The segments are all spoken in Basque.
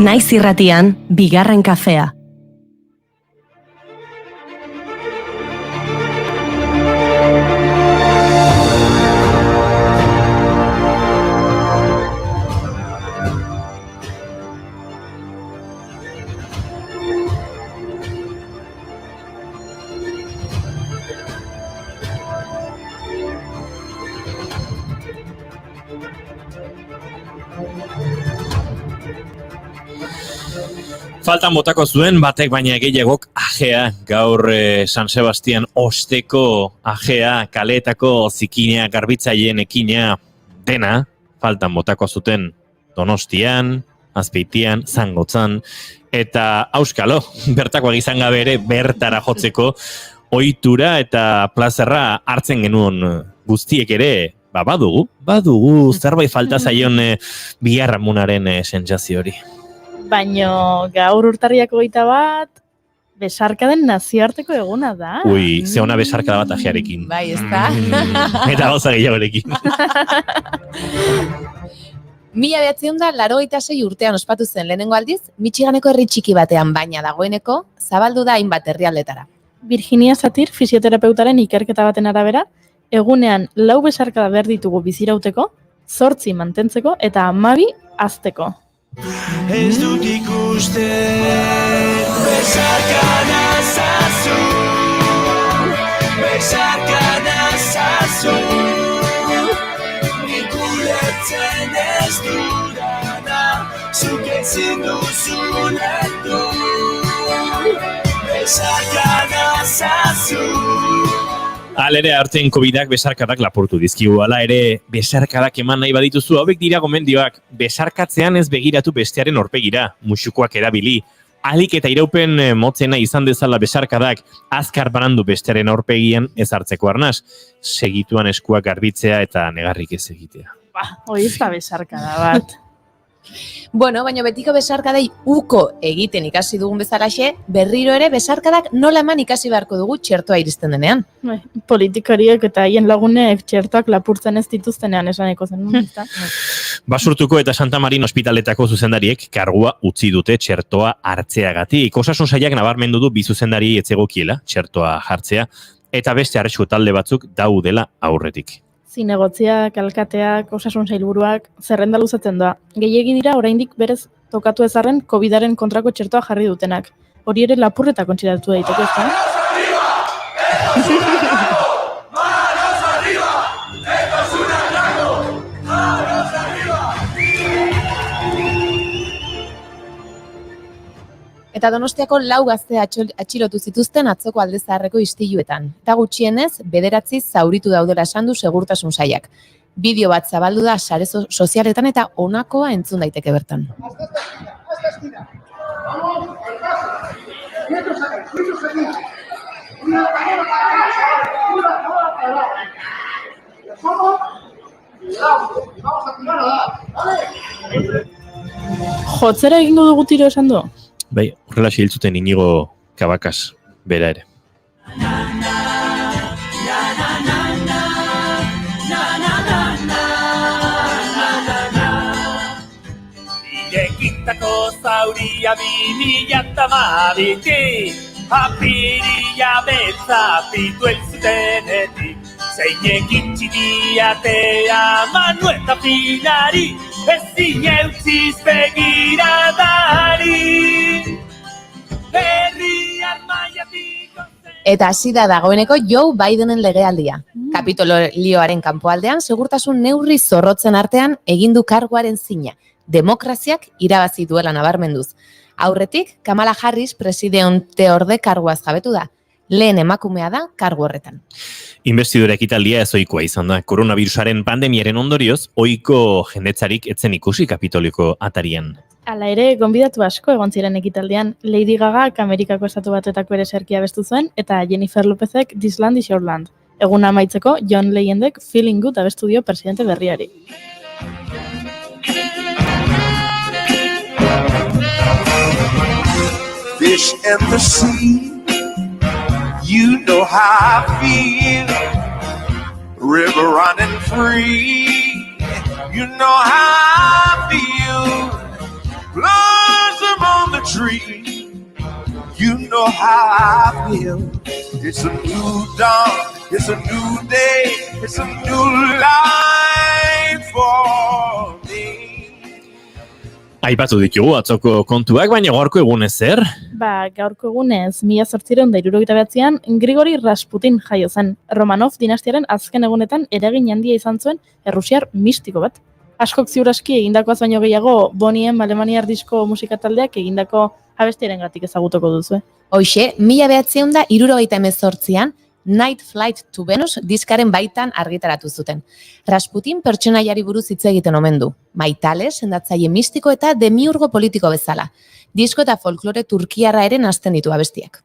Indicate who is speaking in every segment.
Speaker 1: Naiz irratian, bigarren kafea.
Speaker 2: Faltan botako zuen batek baina gehiagok ajea, gaur San Sebastian osteko ajea, kaleetako zikinea, garbitzaileen ekina, dena, faltan botako zuten Donostian, Azpeitian, Zangotzan, eta auskalo, bertakoak izan gabe ere bertara jotzeko ohitura eta plazerra hartzen genuen guztiek ere, badugu zerbait falta zaion biharramunaren sentsazio hori.
Speaker 3: Baino gaur urtarriak 21, besarkaden nazioarteko eguna da.
Speaker 2: Ui, ze ona besarkada bat ajearekin.
Speaker 4: Bai, ez da.
Speaker 2: Eta gauza gehiagorekin.
Speaker 4: 1986 urtean ospatu zen lehenengo aldiz, Michiganeko herri txiki batean, baina dagoeneko zabaldu da hainbat herrialdetara.
Speaker 3: Virginia Satir fisioterapeutaren ikerketa baten arabera, egunean 4 besarkada behar ditugu bizirauteko, 8 mantentzeko eta 12 hazteko.
Speaker 5: Ez dut ikuste besarkada zazu, besarkada zazu, nik ulertzen ez dudana, zuk ezin duzu lertu, besarkada zazu.
Speaker 2: Alere hartzen COVIDak besarkadak lapurtu dizkigu, ala ere besarkadak eman nahi badituzu, hauek dira gomendioak, besarkatzean ez begiratu bestearen aurpegira, musukoak erabili, ahalik eta iraupen motzena izan dezala besarkadak, azkar banandu bestearen aurpegian ez hartzeko arnaz, segituan eskuak garbitzea eta negarrik ez egitea.
Speaker 3: Hoi ez da besarkada bat.
Speaker 4: Bueno, baina betiko besarkadei uko egiten ikasi dugun bezalaxe, berriro ere besarkadak nola eman ikasi beharko dugu txertoa iristen denean.
Speaker 3: Politikariek eta haien lagunek txertoak lapurtzen ez dituztenean esaneko zen.
Speaker 2: Basurtuko eta Santa Marin ospitaletako zuzendariek kargua utzi dute txertoa hartzeagatik. Osasun sailak nabarmendu du bi zuzendari etzegokiela txertoa jartzea eta beste arrisku talde batzuk daudela aurretik.
Speaker 3: Zinegotziak, alkateak, osasun sailburuak, zerrenda luzatzen da. Gehiegi dira oraindik berez tokatu ezarren COVIDaren kontrako txertoa jarri dutenak. Hori ere lapurreta kontsidatu daiteke, ezta?
Speaker 4: Eta Donostiako 4 gazte atxilotu zituzten atzoko Alde Zaharreko istiluetan. Eta gutxienez, 9 zauritu daudela esan du segurtasun sailak. Bideo bat zabaldu da sare sozialetan eta honakoa entzun daiteke bertan.
Speaker 3: Jotzera egingo dugu tiro esan du?
Speaker 2: Bai, horrela hiltzuten Inigo Kabakas, bera ere.
Speaker 5: Irekitako zauria 2012, apirila beltza pitu elzutenetik, zeinek itxidiatea Manu eta Pinari, ezin eutziz begiradari.
Speaker 4: Eta hasi da dagoeneko Joe Bidenen legealdia. Kapitolioaren kanpoaldean segurtasun neurri zorrotzen artean egin du karguaren zina. Demokraziak irabazi duela nabarmenduz. Aurretik, Kamala Harris presidenteorde karguaz jabetu da. Lehen emakumea da kargu horretan.
Speaker 2: Inbestidura ekitaldia ez ohikoa izan da. Koronavirusaren pandemiaren ondorioz, ohiko jendetzarik etzen ikusi Kapitoliko atarian.
Speaker 3: Hala ere, gonbidatu asko egon ziren ekitaldian. Lady Gagak Amerikako estatu batuetako ere serkia bestu zuen, eta Jennifer Lopezek This Land is Your Land. Eguna amaitzeko, John Legendek Feeling Good abestu dio presidente berriari.
Speaker 6: Fish in the sea, you know how I feel. River running free, you know how I feel. Blows tree. You know how I feel. It's a new dawn, it's a new day, it's a new life for me.
Speaker 2: Aipatu ditugu atzoko kontuak, baina gaurko egunez zer?
Speaker 3: Gaurko egunez, 1879an Grigori Rasputin jaio zen. Romanov dinastiaren azken egunetan eragin handia izan zuen errusiar mistiko bat. Askok ziur aski egindakoaz baino gehiago Boniem alemaniar disko musika taldeak egindako abestiarengatik ezagutuko duzu.
Speaker 4: Hoxe, 1978an Night Flight to Venus diskaren baitan argitaratu zuten. Rasputin pertsonaiari buruz hitz egiten omen du. Maitale, sendatzaile mistiko eta demiurgo politiko bezala. Disko eta folklore turkiarra ere nahasten ditu abestiak.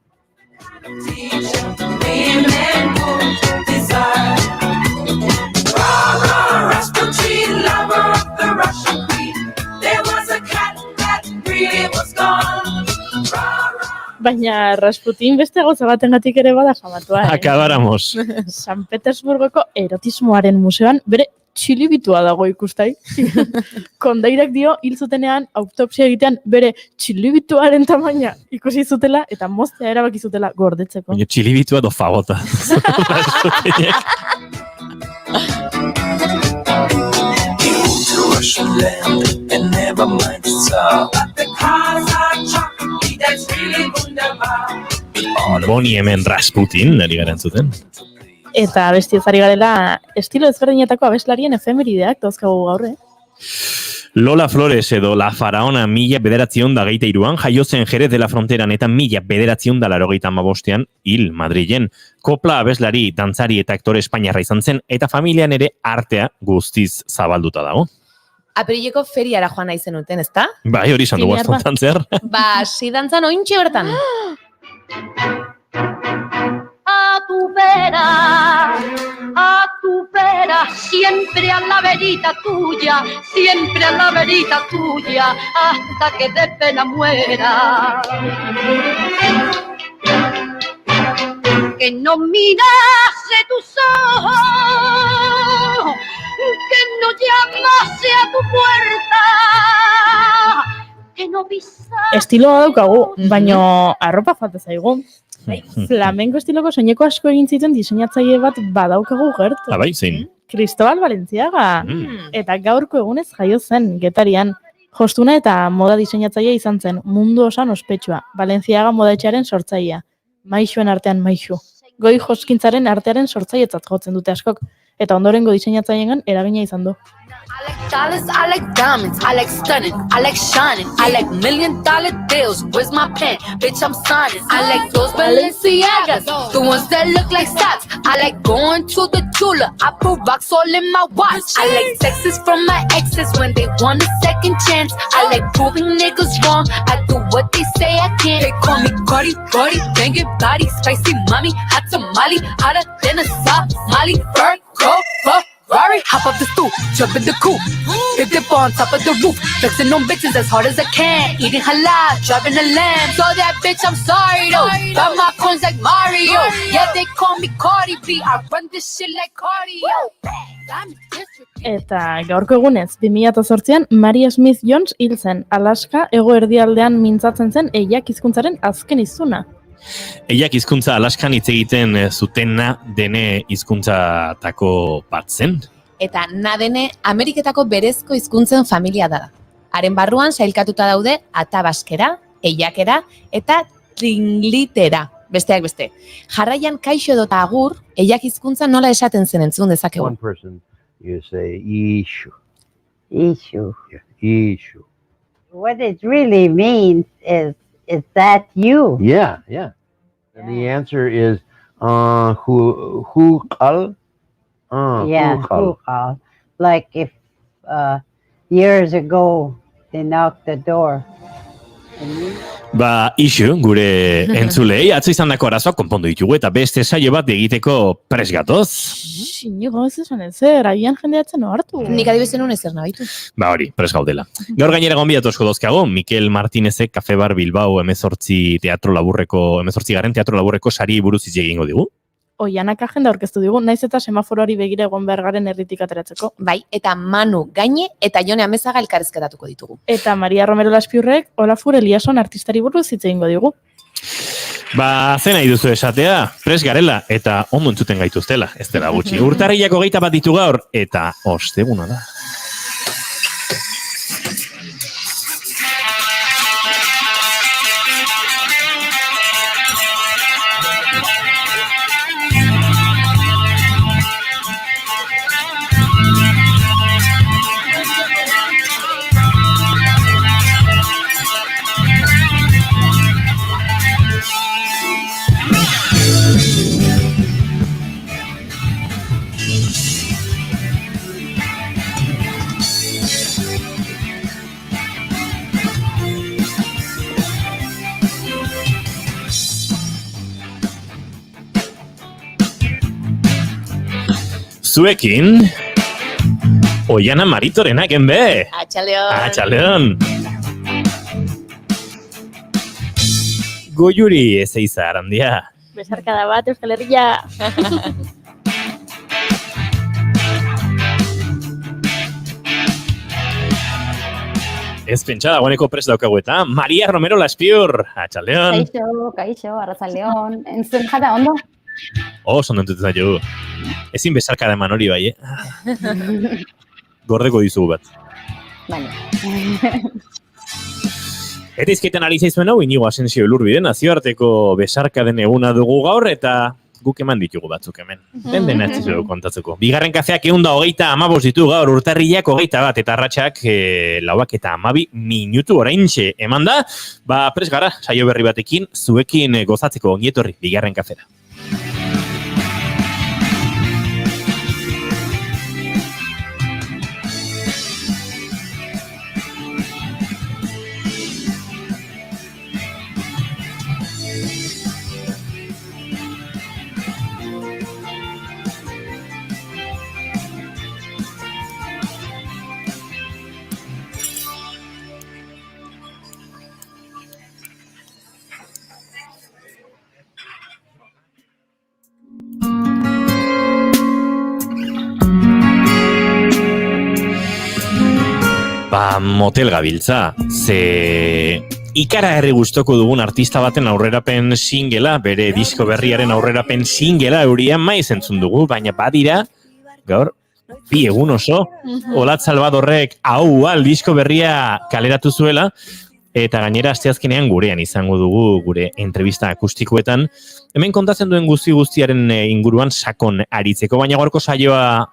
Speaker 3: Baina Rasputin beste gauza batengatik ere bada famatua.
Speaker 2: Akabáramos.
Speaker 3: San Petersburgoko erotismoaren museoan bere txilibitua dago ikustai. Kondairak dio hil zutenean autopsia egitean bere txilibituaren tamaina ikusi zutela eta moztea erabaki zutela gordetzeko.
Speaker 2: Baina txilibitua do fagota.
Speaker 5: Russian land and never mind the Tsar. But the cars are chocolate, that's really wunderbar.
Speaker 2: Boniemen Rasputin, ari garen zuten.
Speaker 3: Eta abesti ezari garela, estilo ezberdinetako abeslarien efemerideak dauzkagu gaur,
Speaker 2: Lola Flores edo La Faraona 1923an jaio zen Jerez de la Fronteran eta 1985an hil Madrilen. Kopla abeslari, dantzari eta aktore espainiarra izan zen eta familian ere artea guztiz zabalduta dago.
Speaker 4: Apirileko feriara joan nahi zenuten, ezta?
Speaker 2: Bai, hori izan dugu aztontan zer.
Speaker 4: Si dantzan ointxe bertan.
Speaker 7: A tu vera, siempre a la verita tuya, hasta que de pena muera. Que no mirase tus ojos, que no llamase a tu puerta, que no pisase.
Speaker 3: Estiloa daukagu, baino arropa falta zaigu. Flamenko estiloko soineko asko egin zituen diseinatzaile bat badaukagu gertu.
Speaker 2: Bai, zein.
Speaker 3: Cristobal Balenciaga. Eta gaurko egunez jaio zen Getarian. Jostuna eta moda diseinatzailea izan zen, mundu osan ospetsua. Balenciaga modaetxearen sortzailea. Maixuen artean maixu. Goi joskintzaren artearen sortzailetzat jotzen dute askok. Eta ondorengo diseinatzaileengan eragina izan du.
Speaker 7: I like dollars, I like diamonds, I like stunning, I like shining, I like $1 million deals. Where's my pen? Bitch, I'm signing. I like those Balenciagas, the ones that look like socks. I like going to the Tula, I put rocks all in my watch. I like texts from my exes when they want a second chance. I like proving niggas wrong, I do what they say I can't. They call me Cardi, Cardi, banging body, spicy mommy, hot tamale, hotter than a Somali. Ferrari, hop up the stoop, jump in the coupe, big dip on top of the roof, flexing on bitches as hard as I can, eating halal, driving a lamb, so that bitch I'm sorry though, got my coins like Mario, yeah they call me Cardi B, I run this shit like cardio.
Speaker 3: Eta gaurko egunez, 2008an Maria Smith Jones hil zen, Alaska hego-erdialdean mintzatzen zen eiak hizkuntzaren azken hiztuna.
Speaker 2: Eiak hizkuntza Alaskan hitz egiten zutena dene hizkuntzatako bat zen.
Speaker 4: Eta nadene Ameriketako berezko hizkuntzen familia da. Haren barruan sailkatuta daude atabaskera, eiakera eta tringlitera, besteak beste. Jarraian kaixo edota agur, eiak hizkuntza nola esaten zen entzun dezakegu.
Speaker 8: One person, you say issue. Issue. Yeah, issue.
Speaker 9: What it really means is that you?
Speaker 8: Yeah, yeah. And the answer is who call?
Speaker 9: Yeah, who call? Like if years ago they knocked the door.
Speaker 2: Ba, isu, gure entzulei, atzo izan dako arazoak konpondu ditugu eta beste saio bat egiteko pres gatoz.
Speaker 3: Inigo ez esan ezer, agian jendeatzen hartu.
Speaker 4: Nik adibizen un ezer nabitu.
Speaker 2: Ba hori, pres gaudela. Gaur gainera gonbidatu asko dozkago, Mikel Martinezek Cafe Bar Bilbao 18 garren teatro laburreko sari buruz hitz egingo digu.
Speaker 3: Oianak agenda aurkeztu digu, naiz eta semaforoari begira egon behar garen erditik ateratzeko.
Speaker 4: Bai, eta Manu Gaine eta Jone Amezaga elkarrizketatuko ditugu.
Speaker 3: Eta Maria Romero Laspiurrek Olafur Eliason artistari buruz hitz egingo digu.
Speaker 2: Ze nahi duzu esatea, pres garela eta ondo entzuten gaituztela, ez dela gutxi. Urtarrilak 21 ditu gaur eta osteguna da. Zuekin, Oiana Maritorenak enbe. Atxaleon. Goiuri ez eiza arandia.
Speaker 3: Besarkada bat, Euskal Herria.
Speaker 2: Ez pentsa dagoeneko prest daukagu eta Maria Romero Laspiur. Atxaleon.
Speaker 10: Kaixo, arratzaldeon. Entzun jata, ondo?
Speaker 2: Ondo entzuten zaio. Ezin besarkada eman hori bai, Gordeko dizugu bat.
Speaker 10: Bale.
Speaker 2: Eta izketan ari zaizuen hau, Inigo Asensio Elurbide, nazioarteko besarkaden eguna dugu gaur, eta guk eman ditugu batzuk hemen. Den atzizu kontatzeko. Bigarren kafeak 125 ditu gaur, urtarrilak 21 eta arratsak 4:12 minutu oraintxe eman da. Prest gara, saio berri batekin, zuekin gozatzeko ongietorri, bigarren kafera. Motel gabiltza, ze ikara herri gustoko dugun artista baten aurrerapen singela, bere disko berriaren aurrerapen singela eurian maiz entzun dugu, baina badira, gaur, bi egun oso, Olat Salvadorrek hau disko berria kaleratu zuela, eta gainera asteazkenean gurean izango dugu gure entrevista akustikoetan, hemen kontatzen duen guztiaren inguruan sakon aritzeko, baina gaurko saioa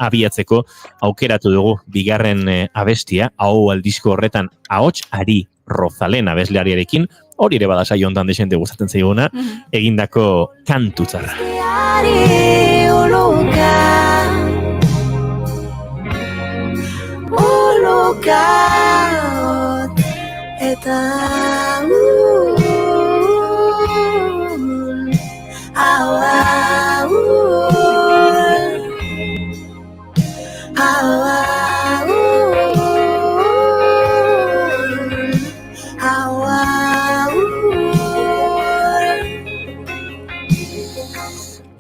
Speaker 2: abiatzeko aukeratu dugu bigarren abestia, hau disko horretan ahots Ari Rozalen abesleariarekin, hori ere bada saio hontan desente gustatzen zaiguna, egindako kantutzarra.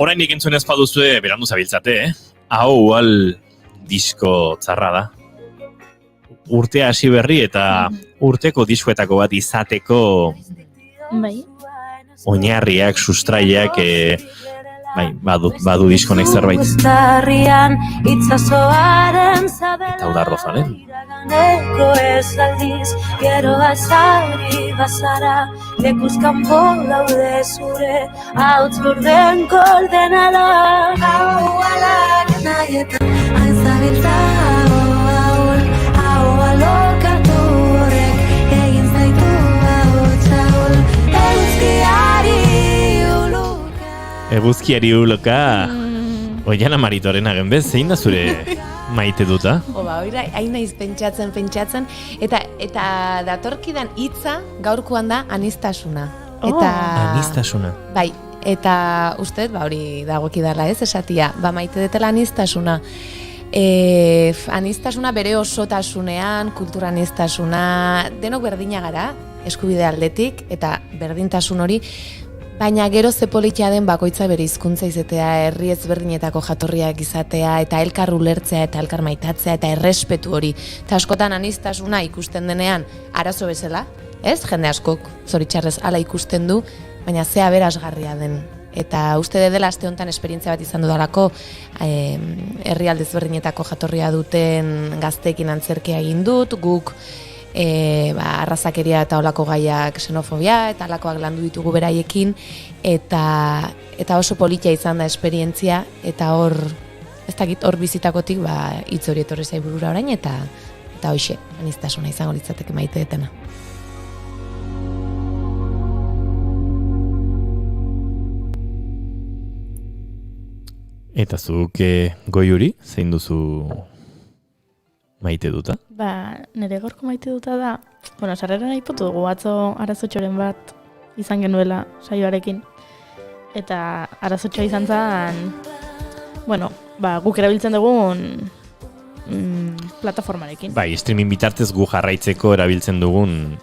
Speaker 2: Oraindik entzun ez baduzue berandu zabiltzate, Hau disko txarra da. Urtea hasi berri eta urteko diskoetako bat izateko oinarriak, sustraiak, badu diskonek zerbait. Eta hau da Rozalen.
Speaker 11: Gero azari bazara, lekuzkan daude zure, hau zurden koordenada. Hau alak nahietan, aizabiltza hau alokatu horrek, egin zaitu hau txaul,
Speaker 2: Eguzkiari uloka. Oiana Maritorena genbez, zein da zure maite duta?
Speaker 4: Oira, hain naiz pentsatzen, eta datorkidan hitza gaurkoan da aniztasuna.
Speaker 2: Aniztasuna.
Speaker 4: Bai, eta uste, hori dagokidala ez esatia, maite detela aniztasuna. Aniztasuna bere osotasunean, kultura aniztasuna, denok berdina gara, eskubide aldetik, eta berdintasun hori, Baina gero ze politia den bakoitza bere hizkuntza izatea, herri ezberdinetako jatorriak izatea, eta elkar ulertzea, eta elkar maitatzea, eta errespetu hori. Eta askotan aniztasuna ikusten denean arazo bezala, ez? Jende askok zoritxarrez hala ikusten du, baina ze aberasgarria den. Eta uste dela aste honetan esperientzia bat izan dudalako, herrialde ezberdinetako jatorria duten gazteekin antzerkia egin dut, guk arrazakeria eta olako gaiak, xenofobia eta alakoak landu ditugu beraiekin, eta oso politia izan da esperientzia, eta hor, ez dakit, hor bizitakotik hitz hori etorri zaiburura orain, eta hoxe, aniztasuna izango litzateke maite detena.
Speaker 2: Eta zuk Goiuri, zein duzu maite duta?
Speaker 3: Nire gorko maite duta da, sarreran aipotu dugu atzo arazotxoren bat izan genuela saioarekin. Eta arazotxoa izan zen, guk erabiltzen dugun plataformarekin.
Speaker 2: Bai, streaming bitartez gu jarraitzeko erabiltzen dugun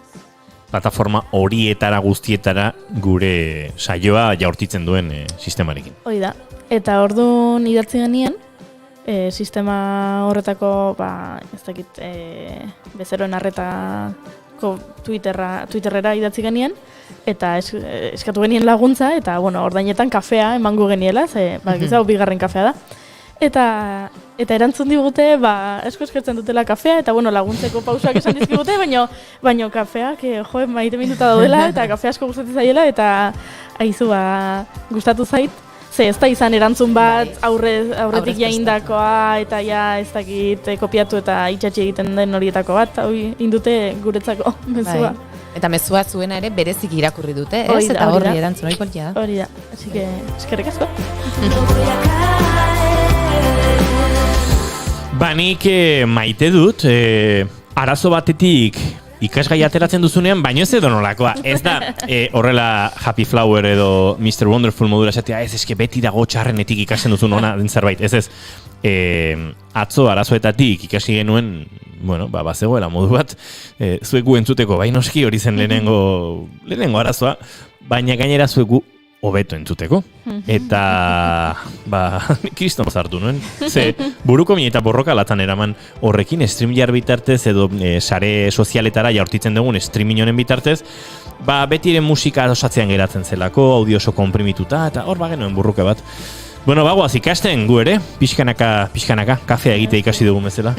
Speaker 2: plataforma horietara guztietara gure saioa jaurtitzen duen sistemarekin.
Speaker 3: Hori da. Eta orduan idatzi genien, sistema horretako, ez dakit, bezeroen arretako Twitterrera idatzi genien, eta eskatu genien laguntza, eta ordainetan kafea emango geniela, giza bigarren kafea da. Eta erantzun digute, esko eskertzen dutela kafea, eta laguntzeko pausak esan dizkigute, baino kafeak maite minuta daudela, eta kafea asko gustatzen zaiela, eta aizu gustatu zait. Ez da izan erantzun bat aurretik jaindakoa, eta ez dakit kopiatu eta itxatxi egiten den horietako bat, indute guretzako mezua.
Speaker 4: Eta mezua zuena ere berezik irakurri dute, ez? Eta horri erantzun hori politia da.
Speaker 3: Hori da, así que eskerrik asko.
Speaker 2: Nik maite dut, arazo batetik ikasgai ateratzen duzunean, baino ez edo nolakoa. Ez da horrela Happy Flower edo Mr. Wonderful modura esatea, ez eske beti dago txarrenetik ikasten duzun ona den zerbait. Ez. Atzo arazoetatik ikasi genuen, bazegoela modu bat, zuek gu entzuteko, bai noski hori zen lehenengo arazoa, baina gainera zuek gu hobeto entzuteko. Eta, kriston zartu nuen. Ze, buruko min eta borroka latan eraman horrekin, StreamYard bitartez edo sare sozialetara jaurtitzen dugun streaming honen bitartez, betiren musika osatzean geratzen zelako, audio oso komprimituta, eta hor bagenuen burruka bat. Bagoaz ikasten gu ere, pixkanaka, kafea egite ikasi dugun bezala.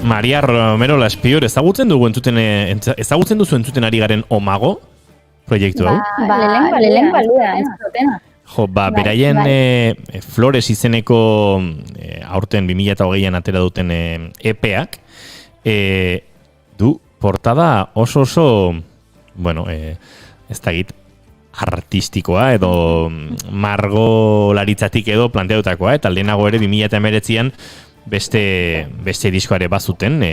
Speaker 2: Maria Romero Laspior, ezagutzen duzu entzuten ari garen Omago proiektu hau?
Speaker 10: Lehenengo aldia, ez dutena.
Speaker 2: Beraien Flores izeneko aurten 2008an atera duten EPEak du portada oso, ez dakit, artistikoa edo margolaritzatik edo planteatutakoa, eta lehenago ere 2019an beste diskoare bazuten,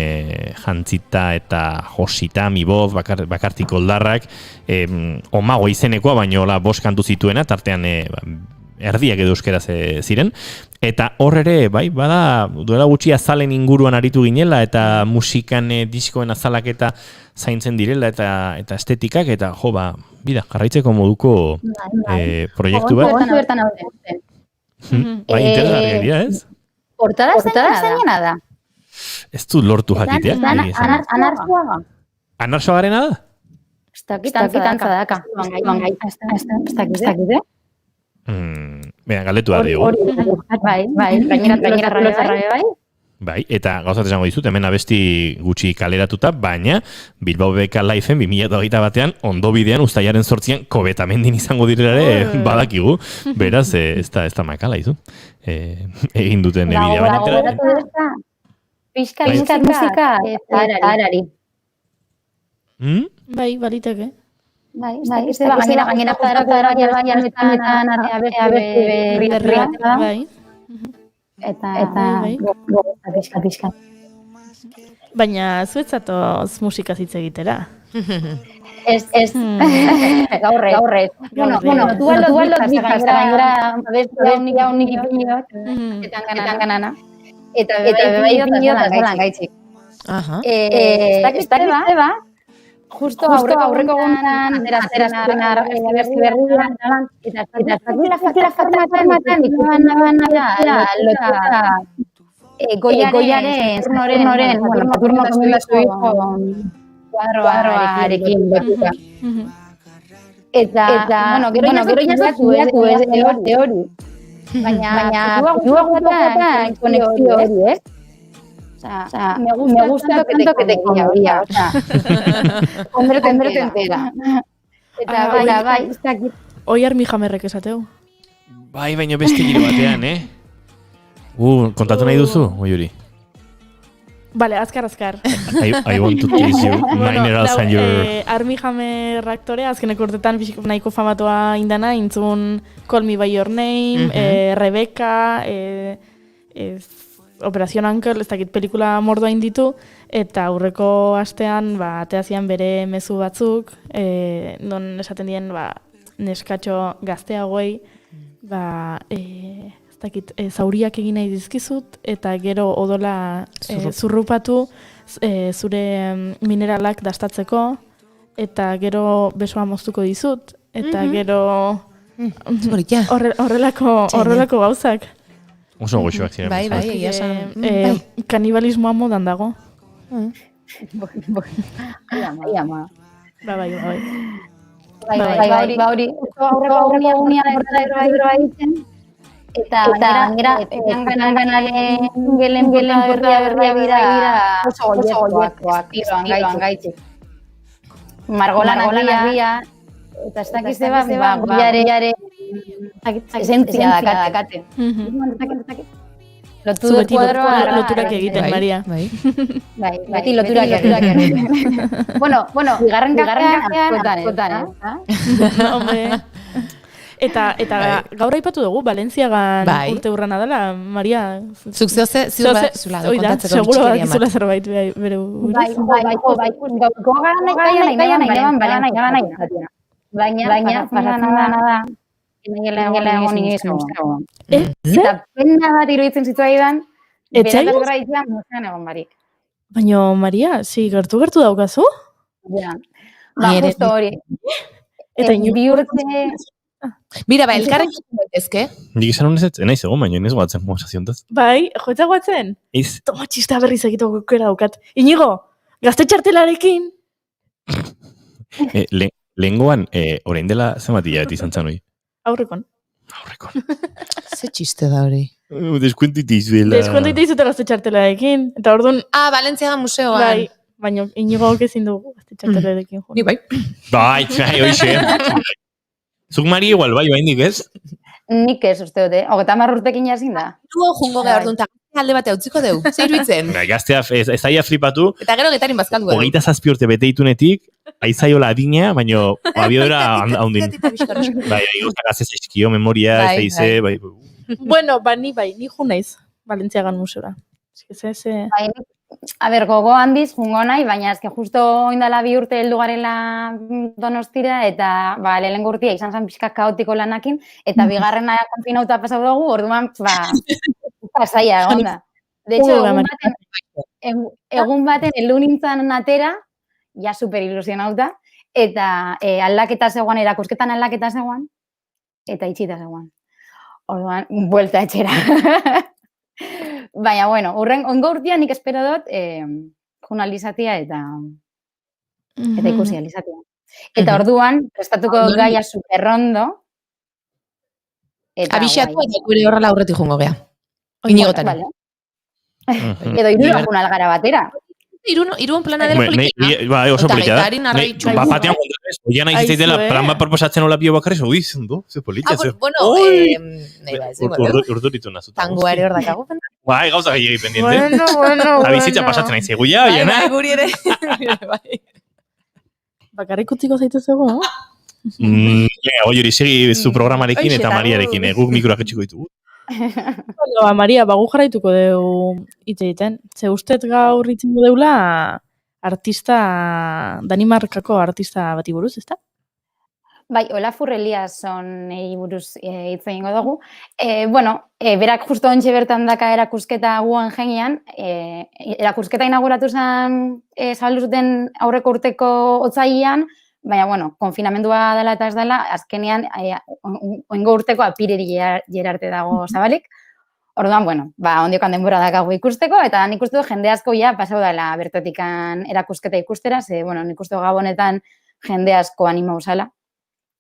Speaker 2: Jantzita eta Josita, Mi Voz, bakartik oldarrak, Omago izenekoa, baino 5 kantu zituena, tartean erdiak edo euskeraz ziren. Eta hor ere, bada, duela gutxi azalen inguruan aritu ginela, eta musikan diskoen azalak eta zaintzen direla, eta estetikak, eta jarraitzeko moduko proiektu bat.
Speaker 10: Bertan haude.
Speaker 2: Interesgarriak dira, ez?
Speaker 10: Portada zainena da.
Speaker 2: Ez du lortu jakitea.
Speaker 10: Anarzuaga.
Speaker 2: Anarzuagarena da?
Speaker 10: Ez dakitantza daka. Ez dakite.
Speaker 2: Galdetu behar dugu.
Speaker 10: Bai, gainera bai.
Speaker 2: Bai, eta gauzat esango dizut, hemen abesti gutxi kaleratuta, baina Bilbao BK Liveen 2021 batean, ondo bidean, uztailaren 8an, Kobetamendin izango direlare badakigu. Beraz, ez da makala izu. Egin duten bidea.
Speaker 10: Piskat musika eta harari.
Speaker 3: Bai, baliteke.
Speaker 10: Bai, ez da gainera jarmetan
Speaker 3: Bai.
Speaker 10: Eta pixka.
Speaker 3: Baina zuetzatoz musikaz hitz egitera.
Speaker 10: Ez, gaurrez. Bueno, tu aldo dizkas, gainera, abestia unik ipiniot, etan ganana. Eta bai ipiniot, azalan gaitzik. Ez dakit ba, justo aurreko gunan, ateratzen berri berrian, eta faktura lotuta goiaren, turno komendazio kuadroarekin lotuta. Eta, gero jazatu hori. Baina, gutuagotan konexio hori, ez? Me gusta tanto que te convía, o sea, converte entera. Eta bai, ez dakit.
Speaker 3: Oiar Mijamerrek esateu.
Speaker 2: Bai, baina beste giro batean, kontatu nahi duzu, Oyuri?
Speaker 3: Vale, azkar.
Speaker 2: I want to tease you. Minerals and your...
Speaker 3: Armie Hammer aktorea, azkeneko urtetan nahiko famatoa indana, intzun Call Me By Your Name, Rebecca, Operación Uncle, ez dakit pelikula mordoa inditu, eta aurreko astean, ateazian bere mezu batzuk, non esaten dien, neskatxo gazteagoei, ez dakit, zauriak egin nahi dizkizut, eta gero odola zurrupatu zure mineralak dastatzeko, eta gero besoa moztuko dizut, eta gero horrelako gauzak.
Speaker 2: Oso goxoak ziren.
Speaker 4: Bai, egia esan.
Speaker 3: Kanibalismoa modan dago.
Speaker 10: Ama.
Speaker 3: Bai.
Speaker 10: Hori. Aurreko egunean bertara egiten. Eta ganaren gelen berria bira oso goietoak tiroan gaitzik. Margolan bia, eta ez dakiz zeba, goiare esentzia dakate.
Speaker 3: Loturak egiten, Maria.
Speaker 10: Bai, beti loturak egiten. Bueno, bigarren askotan,
Speaker 3: Hombre. Eta gaur aipatu dugu, Valentziagan urte hurrena dela, Maria.
Speaker 4: Zuk zula kontatzeko
Speaker 3: seguro badakizula zerbait bere buruz.
Speaker 10: Baina, pasatzen da, Gela egon ingizun. Eta pena bat iruditzen zitzaidan, beratak izan musean egon barik.
Speaker 3: Baina, Maria, gertu daukazu?
Speaker 10: Ja, justo hori.
Speaker 3: Eta
Speaker 10: bi urte...
Speaker 4: Mira, elkarren gaitezke.
Speaker 2: Nik izan honez naiz egon, baina inez guatzen konversaziontaz.
Speaker 3: Bai, joetza guatzen?
Speaker 2: Ez.
Speaker 3: Toma txista berriz egiteko gukera daukat. Inigo, gazte txartelarekin?
Speaker 2: Lehengoan, orain dela zenbatila beti izan zan hori?
Speaker 3: Aurrekon.
Speaker 4: Ze txiste da hori?
Speaker 2: Deskuentu itizuela.
Speaker 3: Deskuentu itizuela gazte txartelarekin. Eta orduan...
Speaker 4: Valentziaga museoan.
Speaker 3: Bai, baina Inigo ezin dugu gazte txartelarekin.
Speaker 4: Ni bai.
Speaker 2: Bai, hoxe. Zuk Mari igual, bai, indik ez?
Speaker 10: Nik ez, uste dute. 30 urtekin jazin da.
Speaker 4: Luo jungo gara orduan, eta alde batea utziko deu. Zer iruditzen?
Speaker 2: Gaztea, ez aia flipatu.
Speaker 4: Eta gero getarin bazkaldu.
Speaker 2: 27 urte bete itunetik, aizaiola adina, baina abiodera haundin. Bai, gazte zaizkio, memoria, ez daize, bai.
Speaker 3: Bueno, ni jo naiz, Valentziagan museora.
Speaker 10: A ber, gogo handiz, jungo nahi, baina ezke justo oindala 2 urte heldu garela Donostira, eta lehenengo urtia izan zen pixka kaotiko lanakin, eta bigarrena konfinauta pasau dugu, orduan, pasaia, egon da. De hecho, egun baten heldu nintzen atera, ja super ilusionauta, eta aldaketa zegoan, erakusketan aldaketa zegoan, eta itxita zegoan. Orduan, buelta etxera. Baina, bueno, ongo urtean nik espero dut journalizatia eta ikusi alizatia. Eta orduan, prestatuko gaia superrondo.
Speaker 4: Abixatu eta gure horrela aurretik jungo gea. Inigotan.
Speaker 10: Edo irun algara batera.
Speaker 4: Irun plana dela politika.
Speaker 2: Ba, oso politika da. Batean, oian nahi zitzaitela plan bat proposatzen hola bio bakarrez, oi, zendo, ze politika.
Speaker 4: Bueno,
Speaker 2: urduritu nazuta.
Speaker 4: Tango ere hor dakago.
Speaker 2: Bai, gauza gehiagik pendiente.
Speaker 3: Bueno.
Speaker 2: Abizitza pasatzen nahi zegoia, oiana.
Speaker 4: Bai, guri ere.
Speaker 3: Bakarrik utziko zaitu zego,
Speaker 2: Oyuri, segi zu programarekin eta Mariarekin, guk mikroak etxiko ditugu.
Speaker 3: Bueno, Maria, bagu jarraituko dugu hitz egiten. Ze ustet gaur hitz ingo deula Danimarkako artista bati buruz, ezta?
Speaker 10: Bai, Olafur Eliassoni buruz hitz egingo dugu. Berak justo ontxe bertan daka erakusketa Guggenheimean, erakusketa inauguratu zen zabaldu zuten aurreko urteko otsailean, baina, konfinamendua dela eta ez dela, azkenean, oingo urteko apireri arte dago zabalik. Orduan, ondiokan denbora dakago ikusteko, eta nik uste du jende asko pasau dela bertotikan erakusketa ikustera, ze, nik uste du gabonetan jende asko animau zala.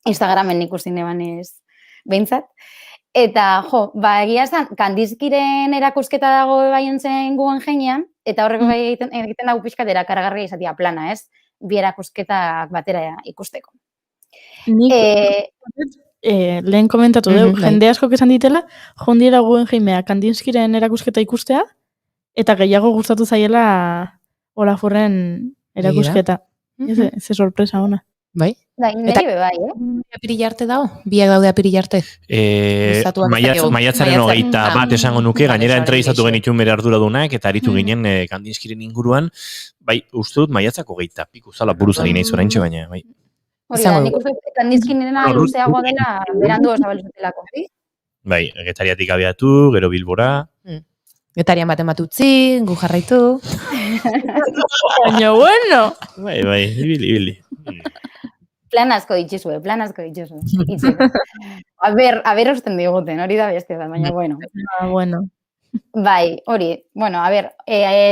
Speaker 10: Instagramen ikusten nebanez behintzat. Eta, egia esan, Kandinskyren erakusketa dago baien zen Guggenheimean, eta horreko egiten dago pixkat erakaragarria izatea plana, ez? Bi erakusketak batera ikusteko.
Speaker 3: Nik lehen komentatu dugu, jende asko esan ditela, jondiera Guggenheimea Kandinskyren erakusketa ikustea, eta gehiago gustatu zaiela Olafurren erakusketa. Ez sorpresa ona.
Speaker 4: Bai?
Speaker 10: Neri bai,
Speaker 4: Apirila arte dago? Biak daude apirila arte?
Speaker 2: Maiatzaren 21 esango nuke, gainera entrevistatu genituen bere arduradunak, eta aritu ginen Kandinskyren inguruan, bai, uste dut maiatzako 20 zala buruzari nahi zuen haintxe, baina, bai.
Speaker 10: Hori da, nik uste Kandinskyren luzeago dela, berandu zabalzutelako.
Speaker 2: Bai, Getariatik abiatu, gero Bilbora.
Speaker 4: Getarian baten bat utzi, gu jarraitu.
Speaker 3: Baina, bueno.
Speaker 2: Bai, ibili.
Speaker 10: Plan asko dituzue. Aber usten diguten, hori da beste da, baina, bueno.
Speaker 3: Bueno.
Speaker 10: Bai, hori,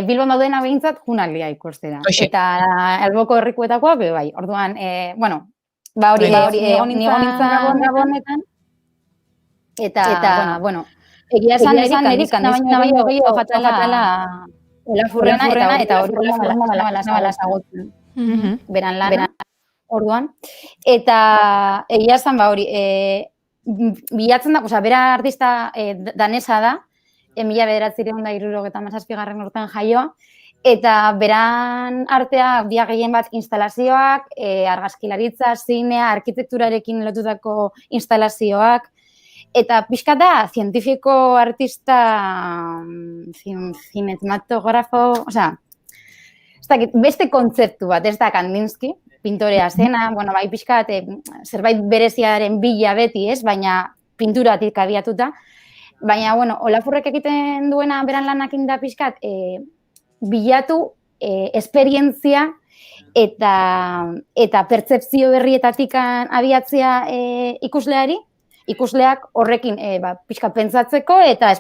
Speaker 10: Bilbon daudena behintzat junaldia ikustera. Eta alboko herrikuetakoa, bai, orduan, hori, nintzen gabonetan. Eta, egia esan erik, Kandinskyna baino gehiago jatala Olafurrena, eta hori bala zagotzen. Beran lan, orduan. Eta egia esan, bilatzen da, bera artista danesa da, 1977 urtean jaioa, eta beran artea dia gehien bat instalazioak, argazkilaritza, zinea, arkitekturarekin lotutako instalazioak, eta pixka da, zientifiko artista, cinematografo, beste kontzeptu bat, ez da Kandinsky, pintorea zena, bai pixka, zerbait bereziaren bila beti, ez, baina pinturatik abiatuta. Baina, Olafurrek egiten duena beran lanakin da pixkat, bilatu esperientzia eta pertzepzio berrietatik abiatzea ikusleari, ikusleak horrekin pixkat pentsatzeko eta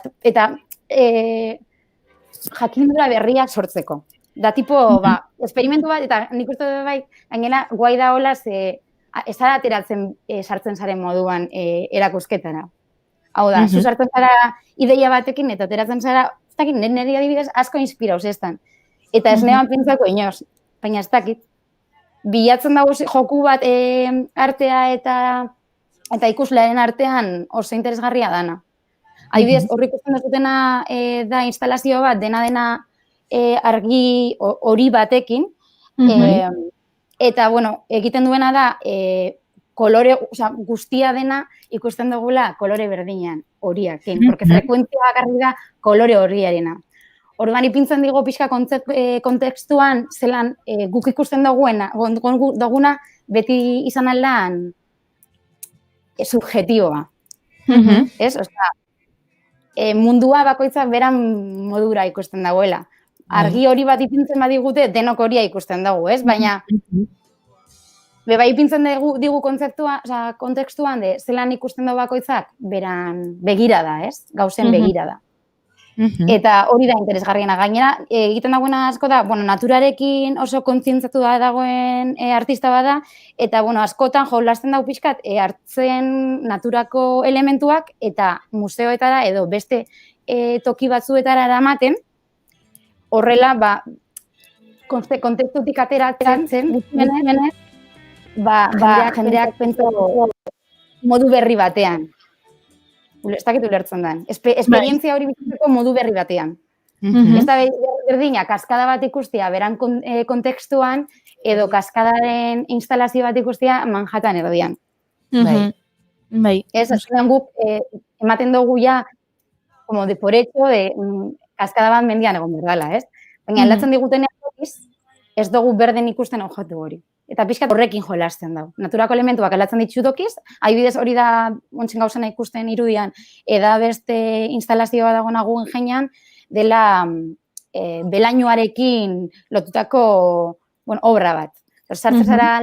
Speaker 10: jakindura berriak sortzeko. Da tipo, esperimentu bat, eta nik uste dut bai, gainera, guai da hola, ez da ateratzen sartzen zaren moduan erakusketara. Hau da, zu sartzen zara ideia batekin, eta ateratzen zara, ez dakit, nire adibidez asko inspirauz eztan. Eta ez neban pentsako inoz, baina ez dakit. Bilatzen dago joku bat artea eta ikuslearen artean oso interesgarria dana. Adibidez, horri ikusten dutena da instalazio bat, dena argi hori batekin, eta, egiten duena da, kolore, guztia dena ikusten dugula kolore berdinean, horiakin, porque frekuentzia bakarri da kolore horiarena. Orduan ipintzen digo pixka kontekstuan, zelan guk ikusten duguna beti izan aldan subjetiboa. Ez? Mundua bakoitzak beran modura ikusten dagoela. Argi hori bat ipintzen badigute, denok horia ikusten dugu, ez? Baina, bai ipintzen digu kontekstuan, zelan ikusten dugu bakoitzak, beran begirada, ez? Gauzen begirada. Eta hori da interesgarriena. Gainera, egiten dagoena asko da, naturarekin oso kontzientzatu dagoen artista bada, eta, askotan jolasten dago pixkat, hartzen naturako elementuak eta museoetara edo beste toki batzuetara eramaten, horrela, kontekstutik ateratzen, jendeak pentso modu berri batean. Ez dakit ulertzen den. Esperientzia hori bizitzeko modu berri batean. Ez da berdina, kaskada bat ikustia beran kontekstuan, edo kaskadaren instalazio bat ikustia Manhattan erdian.
Speaker 3: Bai.
Speaker 10: Ez, azkenean guk ematen dugu ja como de por hecho, kaskada bat mendian egon berdala, ez? Baina aldatzen digutenean ez dugu berden ikusten objektu hori. Eta pixkat horrekin jolasten dago. Naturako elementuak aldatzen ditu dokiz, adibidez hori da ontzen gauzena ikusten irudian, eda beste instalazioa dago nagu ingenian, dela belainuarekin lotutako obra bat. Sartzen zara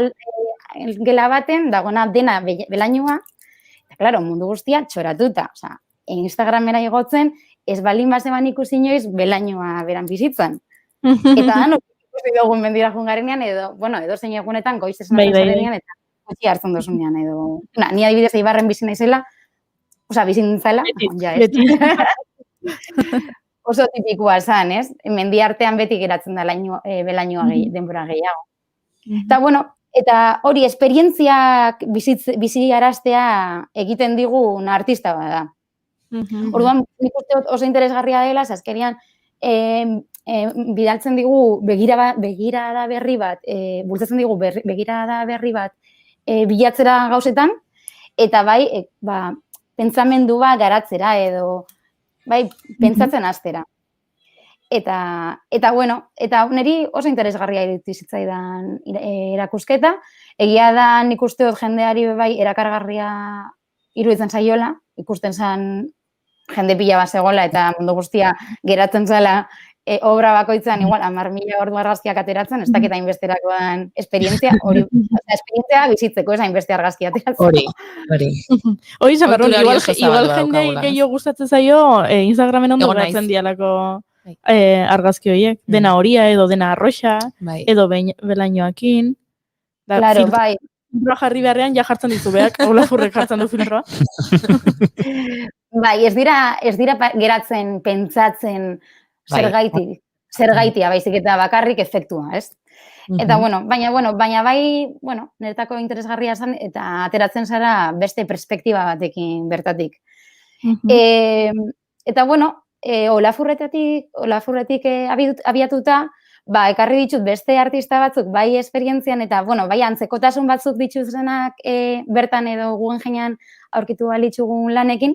Speaker 10: gela baten, dagona dena belainua, eta klaro, mundu guztia txoratuta. Osea, Instagramera igotzen, ez balin bazeban ikusi inoiz belainua beran bizitzan. Eta da, ikusi dugun mendira jungarenean, edo zein egunetan goiz esan zarenean, eta gutxi hartzen dozunean, edo... Ni adibidez Eibarren bizi naizela, osea, bizi nintzela, ja ez. Oso tipikoa zan, ez? Mendi artean beti geratzen da belainua denbora gehiago. Eta, eta hori esperientziak bizi araztea egiten digun artista bada. Orduan, nik uste oso interesgarria dela, azkenean, bidaltzen digu begirada berri bat, bultzatzen digu begirada berri bat bilatzera gauzetan, eta bai, pentsamendu bat garatzera edo, bai, pentsatzen hastera. Eta niri oso interesgarria iruditu zitzaidan erakusketa, egia da nik uste dut jendeari bai erakargarria iruditzen zaiola, ikusten zen jende pila bat zegoela eta mundu guztia geratzen zela obra bakoitzan igual 10.000 ordu argazkiak ateratzen, ez dakit hainbesterakoan esperientzia, hori, esperientzia bizitzeko, ez hainbeste argazki ateratzen.
Speaker 3: Hori, zagarron, igual jende gehiago gustatzen zaio Instagramen ondo geratzen dialako argazki horiek, dena horia edo dena arroxa, edo belainoakin.
Speaker 10: Claro, bai.
Speaker 3: Filtroa jarri beharrean ja jartzen ditu beak, Olafurrek jartzen du filtroa.
Speaker 10: Bai, ez dira geratzen, pentsatzen, zergaitia baizik eta bakarrik efektua, ez? Eta, baina bai, niretako interesgarria zen, eta ateratzen zara beste perspektiba batekin bertatik. Eta, Olafurretik abiatuta, ekarri ditut beste artista batzuk, bai esperientzian, eta, bai antzekotasun batzuk dituzenak bertan edo gu ingenian aurkitu balitzugun lanekin,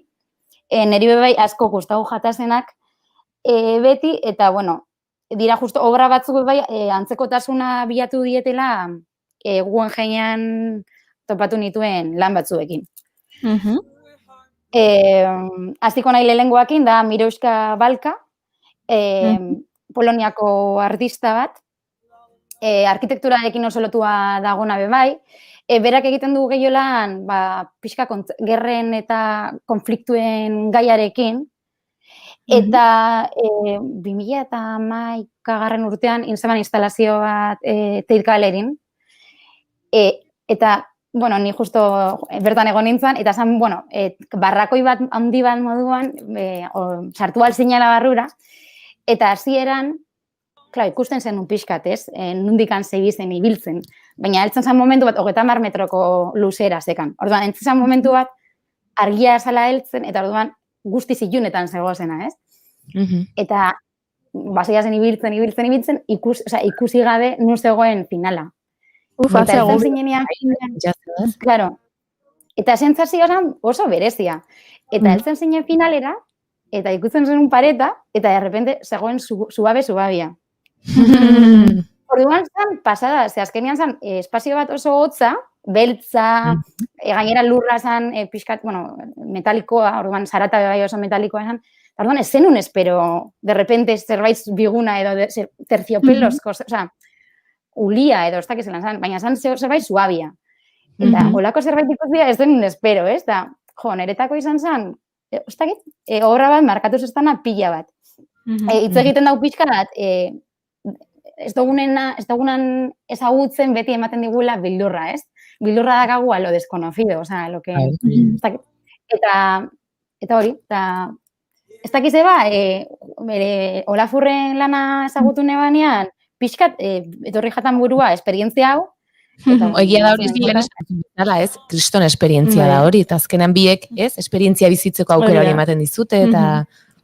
Speaker 10: niri bai asko gustago jatasenak beti, eta, dira justo obra batzuk bai antzekotasuna bilatu dietela gu ingenian topatu nituen lan batzuekin. Aztiko nahi lehengoakin da Miroska Balka, Poloniako artista bat, arkitekturarekin oso lotua dagona bebai, berak egiten du gehiolan pixka gerren eta konfliktuen gaiarekin, eta 2011 urtean inzaman instalazio bat Tate Gallerin, eta ni justo bertan egon nintzen, eta zan, barrakoi bat handi bat moduan, sartu alzinala barrura, eta hasieran, ikusten zen un pixkat, ez? Nundikan zebizen ibiltzen. Baina heltzen zen momentu bat, 30 metroko luzera zekan. Orduan, entzen zen momentu bat, argia zala heltzen, eta orduan, guztiz ilunetan zegoazena, ez? Eta, basia zen ibiltzen, ikusi gabe nun zegoen finala. Eta heltzen zinenean, claro. Eta sentsazioa zen oso berezia. Eta heltzen zinen finalera, eta ikusten zen un pareta, eta de repente zegoen subabia. Orduan zen pasada, azkenean zen espazio bat oso hotza, beltza, gainera lurra zen, pixkat, metalikoa, orduan zarata bai oso metalikoa zen, orduan ez zenun espero, de repente zerbait biguna edo terciopelos, ulia edo ez dakizelan zen, baina zen zerbait suabia. Eta holako zerbait ikusia ez zenun espero, ez da, niretako izan zen, ez dakit, obra bat markatuz estana pila bat. Hitz egiten dau pixka bat, ez dugunan ezagutzen beti ematen digula bildurra, ez? Bildurra dakagu a lo desconocido, oza, lo que... Eta hori, ez dakize Olafurren lana ezagutu nebanean, pixkat, etorri jatan burua, esperientzia hau.
Speaker 4: Egia da hori zela, ez? Kriston esperientzia da hori, eta azkenan biek, ez? Esperientzia bizitzeko aukera hori ematen dizute, eta...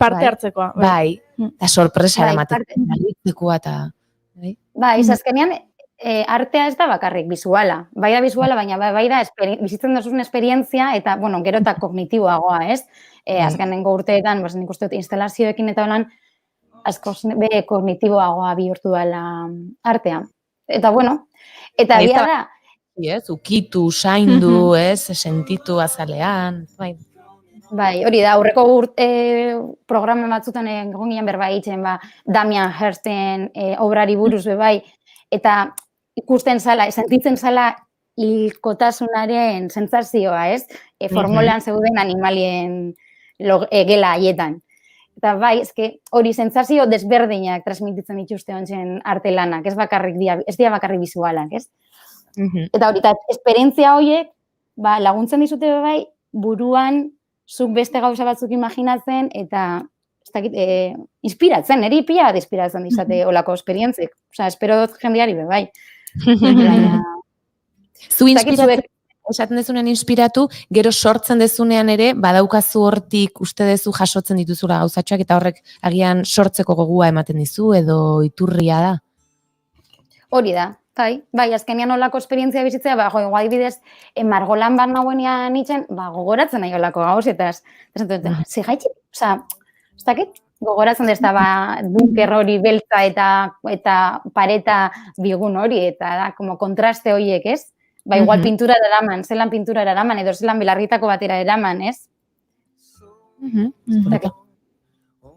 Speaker 3: Parte hartzekoa.
Speaker 4: Bai, eta sorpresa ematen dizuteko, eta...
Speaker 10: Bai, azkenean, artea ez da bakarrik bizuala. Bai da bizuala, baina bai da bizitzen duzun esperientzia eta, bueno, gero eta kognitiboagoa, ez? Azkenengo urteetan, nik uste dut instalazioekin eta holan, askoz be kognitiboagoa bihurtu dela artea. Eta, bueno, eta bia da.
Speaker 4: Ez, ukitu, saindu, ez, sentitu azalean, bai.
Speaker 10: Bai, hori da, aurreko programa batzutan egon ginen berbaitzen, Damian Hirsten obrari buruz bai, eta ikusten zala, sentitzen zala hilkotasunaren sentsazioa, ez? Formulan zeuden animalien gela haietan. Eta bai, hori sentsazio desberdinak transmititzen dituzte ontzen artelanak, ez dira bakarrik bizualak, ez? Eta hori, esperientzia horiek laguntzen dizute bai, buruan zuk beste gauza batzuk imaginatzen eta inspiratzen, eri pila bat inspiratzen dizate olako esperientziek. Osa, espero dut jendeari bai.
Speaker 4: Zu inspiratzen, esaten dezunean inspiratu, gero sortzen dezunean ere, badaukazu hortik uste dezu jasotzen dituzula gauzatxoak eta horrek agian sortzeko gogua ematen dizu edo iturria da?
Speaker 10: Hori da. Bai, azkenean olako esperientzia bizitzea, guai bidez, margolan bat nagoenean itzen, gogoratzen nahi olako gauz, eta zegaitxik, ez dakit, gogoratzen dezta, bunker hori beltza eta pareta bigun hori, eta da, como kontraste horiek, ez? Igual pintura eraman, zelan pintura eraman, edo zelan belarritako batera eraman, ez?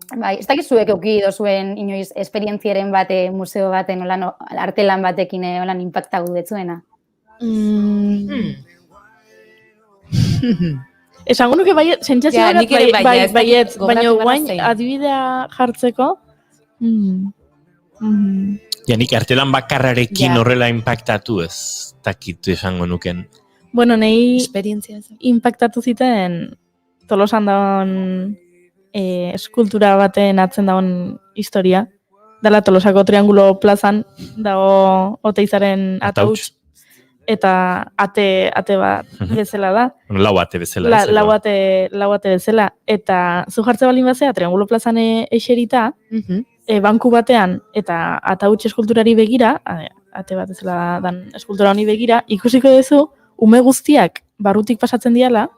Speaker 10: Bai, ez dakit zuek euki dozuen inoiz esperientziaren bate, museo baten, artelan batekin holan impactagu detzuena.
Speaker 3: Esango nuke baiet, sentsazioa baiet, baina guain adibidea jartzeko.
Speaker 2: Nik artelan bakarrarekin horrela impactatu ez dakitu esango nuken.
Speaker 3: Bueno, nahi impactatu ziten Tolosan dagoen eskultura baten atzen dagoen historia. Dala Tolosako Triangulo plazan dago Oteizaren atautz. Eta ate bat bezala da.
Speaker 2: Lau ate bezala.
Speaker 3: Lau ate bezala. Eta zu jartze balin bazea, Triangulo plazan eserita, banku batean eta atautz eskulturari begira, ate bat bezala dan eskultura honi begira, ikusiko duzu, ume guztiak barrutik pasatzen diala,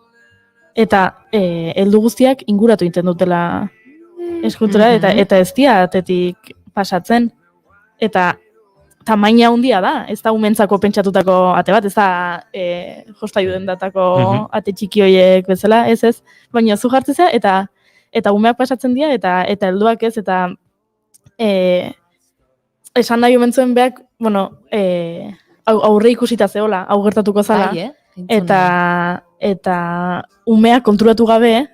Speaker 3: eta heldu guztiak inguratu egiten dutela eskultura, eta ez dia atetik pasatzen. Eta tamaina handia da, ez da umentzako pentsatutako ate bat, ez da jostaiuden datako ate txiki horiek bezala, ez, baina zu jartzea eta umeak pasatzen dira, eta helduak ez, eta esan nahi omentzuen behak, aurre ikusita zehola, hau gertatuko zala, eta umeak konturatu gabe,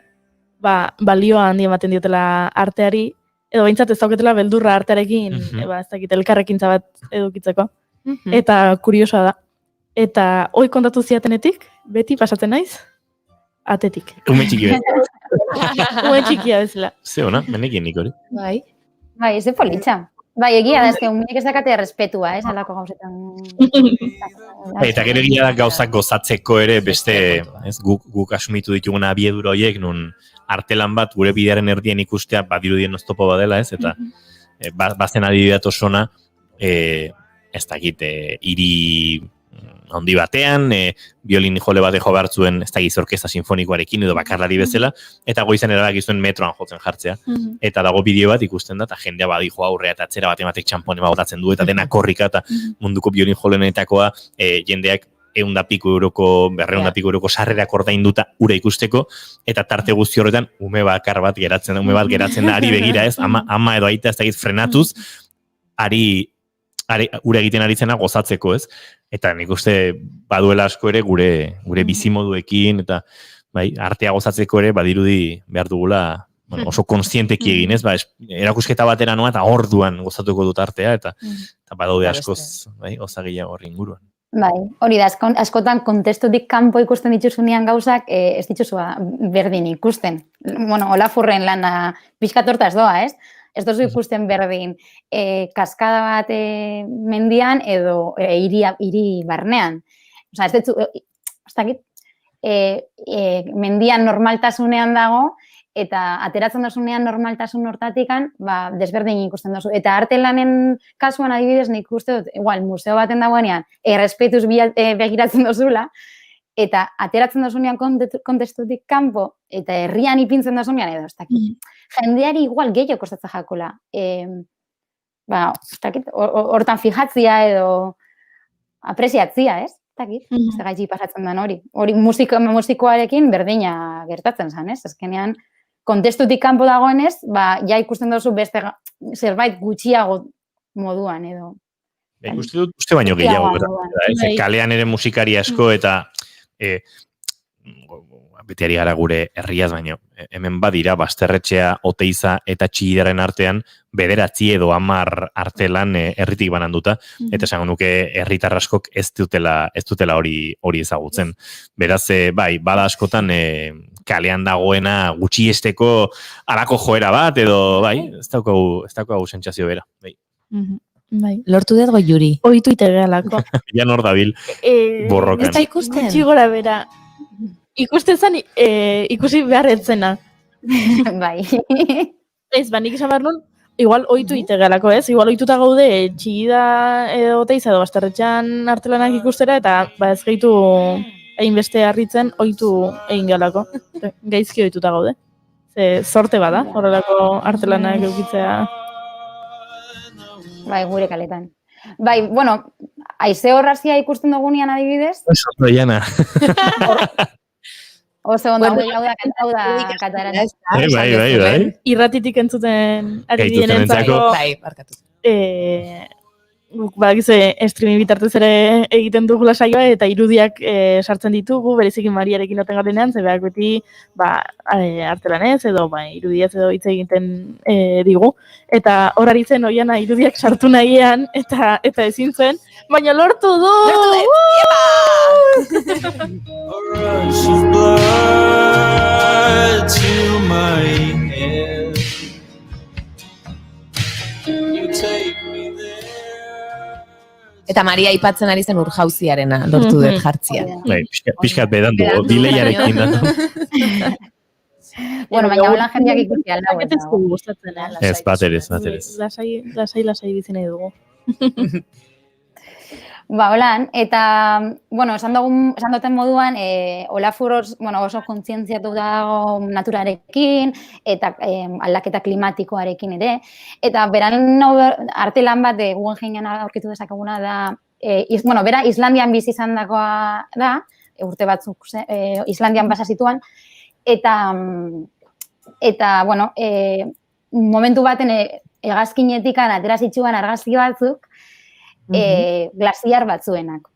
Speaker 3: balioa handi ematen diotela arteari, edo behintzat ez dauketela beldurra artearekin, ez dakit, elkarrekintza bat edukitzeko. Eta kuriosoa da. Eta hoi kontatu ziatenetik, beti pasatzen naiz, atetik.
Speaker 2: Ume txiki bet.
Speaker 3: Ume txikia bezala.
Speaker 2: Ze hona, menekin nik hori.
Speaker 10: Bai, ez de politxa. Bai, egia da, ez umeek ez dakate respetua, alako gauzetan.
Speaker 2: Eta gero egia da gauzak gozatzeko ere beste, guk asumitu dituguna abiedura horiek, nun artelan bat gure bidearen erdien ikustea badirudien oztopo badela, ez? Eta bazen adibidat osona, ez dakit, hiri handi batean, biolin jole bat jo behartzuen, ez dakit orkesta sinfonikoarekin edo bakarlari bezala, eta goizan erabakizuen metroan jotzen jartzea. Eta dago bideo bat ikusten da, eta jendea badijo aurrea eta atzera bat ematek txampone botatzen du, eta dena korrika, eta munduko biolin jolenetakoa jendeak 100 piko euroko, 200 piko euroko sarrerak ordainduta ura ikusteko, eta tarte guzti horretan ume bat geratzen da, ari begira ez, ama edo aita ez dakit frenatuz, ura egiten ari zena gozatzeko ez, eta nik uste baduela asko ere gure bizimoduekin, eta artea gozatzeko ere badirudi behar dugula oso konstienteki egin ez, erakusketa batera noa eta orduan gozatuko dut artea, eta badaude askoz gozagila horri inguruan.
Speaker 10: Bai, hori da, askotan kontestutik kanpo ikusten dituzunean gauzak, ez dituzua berdin ikusten. Olafurren lana pixkat hortaz doa, ez? Ez dozu ikusten berdin kaskada bat mendian edo hiri barnean. Osa, ez dakit, mendian normaltasunean dago eta ateratzen dozunean normaltasun hortatikan, desberdin ikusten dozu. Eta arte lanen kasuan adibidez, nik uste dut, igual, museo baten dagoenean, errespetuz begiratzen dozula, eta ateratzen dozunean kontestutik kanpo, eta herrian ipintzen dozunean, edo, ez dakit. Jendeari igual gehiago kostatza jakola. Hortan fijatzia edo apresiatzia, ez? Ez dakit, ez da gaitxik pasatzen den hori. Hori musikoarekin berdina gertatzen zen, ez? Ezkenean, kontestutik kanpo dagoenez, ja ikusten dozu beste zerbait gutxiago moduan, edo.
Speaker 2: Uste baino gehiago, kalean ere musikari asko eta betiari gara gure herriaz baino. Hemen badira, Basterretxea, Oteiza eta Txillidaren artean, 9 edo 10 artelan herritik bananduta, eta esango nuke herritar askok ez dutela hori ezagutzen. Beraz, bai, bada askotan kalean dagoena gutxiesteko halako joera bat, edo bai, ez daukagu sentsazio bera. Bai.
Speaker 4: Bai. Lortu dut Juri.
Speaker 3: Oitu itegealako.
Speaker 2: Ja nor dabil borrokan.
Speaker 4: Ez da ikusten?
Speaker 3: Gutxi gora bera. Ikusten zen, ikusi beharretzena.
Speaker 10: Bai.
Speaker 3: Ez, nik esan behar nun, igual oitu itegealako, ez? Igual oituta gaude, Txillida edo Oteiza edo Basterretxean artelanak ikustera, eta ez gehitu hainbeste harritzen oitu egin galako. Gaizki oituta gaude. Zorte bada, horrelako artelanak eukitzea.
Speaker 10: Bai, gure kaletan. Bai, bueno, haize horrazia ikusten dugunean adibidez.
Speaker 2: Oso troiana.
Speaker 10: Oso ondo, hau da katarana.
Speaker 2: Bai.
Speaker 3: Irratitik entzuten ari dienentzako.
Speaker 4: Bai, barkatu.
Speaker 3: Badakizue streaming bitartez ere egiten dugula saioa eta irudiak sartzen ditugu, berezikin Mariarekin noten garenean, zebeak beti artelanez edo irudiaz edo hitz egiten digu. Eta horari zen oiana irudiak sartu nahian eta ezin zuen, baina lortu du!
Speaker 5: Rush of blood to my head. You take me there.
Speaker 4: Eta Maria aipatzen ari zen urjauziarena lortu dut jartzia.
Speaker 2: Bai, pixkat bedan dugu, dileiarekin da.
Speaker 10: Bueno, baina holan jendeak ikusi aldago.
Speaker 3: Ez dugu gustatzen,
Speaker 2: Ez, baterez.
Speaker 3: Lasai bizi nahi dugu.
Speaker 10: Holan, eta, bueno, esan duten moduan, Olafur oso kontzientziatu dago naturarekin, eta aldaketa klimatikoarekin ere, eta beran artelan bat Guggenheimen aurkitu dezakeguna da, bera Islandian bizi izan dagoa da, urte batzuk Islandian pasa zituan, eta bueno, momentu baten hegazkinetikan atera zitsuan argazki batzuk, glasiar batzuenak.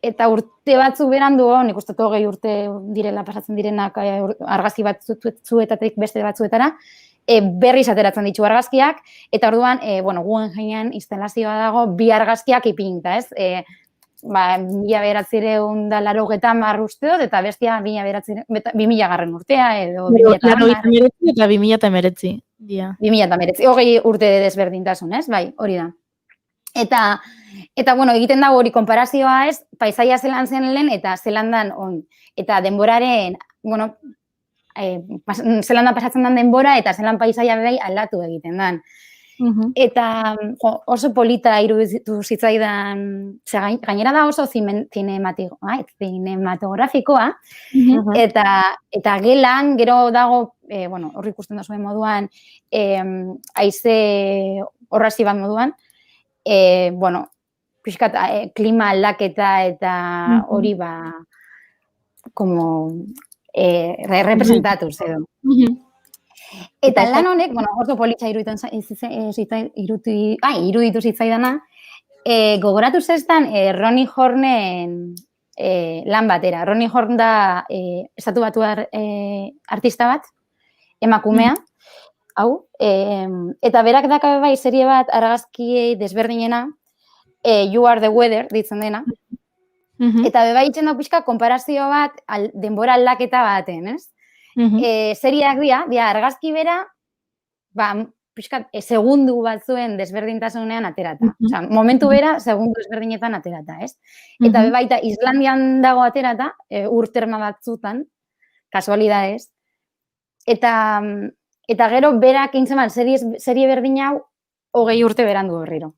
Speaker 10: Eta urte batzu berandu, nik uste 20 urte direla pasatzen direnak argazki batzuetatik beste batzuetara, berriz ateratzen ditu argazkiak, eta orduan, Guggenheimen instalazioa dago, 2 argazkiak ipinta, ez? 1980 uste dut, eta bestia 2000 urtea, edo 2010.
Speaker 3: Eta 2019.
Speaker 10: 2019, 20 urte desberdintasun, ez? Bai, hori da. Eta bueno, egiten dago hori konparazioa ez, paisaia zelan zen lehen eta zelandan on. Eta denboraren, bueno, zelandan pasatzen den denbora eta zelan paisaia bebai aldatu egiten den. Eta oso polita iruditu zitzaidan, gainera da oso cinematografikoa, eta gelan, gero dago, horri ikusten da zuen moduan, haize horrazi bat moduan, pixkat klima aldaketa eta hori como representatuz edo. Eta lan honek, oso politxa iruditu zitzaidana, gogoratu zestan Ronnie Hornen lan batera. Ronnie Horn da estatu batu artista bat, emakumea, hau, eta berak daka bai serie bat argazkiei desberdinena, You Are the Weather, ditzen dena, eta bebai itzen dau pixka konparazio bat denbora aldaketa baten, ez? Seriak dira argazki bera, pixka segundu batzuen desberdintasunean aterata. Osa, momentu bera, segundu desberdinetan aterata, ez? Eta bebaita Islandian dago aterata, urterma batzutan, kasualidadez, Eta gero berak intzeman serie berdin hau 20 urte berandu berriro.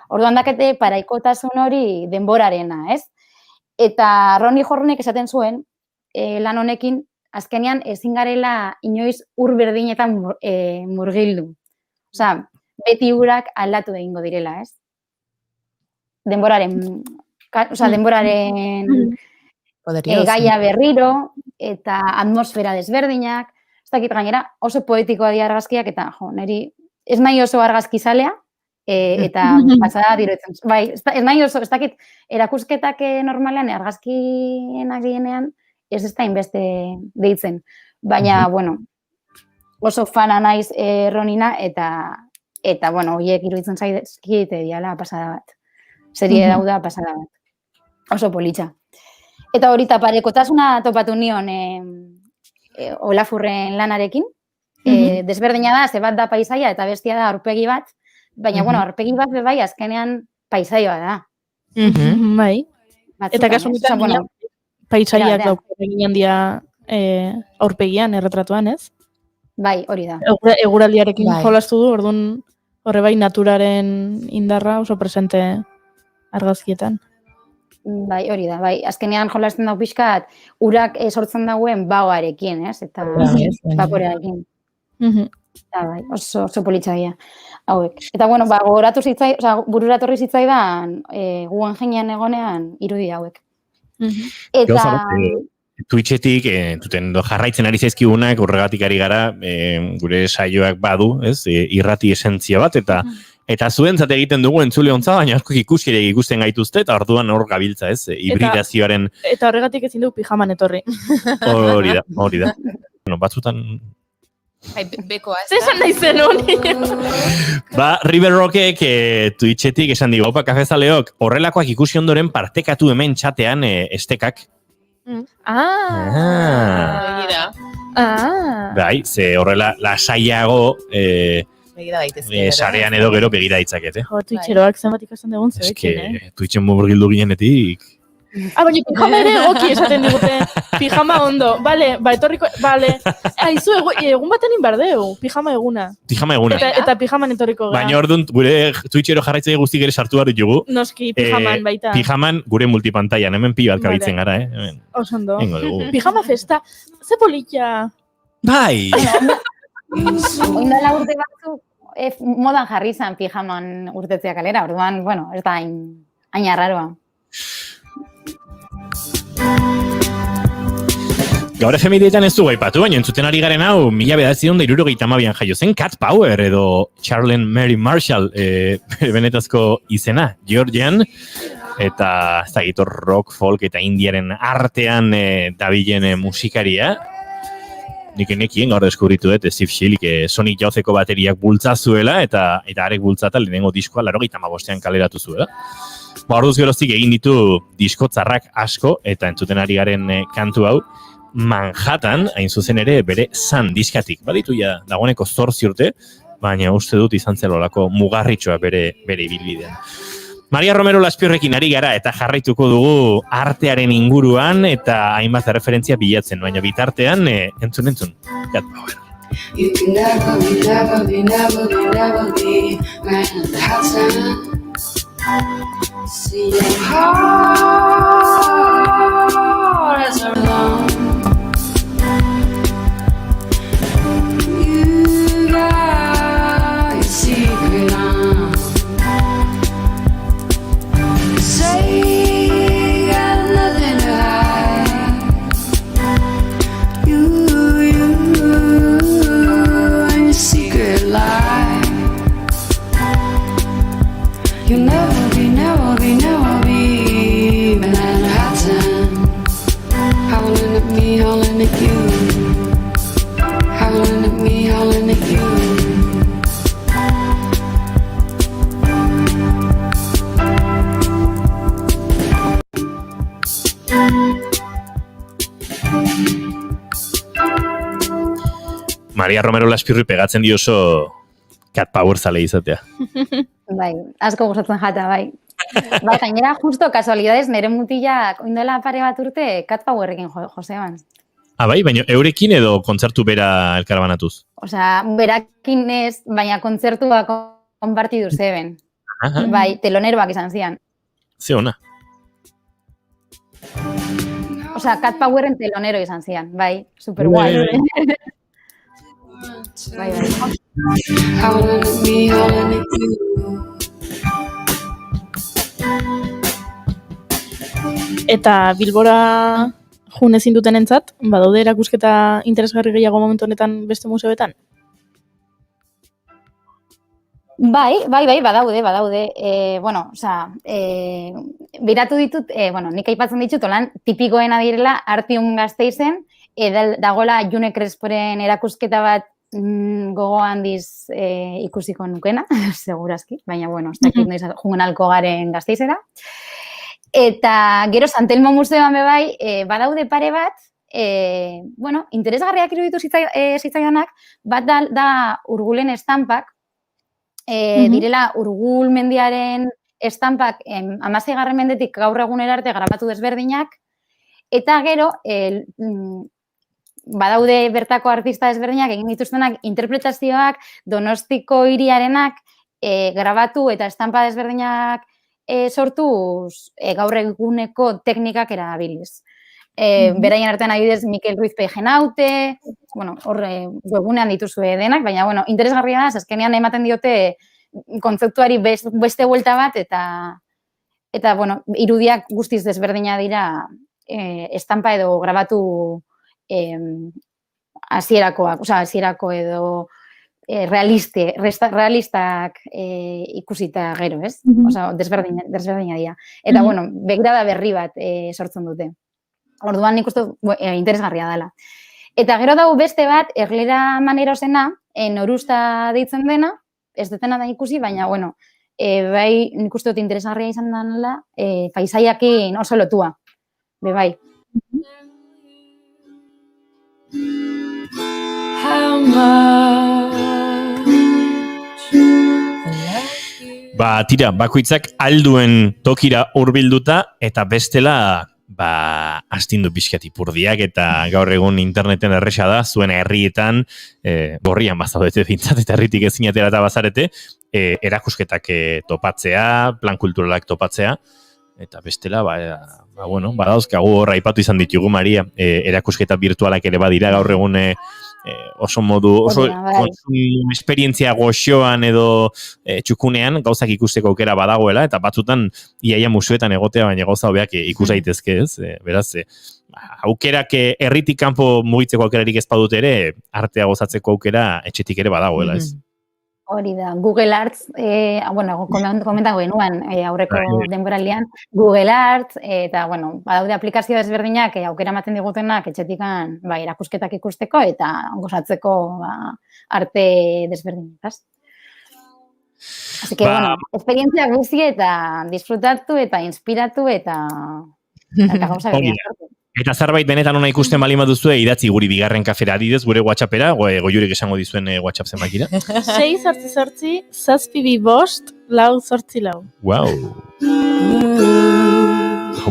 Speaker 10: Orduan dakete paraikotasun hori denborarena, ez? Eta Ronnie Hornek esaten zuen, lan honekin, azkenean ezin garela inoiz ur berdinetan murgildu. Osea, beti urak aldatu egingo direla, ez? Denboraren gaia berriro, eta atmosfera desberdinak, ez dakit gainera oso poetikoa dira argazkiak, eta niri ez nahi oso argazkizalea, eta pasada diruetzen. Bai, ez nahi oso, ez dakit, erakusketak normalean argazkienak dienean, ez da inbeste deitzen. Baina, bueno, oso fana naiz Ronina, eta bueno, horiek iruditzen zaizkite diala pasada bat. Serie dauda pasada bat. Oso politxa. Eta hori parekotasuna topatu nion Olafurren lanarekin. Desberdina da, ze bat da paisaia eta bestia da aurpegi bat, baina, bueno, aurpegi bat bai azkenean paisaioa da.
Speaker 3: Bai. Eta kasu honetan paisaiak egin handia aurpegian, erretratuan, ez?
Speaker 10: Bai, hori da.
Speaker 3: Eguraldiarekin jolastu du, orduan horre bai naturaren indarra oso presente argazkietan.
Speaker 10: Bai, hori da, bai. Azkenean jolasten dau pixkat, urak sortzen dauen bagoarekin, ez? Eta vaporearekin. Eta bai, oso politxagia hauek. Eta, bueno, gogoratu zitzai, bururatorri zitzaidan guen jenean egonean irudi hauek. Eta...
Speaker 2: Twitchetik, jarraitzen ari zaizkigunak, horregatik ari gara, gure saioak badu, ez? Irrati esentzia bat, eta zuentzat egiten dugu entzule ontza, baina asko ikuskirek ikusten gaituzte, eta orduan hor gabiltza, ez? Hibridazioaren...
Speaker 3: Eta horregatik ezin du pijaman etorri.
Speaker 2: Hori da. Bueno, batzutan...
Speaker 4: Bekoa, ez
Speaker 3: da? Zesan nahi zen hori.
Speaker 2: River Rockek Twitchetik esan digu, opa, kafezaleok, horrelakoak ikusi ondoren partekatu hemen txatean estekak. Bai, ze horrela lasaiago sarean edo gero begira ditzakete.
Speaker 3: Jo, Twitcheroak zenbat ikasten dugun zerekin,
Speaker 2: Twitchen murgildu ginenetik.
Speaker 3: Baina pijama ere egoki esaten digute. Pijama ondo. Bale, etorriko, bale. Aizu, egun baten inbardeu. Pijama eguna. Eta pijaman etorriko gara.
Speaker 2: Baina orduan, gure Twitchero jarraitzaile guztik ere sartu behar ditugu.
Speaker 3: Noski, pijaman baita.
Speaker 2: Pijaman gure multipantaian, hemen pi bat kabitzen gara,
Speaker 3: Osondo. Pijama festa. Ze politia.
Speaker 2: Bai!
Speaker 10: Oindala urte batzuk, modan jarri zan pijaman urtetzea kalera, orduan, bueno, ez da hain arraroa.
Speaker 2: Gaur efemidietan ez du gaipatu, baina entzuten ari garen hau, 1972an jaio zen Cat Power edo Charlene Mary Marshall benetazko izena, Georgian, eta ez da gitu rock, folk eta indiaren artean dabilen musikaria. Nik enekien gaur deskubritu dut Steve Schillik Sonic Youtheko bateriak bultzazuela eta arek bultzata lehenengo diskoa 85ean kaleratu zuela. Orduz geroztik egin ditu diskotzarrak asko eta entzuten ari garen kantu hau Manhattan, hain zuzen ere bere Sun diskatik. Baditu ja dagoeneko 8 urte, baina uste dut izan zelolako mugarritxoa bere ibilbidean. Maria Romero Laspirrekin ari gara eta jarraituko dugu artearen inguruan eta hainbat referentzia bilatzen, baina bitartean entzun. Cat Power.
Speaker 12: You can never be Manhattan. See your heart as a long. You got your secret on. Say you got nothing to hide. You and your secret lie. You'll never be Manhattan. Howling at me, howling at you. Howling at me, howling at you.
Speaker 2: Maria Romero Laspirri pegatzen dioso Cat Power zale izatea.
Speaker 10: Bai, asko gustatzen jata, bai. Bai, gainera, justo, kasualidades, nire mutilak oindela pare bat urte Cat Powerrekin joseban.
Speaker 2: Bai, baina eurekin edo kontzertu bera elkarbanatuz?
Speaker 10: Osea, berakin ez, baina kontzertua konpartidu zeben. Bai, teloneroak izan zian.
Speaker 2: Ze ona.
Speaker 10: Osea, Cat Powerren telonero izan zian, bai, super guai. Bai.
Speaker 12: Howling at me, howling at you.
Speaker 3: Eta Bilbora jun ezin dutenentzat, badaude erakusketa interesgarri gehiago momentu honetan beste museoetan?
Speaker 10: Bai, badaude. Bueno, osea, biratu ditut, nik aipatzen ditut, olan, tipikoena direla, Artium Gasteizen, dagoela June Cresporen erakusketa bat gogo handiz ikusiko nukena, segurazki, baina, bueno, ez dakit noiz jungen alko garen Gasteizera. Eta gero Santelmo Museoan bai, badaude pare bat, interesgarriak iruditu zitzaidanak, bat da Urgulen estampak, direla Urgul mendiaren estampak 16. mendetik gaur egunera arte grabatu desberdinak, eta gero badaude bertako artista desberdinak egin dituztenak interpretazioak Donostiko hiriarenak grabatu eta estampa desberdinak sortuz gaur eguneko teknikak erabiliz. Beraien artean adibidez Mikel Ruiz Pejenaute, webgunean dituzue denak, baina, interesgarria da, azkenean ematen diote kontzeptuari beste buelta bat, eta irudiak guztiz desberdina dira estampa edo grabatu hasierako edo realistak ikusita gero, ez? Desberdina dira. Eta, begirada berri bat sortzen dute. Orduan nik uste interesgarria dela. Eta gero dago beste bat, Erlera Manerosena, Norusta deitzen dena, ez dutena da ikusi, baina, bai nik uste dut interesgarria izan dela, paisaiakin oso lotua. Bai.
Speaker 2: Tira, bakoitzak alduen tokira hurbilduta eta bestela astindu pixkat ipurdiak eta gaur egun interneten erresa da, zuen herrietan, gorrian bazaudete bintzat eta herritik ezin atera eta bazarete, erakusketak topatzea, plan kulturalak topatzea, eta bestela, badauzkagu hor aipatu izan ditugu, Maria, erakusketa virtualak ere badira gaur egun oso esperientzia goxoan edo txukunean gauzak ikusteko aukera badagoela, eta batzutan iaia museoetan egotea, baina gauza hobeak ikus daitezke, ez? Beraz, aukerak herritik kanpo mugitzeko aukerarik ez badute ere, artea gozatzeko aukera etxetik ere badagoela, ez?
Speaker 10: Hori da, Google Arts, komentan genuen aurreko denboraldian, Google Arts, eta, badaude aplikazio desberdinak aukera ematen digutenak etxetikan erakusketak ikusteko eta gozatzeko arte desberdinak. Así que, esperientzia guzti eta disfrutatu eta inspiratu eta gauza berriak.
Speaker 2: Eta zerbait benetan ona ikusten bali baduzue, idatzi guri bigarren kafera adidez, gure WhatsAppera, goiurek esango dizuen WhatsApp zenbakira.
Speaker 3: 6-8-8-7-2-4-4.
Speaker 2: Wow.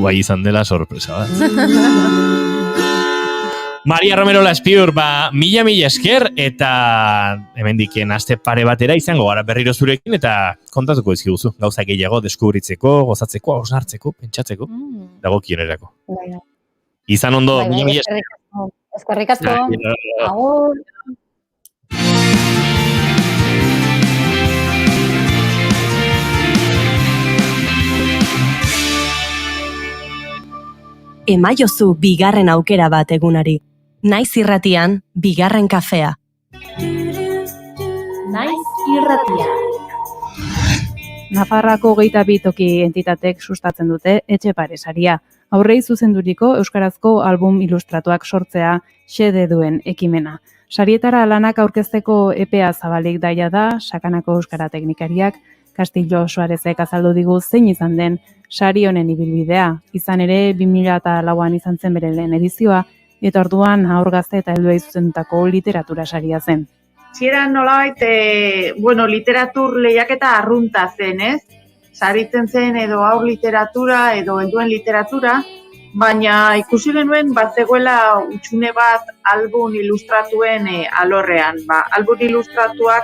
Speaker 2: Bai izan dela sorpresa bat. Maria Romero Laspiur, mila esker, eta hemendiken aste pare batera izango gara berriro zurekin, eta kontatuko dizkiguzu, gauza gehiago, deskubritzeko, gozatzeko, osnartzeko, pentsatzeko, dagokionerako. Izan ondo, mila esker.
Speaker 10: Eskerrik asko. Agur.
Speaker 1: Emaiozu bigarren aukera bat egunari. Naiz irratian, bigarren kafea.
Speaker 3: Naiz irratia.
Speaker 13: Nafarrako 22 toki entitatek sustatzen dute Etxepare saria. Aurrei zuzenduriko euskarazko album ilustratuak sortzea xede duen ekimena. Sarietara lanak aurkezteko epea zabalik daia da, sakanako euskara teknikariak, Castillo Suarezek azaldu digu zein izan den sari honen ibilbidea. Izan ere 2004an izan zen bere lehen edizioa, eta orduan haur gazte eta helduei zuzendutako literatura saria zen.
Speaker 14: Zieran nolabait, literatur lehiaketa arrunta zen, ez? Saritzen zen edo haur literatura edo helduen literatura, baina ikusi genuen bazegoela utxune bat album ilustratuen alorrean. Album ilustratuak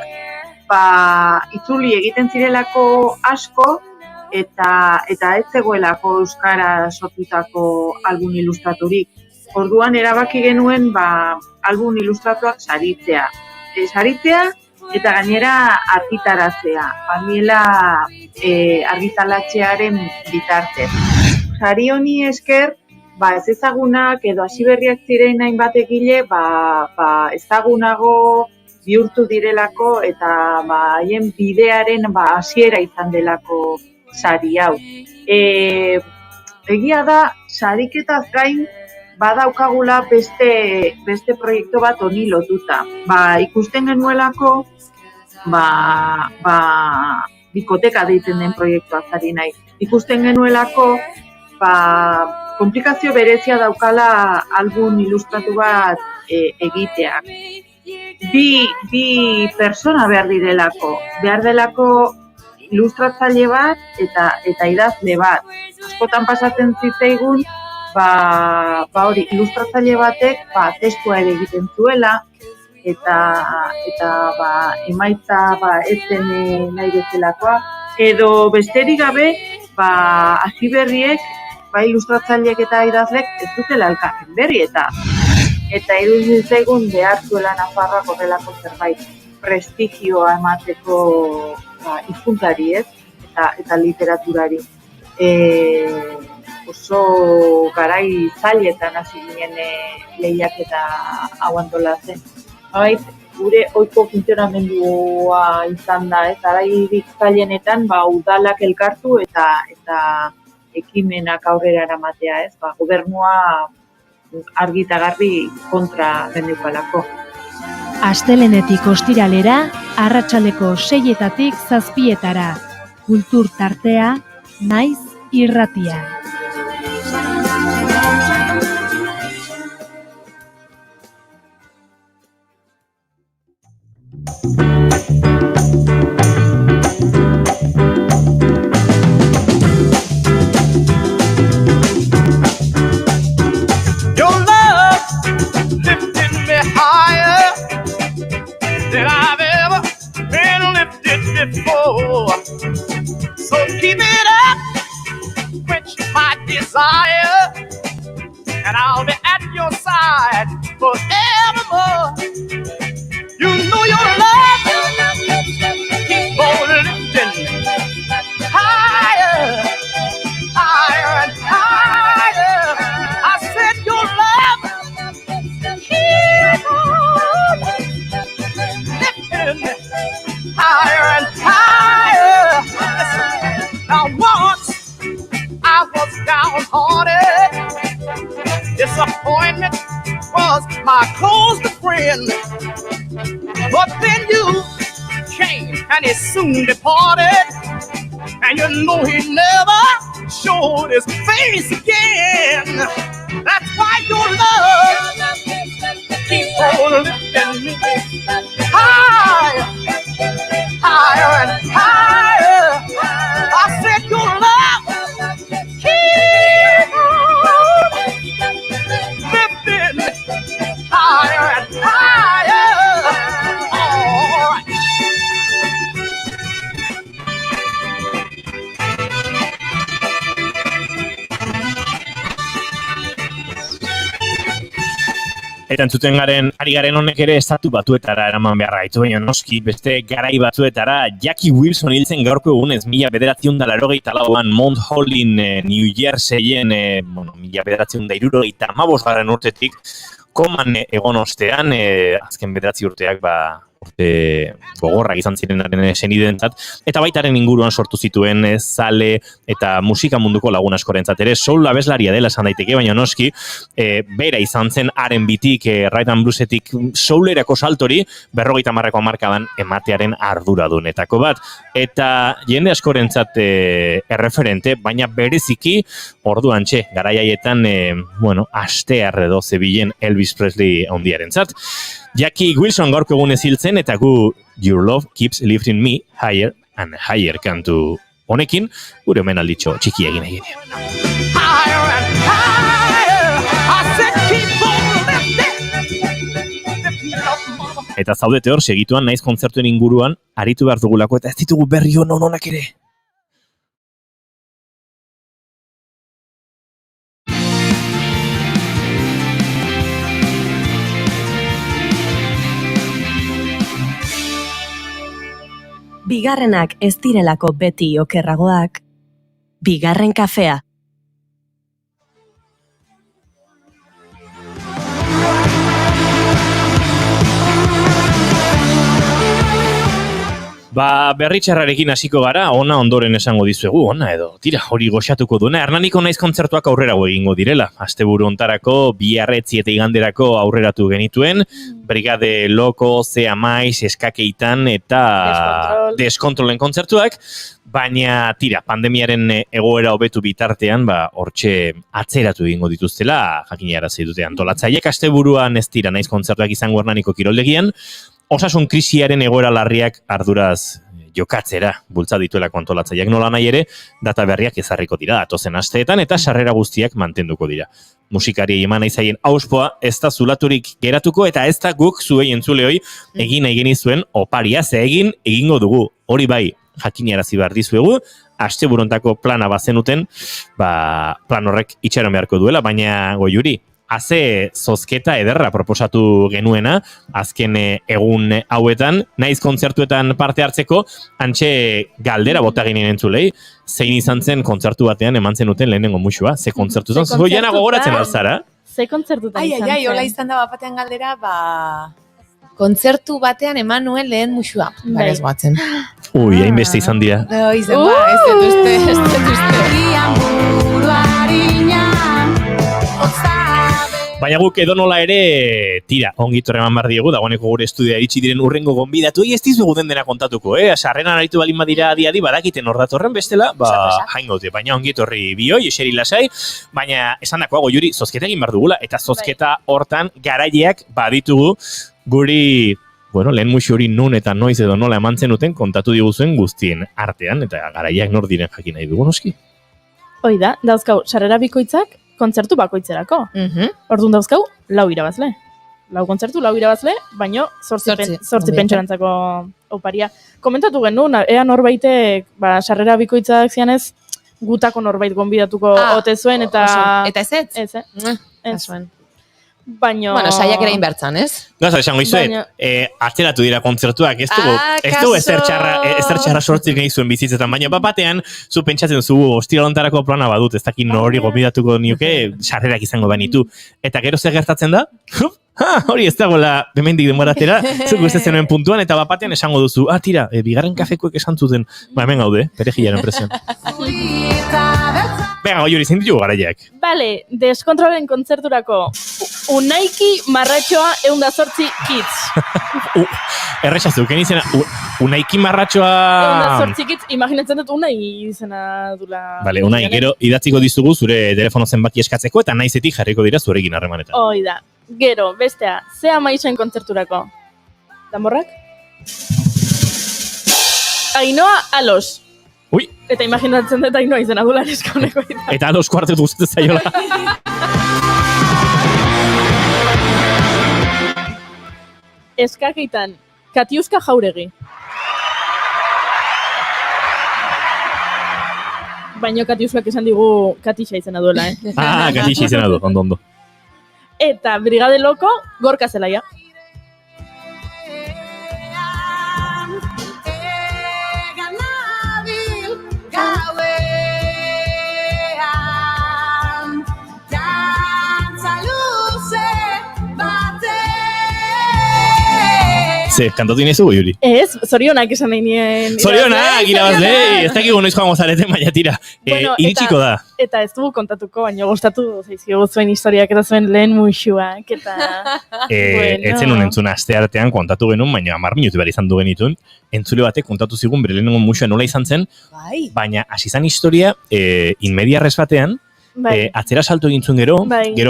Speaker 14: itzuli egiten zirelako asko eta ez zegoelako euskara sortutako album ilustraturik. Orduan erabaki genuen album ilustratuak saritzea. Saritzea eta gainera argitaraztea, Pamiela argitalatxearen bitartez. Sari honi esker, ez ezagunak edo hasiberriak ziren hainbat egile, ezagunago bihurtu direlako eta haien bidearen hasiera izan delako sari hau. Egia da, sariketaz gain badaukagula beste proiektu bat honi lotuta. Ikusten genuelako, bikoteka deitzen den proiektua zari nahi. Ikusten genuelako, komplikazio berezia daukala album ilustratu bat egiteak. Bi persona behar direlako. Behar delako ilustratzaile bat eta idazle bat. Askotan pasatzen zitzaigun, hori ilustratzaile batek testua ere egiten zuela eta emaitza ez zen nahi bezalakoa. Edo besterik gabe, hasiberriek, ilustratzaileek eta idazlek ez dutela elkarren berri eta iruditzen zaigun behar zuela Nafarroak horrelako zerbait prestigioa emateko hizkuntzari eta literaturari. Oso garai zailetan hasi ginen lehiaketa hau antolatzen. Gure ohiko funtzionamendua izan da, garairik zailenetan udalak elkartu eta ekimenak aurrera eramatea, gobernua argi eta garbi kontra geneukalako.
Speaker 15: Astelehenetik ostiralera, arratsaldeko 6-etatik 7-etara. Kultur tartea, naiz irratia.
Speaker 6: Your love lifted me higher than I've ever been lifted before. So keep it up, quench my desire, and I'll be at your side forevermore. You know your love keep on lifting higher, higher and higher. I said your love keep on lifting higher and higher. Now once I was downhearted, disappointment was my closest friend. But then you came and he soon departed, and you know he never showed his face again. That's why your love keeps on lifting me higher, higher and higher. I said your love keeps on lifting me higher and higher.
Speaker 2: Eta entzuten ari garen honek ere estatu batuetara eraman beharra gaitu, baina noski beste garai batzuetara Jackie Wilson hiltzen gaurko egunez 1984an Mount Holin, New Jerseyen, 1975 urtetik koman egon ostean, azken 9 urteak gogorrak izan zirenaren senidentzat, eta baitaren inguruan sortu zituen zale eta musika munduko lagun askorentzat ere soul abeslaria dela esan daiteke, baina noski bera izan zen R&Btik, rhythm and bluesetik soulerako saltori 50ko hamarkadan ematearen arduradunetako bat, eta jende askorentzat erreferente, baina bereziki orduantxe garaiaietan astear edo zebilen Elvis Presley handiarentzat. Jackie Wilson gaurko egunez hiltzen eta gu Your Love Keeps Lifting Me Higher and Higher kantu honekin gure omenalditxo txiki egin egin.
Speaker 6: Higher and higher.
Speaker 2: Eta zaudete hor, segituan naiz kontzertuen inguruan, aritu behar dugulako, eta ez ditugu berri onak ere.
Speaker 1: Bigarrenak ez direlako beti okerragoak. Bigarren kafea.
Speaker 2: Berri txarrarekin hasiko gara, ona ondoren esango dizuegu, ona edo, tira, hori goxatuko duena. Hernaniko naiz kontzertuak aurrerago egingo direla. Asteburu hontarako, biharretzi eta iganderako aurreratu genituen, Brigade Loko, Zea Maiz, Eskakeitan eta Deskontrolen kontzertuak, baina tira, pandemiaren egoera hobetu bitartean, hortxe atzeratu egingo dituztela, jakinarazi dute antolatzaileek. Asteburuan ez dira naiz kontzertuak izango Hernaniko kiroldegian, osasun krisiaren egoera larriak arduraz jokatzera bultza dituelako antolatzaileak, nola nahi ere, data berriak ezarriko dira datozen asteetan eta sarrera guztiak mantenduko dira. Musikari eman nahi zaien auspoa ez da zulaturik geratuko eta ez da guk zuei entzuleoi egin nahi genizuen oparia ze egingo dugu. Hori bai, jakinarazi behar dizuegu, asteburontako plana bazenuten, plan horrek itxaron beharko duela, baina Goiuri, haze zozketa ederra proposatu genuena, azken egun hauetan, naiz kontzertuetan parte hartzeko, antxe galdera bota ginen entzulei, zein izan zen kontzertu batean eman zenuten lehenengo musua, ze kontzertutan, zoiana gogoratzen alzara?
Speaker 3: Ze kontzertutan izan zen?
Speaker 4: Ai, hola izan da batean galdera, kontzertu batean eman nuen lehen musua, ez batzen.
Speaker 2: Ui, hainbeste izan dira.
Speaker 4: Izan ez dut uste.
Speaker 2: Baina guk edonola ere, tira, ongitorre eman behar diegu, dagoeneko gure estudia iritsi diren urrengo gonbidatu, ez dizuegu den dena kontatuko, sarreran aritu balin badira adi badakiten hor datorren bestela, jaingote, baina ongitorri bioi, eseri lasai, baina esan dakoa Goiuri, zozketa egin behar dugula, eta zozketa hortan garaileak baditugu guri, lehen musi hori nun eta noiz edo nola eman zenuten kontatu diguzuen guztien artean, eta garaileak nor diren jakin nahi dugu noski.
Speaker 3: Hoi da, dauzkau, sarrera bikoitzak, kontzertu bakoitzerako. Orduan dauzkau, 4 irabazle. 4 kontzertu, 4 irabazle, baino 8 pentsarantzako oparia. Komentatu genuen, ea norbaitek, sarrera bikoitzak zianez, gutako norbait gonbidatuko ote zuen, eta...
Speaker 4: Eta ez?
Speaker 3: Ez. Baino...
Speaker 4: Bueno, saiak ere inbertzan, ez?
Speaker 2: Gaza, esango izuet, atzeratu dira kontzertuak, ez dugu ezer txarra sortzik nahi zuen bizitzetan, baina batean, zu pentsatzen zu ostiralontarako plana badut, ez dakit nori gobidatuko nioke, sarrerak izango banitu. Eta gero zer gertatzen da? Hori ez dagoela hemendik denboratera, zuk uste zenuen puntuan, eta batean esango duzu, tira, bigarren kafekuek esan zuten, hemen gaude, perejilaren presioan. Venga, Goiuri, zein ditugu garaileak?
Speaker 3: Bale, Deskontrolen kontzerturako Unaiki marratxoa 108 kids.
Speaker 2: Errexazu, ken izena, Unaiki marratxoa...
Speaker 3: 108 kids, imaginatzen dut Unai izena dula...
Speaker 2: Bale, Unai, gero idatziko dizugu zure telefono zenbaki eskatzeko eta naizetik jarriko dira zurekin harremanetan.
Speaker 3: Hoi da. Gero, bestea, Zea Maizen kontzerturako. Danborrak? Ainhoa Alos.
Speaker 2: Ui.
Speaker 3: Eta imaginatzen dut Ainhoa izena dula neskoneko.
Speaker 2: Eta Alos kuartet guztet zaiola.
Speaker 3: Eskakeitan, Katiuska Jauregi. Baina Katiuskak esan digu Katixa izena duela,
Speaker 2: Katixa izena du, ondo.
Speaker 3: Eta Brigade Loko, Gorka Zelaia.
Speaker 2: Ze, kantatu inezu, Goiuri?
Speaker 3: Ez, zorionak esan nahi nien...
Speaker 2: Zorionak, irabazle, ez dakigu noiz joango zareten, baina tira, iritsiko da.
Speaker 3: Eta ez dugu kontatuko, baina gustatu zaizkigu zuen historiak eta zuen lehen musuak, eta...
Speaker 2: Etzen nun entzuna aste artean kontatu genuen, baina 10 minutu behar izan du genituen, entzule batek kontatu zigun bere lehenengo musua nola izan zen, baina hasi zan historia, inmediarrez batean, atzera salto egin zuen gero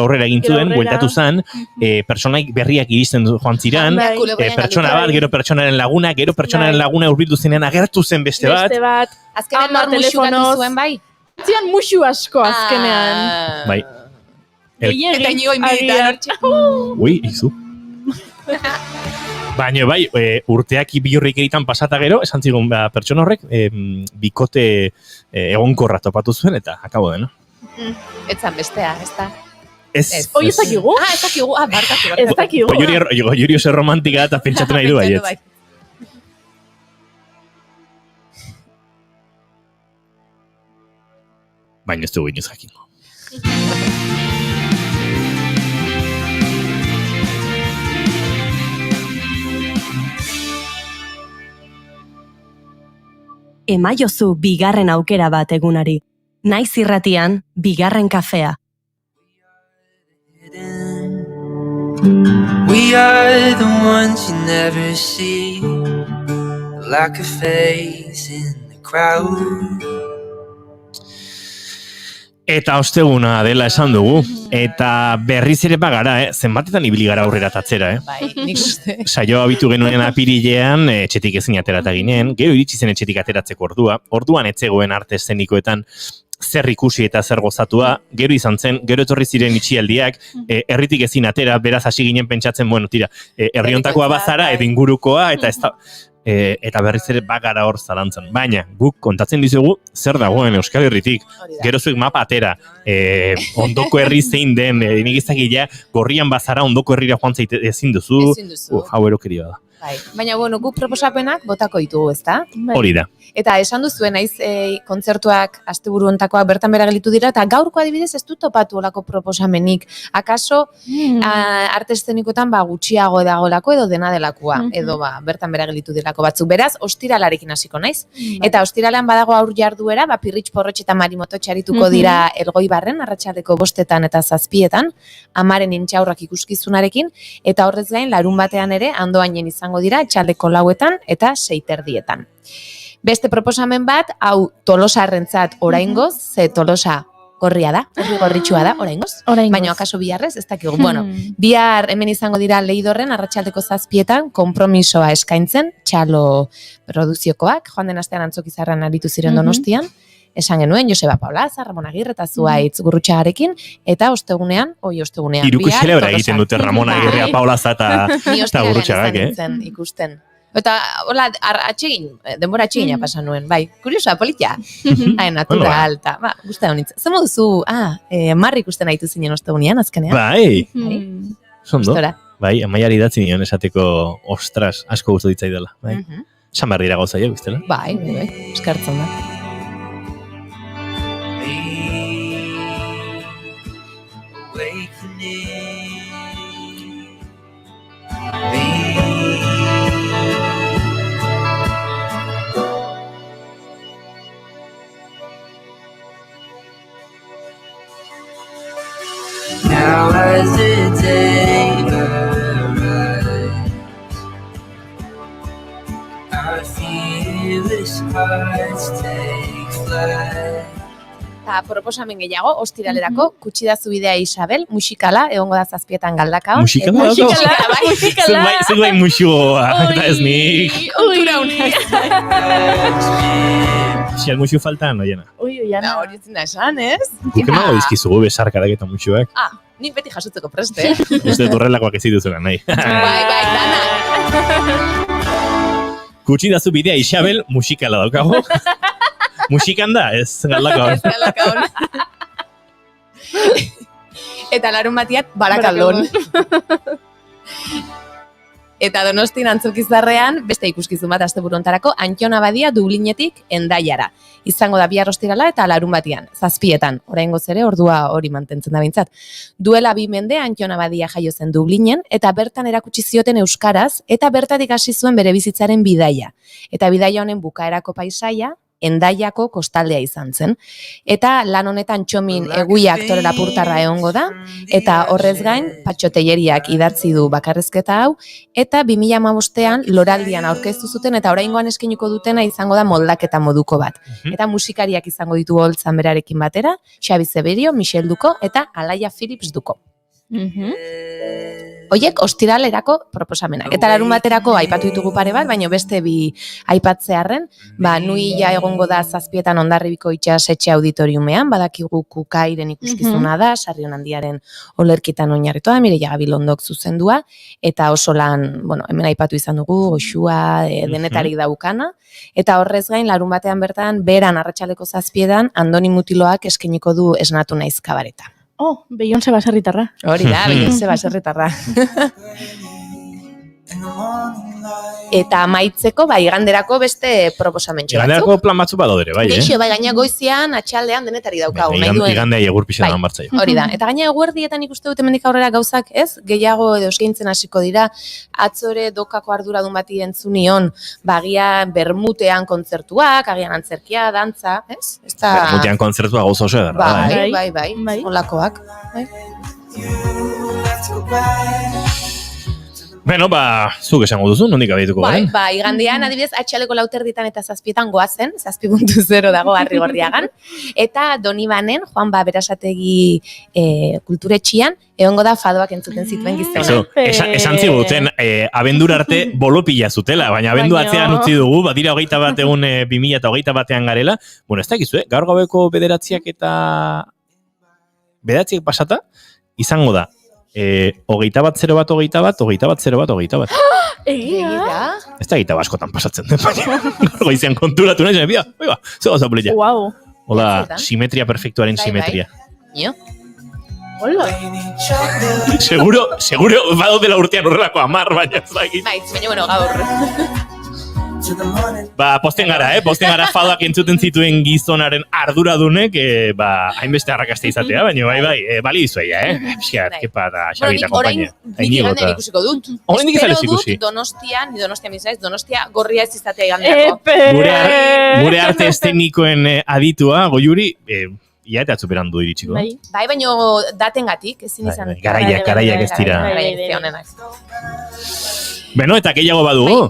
Speaker 2: aurrera egin zuen, bueltatu zan, pertsonaik berriak iristen joan ziran, pertsona bat, gero pertsonaren laguna, gero pertsonaren laguna urbildu zenean agertu zen beste bat.
Speaker 4: Azkenean nor musuak zuen bai?
Speaker 3: Zian musu asko azkenean.
Speaker 2: Bai.
Speaker 4: Eta inigo inbitan hortxe.
Speaker 2: Ui, izu. Baina bai, urteak bihurrik egiten pasata gero, esan zigun pertsona horrek bikote egonkorra topatu zuen, eta akabo dena.
Speaker 4: Etzan bestea, ez da?
Speaker 2: Ez.
Speaker 3: Hoi ez dakigu?
Speaker 4: Ez dakigu, barkatu.
Speaker 3: Ez dakigu.
Speaker 2: Goiuri oso romantika eta pentsatu nahi du baiet. Baina ez dugu inoz jakingo.
Speaker 1: Emaiozu bigarren aukera bat egunari. Naiz irratian, bigarren kafea.
Speaker 5: We are the ones you never see, like a face in the crowd.
Speaker 2: Eta osteguna dela esan dugu, eta berriz ere bagara, zenbatetan ibili gara aurrera tatzera,
Speaker 4: Bai, nik uste.
Speaker 2: Saioa abitu genuen apirilean, etxetik ezin aterata ginen, gero iritsi zen etxetik ateratzeko orduan etzegoen arte eszenikoetan zer ikusi eta zer gozatua, gero izan zen, gero etorri ziren itxialdiak, herritik ezin atera, beraz hasi ginen pentsatzen, bueno, tira, herriontakoa bazara, edo ingurukoa, eta ez da... eta berriz ere bagara hor zalantzan. Baina, guk kontatzen dizugu zer dagoen Euskal Herritik. Gero zuek mapa atera, ondoko herri zein den, nik izakila, gorrian bazara ondoko herrira joan zaite ezin duzu. Hau erokeria da.
Speaker 4: Bai. Baina, bueno, guk proposapenak botako ditugu, ezta?
Speaker 2: Hori da.
Speaker 4: Eta esan duzuen, naiz kontzertuak asteburu hontakoak bertan bera gelditu dira, eta gaurko adibidez ez dut topatu olako proposamenik. Akaso, arte eszenikoetan gutxiago edagolako edo dena delakoa, edo bertan bera gelditu dirako batzuk. Beraz, ostiralarekin hasiko naiz. Eta ostiralean badago aur jarduera, Pirritx Porrotx eta Marimoto txarituko dira Elgoibarren, arratsaldeko 5 eta 7, amaren intxaurrak ikuskizunarekin, eta horrez gain, larun batean ere, Andoainen izango dira, etxaldeko 4 eta 6:30. Beste proposamen bat, hau Tolosarrentzat oraingoz, ze Tolosa gorria da, gorritxua da, oraingoz. Baina akaso biharrez, ez dakigu. Bueno, bihar hemen izango dira Leidorren, arratsaldeko 7, konpromisoa eskaintzen, txalo produziokoak, joan den astean Antzokizarran aritu ziren Donostian, esan genuen, Joseba Paulaza, Ramon Agirre eta Zuaitz Gurrutxagarekin, eta ostegunean.
Speaker 2: Hiruko xelebra egiten dute Ramon Agirrea, Paulaza eta Gurrutxagak,
Speaker 4: ikusten. Eta, hola, denbora atxegina pasan nuen, bai, kuriosa, politia. Natural, eta, guztia honitza. Zer moduzu, Marri ikusten haitu zinen ostegunean, azkenean?
Speaker 2: Bai, zondo. Bai, amaiari datzen nion esateko, ostras, asko gustu ditzai dela. San behar dira gauza jo, guztela?
Speaker 4: Bai, eskartzen da.
Speaker 5: Now as the day arrives, our fearless hearts take flight.
Speaker 4: Eta proposamen gehiago, ostiralerako, kutsidazu bidea Isabel, musikala, egongo da 7 Galdakaon.
Speaker 2: Musikala? Zuk bai musioa, eta ez nik.
Speaker 4: Kultura unai.
Speaker 2: Sial musio faltan, oiena.
Speaker 4: Oiena. Hori zina esan, ez?
Speaker 2: Guk emago dizkizugu besarkadak eta musioak.
Speaker 4: Nik beti jasutzeko preste.
Speaker 2: Uste horrelakoak ez dituzela, nahi.
Speaker 4: Bai, dana.
Speaker 2: Kutsidazu bidea Isabel, musikala daukago. Musikan da, ez Galdakaon.
Speaker 4: Eta larun batiat, Barakaldon. Eta Donostin Antzokizarrean, beste ikuskizun bat asteburu hontarako, Antton Abadia Dublinetik Hendaiara. Izango da bihar ostirala eta larun batian, 7, oraingoz ere ordua hori mantentzen da behintzat. Duela 2 mende Antton Abadia jaio zen Dublinen, eta bertan erakutsi zioten euskaraz, eta bertatik hasi zuen bere bizitzaren bidaia. Eta bidaia honen bukaerako paisaia, Hendaiako kostaldea izan zen. Eta lan honetan Txomin Eguia aktore lapurtarra egongo da, eta horrez gain Patxo Telleriak idatzi du bakarrizketa hau, eta 2015an Loraldian aurkeztu zuten, eta oraingoan eskainiko dutena izango da moldaketa moduko bat. Eta musikariak izango ditu Oltzan berarekin batera, Xabi Zeberio, Michel Duko, eta Alaia Philips Duko. Oiek ostiralerako proposamenak. Eta larun baterako aipatu ditugu pare bat, baina beste bi aipatzearren, nui ja egongo da 7 Hondarribiko itxasetxe auditoriumean, badakigu Kukairen ikuskizuna da, Sarrion Handiaren olerkitan oinarritua da, Mireia Gabilondok zuzendua, eta oso lan, hemen aipatu izan dugu, goxua, denetarik daukana, eta horrez gain, larun batean bertan, beran arratsaldeko 7 Andoni Mutiloak eskainiko du Esnatu naiz kabareta.
Speaker 3: Oh, Beyoncé baserritarra.
Speaker 4: Hori da, Beyoncé baserritarra. Eta amaitzeko, iganderako beste proposamentxo batzuk.
Speaker 2: Iganderako plan batzu badodere, bai,
Speaker 4: Geixo, gaina goizian, atxaldean denetari daukagu.
Speaker 2: Igandea egur pixan da martza jo.
Speaker 4: Hori da, eta gaina eguerdietan ikuste dute mendik aurrera gauzak, ez? Gehiago edo eskaintzen hasiko dira, atzore dokako arduradun bati entzunion, bagia bermutean kontzertuak, agian antzerkia, dantza, ez?
Speaker 2: Bermutean kontzertua gauza oso edarra.
Speaker 4: Bai, olakoak.
Speaker 2: Beno, zuk esango duzu, nondik abeituko garen?
Speaker 4: Igandean, adibidez, atxaleko 4:00 eta 7 goazen, 7.0 dago Arrigorriagan, eta Donibanen, Juan Berasategi kulturetxian, egongo da fadoak entzuten zituen gizona.
Speaker 2: Esan ziguten, abendura arte bolopila zutela, baina abendu atzean utzi dugu, badira 21 egun 2021 garela. Bueno, ez dakizu, gaur gaueko bederatziak eta bederatziak pasata, izango da. 21-01-21.
Speaker 3: Egia?
Speaker 2: Ez da gita askotan pasatzen den, baina goizean konturatu nahi zen, bida, zego zapuleia.
Speaker 3: Wow.
Speaker 2: Hola, simetria perfektuaren simetria.
Speaker 3: Hola.
Speaker 2: Seguro, bado dela urtean horrelako 10, baina ez da egin.
Speaker 4: Baina, gaur.
Speaker 2: Posten gara fadoak entzuten zituen gizonaren arduradunek, hainbeste arrakasta izatea, baina bai, bali izuea, Piskat, kepa da, Xabita, kompaina.
Speaker 4: Orain igandean ikusiko dut. Espero dut Donostia gorria ez izatea igandeako.
Speaker 2: Gure arte eszenikoen aditua, Goiuri, ia eta atzuperandu iritsiko.
Speaker 4: Bai, baina datengatik, ezin izan.
Speaker 2: Garaiak ez dira. Beno, eta gehiago badugu?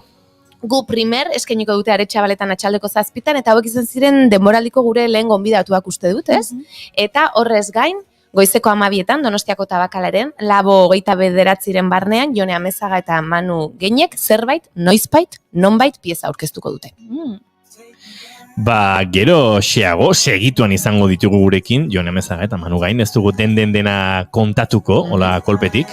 Speaker 4: Gu primer eskainiko dute Aretxabaletan atxaldeko 7 eta hauek izan ziren denboraldiko gure lehen gonbidatuak uste dut, ez? Eta horrez gain, goizeko 12 Donostiako Tabakalaren, Labo 29 barnean, Jone Amezaga eta Manu Geinek zerbait, noizbait, nonbait pieza aurkeztuko dute.
Speaker 2: Gero xeago, segituan izango ditugu gurekin, Jone Amezaga eta Manu Gain, ez dugu dena kontatuko, hola kolpetik.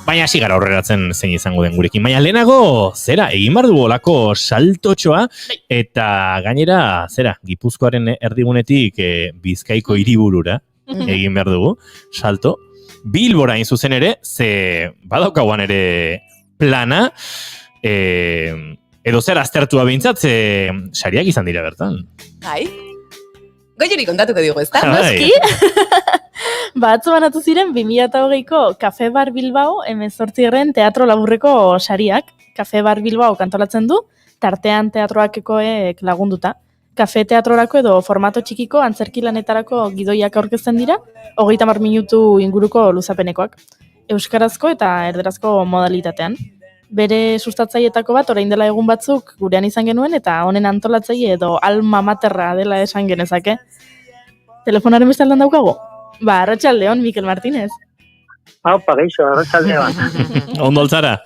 Speaker 2: Baina hasi gara horreratzen zein izango den gurekin. Baina lehenago, egin behar dugu olako saltotxoa, eta gainera, Gipuzkoaren erdigunetik Bizkaiko hiriburura egin behar dugu, salto. Bilbora zuzen ere, ze badaukaguan ere plana, edo zer aztertua behintzat, ze sariak izan dira bertan.
Speaker 4: Bai. Goiuri kontatuko digu, ez da?
Speaker 3: Noski? Atzo banatu ziren 2020ko Kafe Bar Bilbao 18. Teatro Laburreko sariak. Kafe Bar Bilbao kantolatzen du, tartean teatroakekoek lagunduta. Kafe teatrorako edo formato txikiko antzerkilanetarako gidoiak aurkezten dira, 30 minutu inguruko luzapenekoak. Euskarazko eta erderazko modalitatean. Bere sustatzaietako bat orain dela egun batzuk gurean izan genuen eta honen antolatzaile edo alma materra dela esan genezake. Telefonaren bestaldan daukago? Arratsaldeon, Mikel Martínez.
Speaker 16: Haupa, geixo, arratsaldeon.
Speaker 2: Ondo altzara?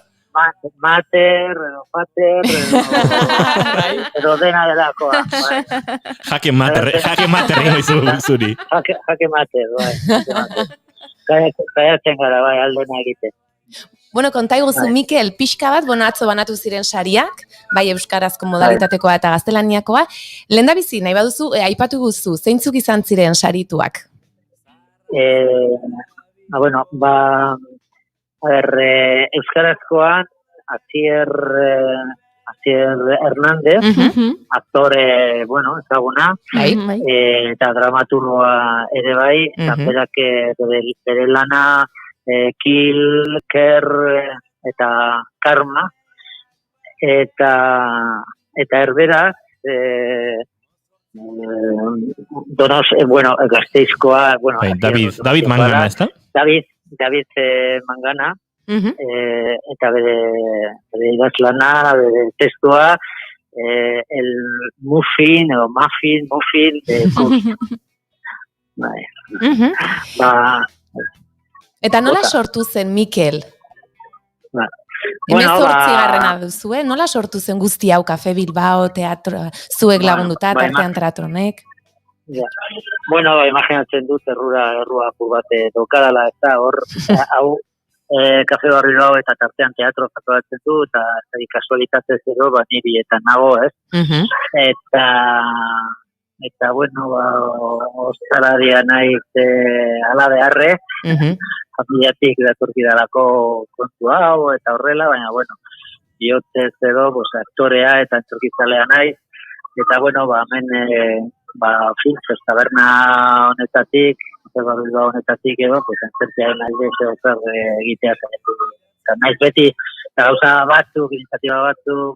Speaker 16: Mater, edo pater, edo dena delakoa.
Speaker 2: Jake mater zuri.
Speaker 16: Jake mater, bai. Gaiatzen gara, bai, aldena egite.
Speaker 4: Bueno, kontaiguzu, Mikel, pixka bat, atzo banatu ziren sariak, bai euskarazko modalitatekoa eta gaztelaniakoa. Lehendabizi, nahi baduzu, aipatu guzu, zeintzuk izan ziren sarituak?
Speaker 16: Euskarazkoan, Asier Hernández, aktore, ezaguna, eta dramaturgoa ere bai, eta berak bere lana Kil, Ker eta Karma, eta erberaz, Gasteizkoa,
Speaker 2: David Mangana, ez da?
Speaker 16: David Mangana, eta bere idazlana, bere testua, el muffin, edo muffin,
Speaker 4: Eta nola sortu zen Mikel?
Speaker 16: Ba.
Speaker 4: Hemezortzigarrena duzu, nola sortu zen guzti hau Kafe Bilbao, teatro, zuek lagunduta, tartean teatronek?
Speaker 16: Ja. Bueno, imaginatzen dut errua apur bat dokadala, ez da, hor, hau, Kafe Bilbao eta tartean teatro faturatzen du, eta kasualitatez edo, niri eta nago, ez? Eta bueno, ostalaria naiz ala beharre, familiatik datorkidalako kontu hau, eta horrela, baina, bueno, bihotzez edo, aktorea eta entzorkizalea naiz, eta, bueno, hemen, Filtros taberna honetatik, Bilbao honetatik edo, entzerkiaren alde zer egitea zaitu. Naiz beti, gauza batzuk, iniziatiba batzuk,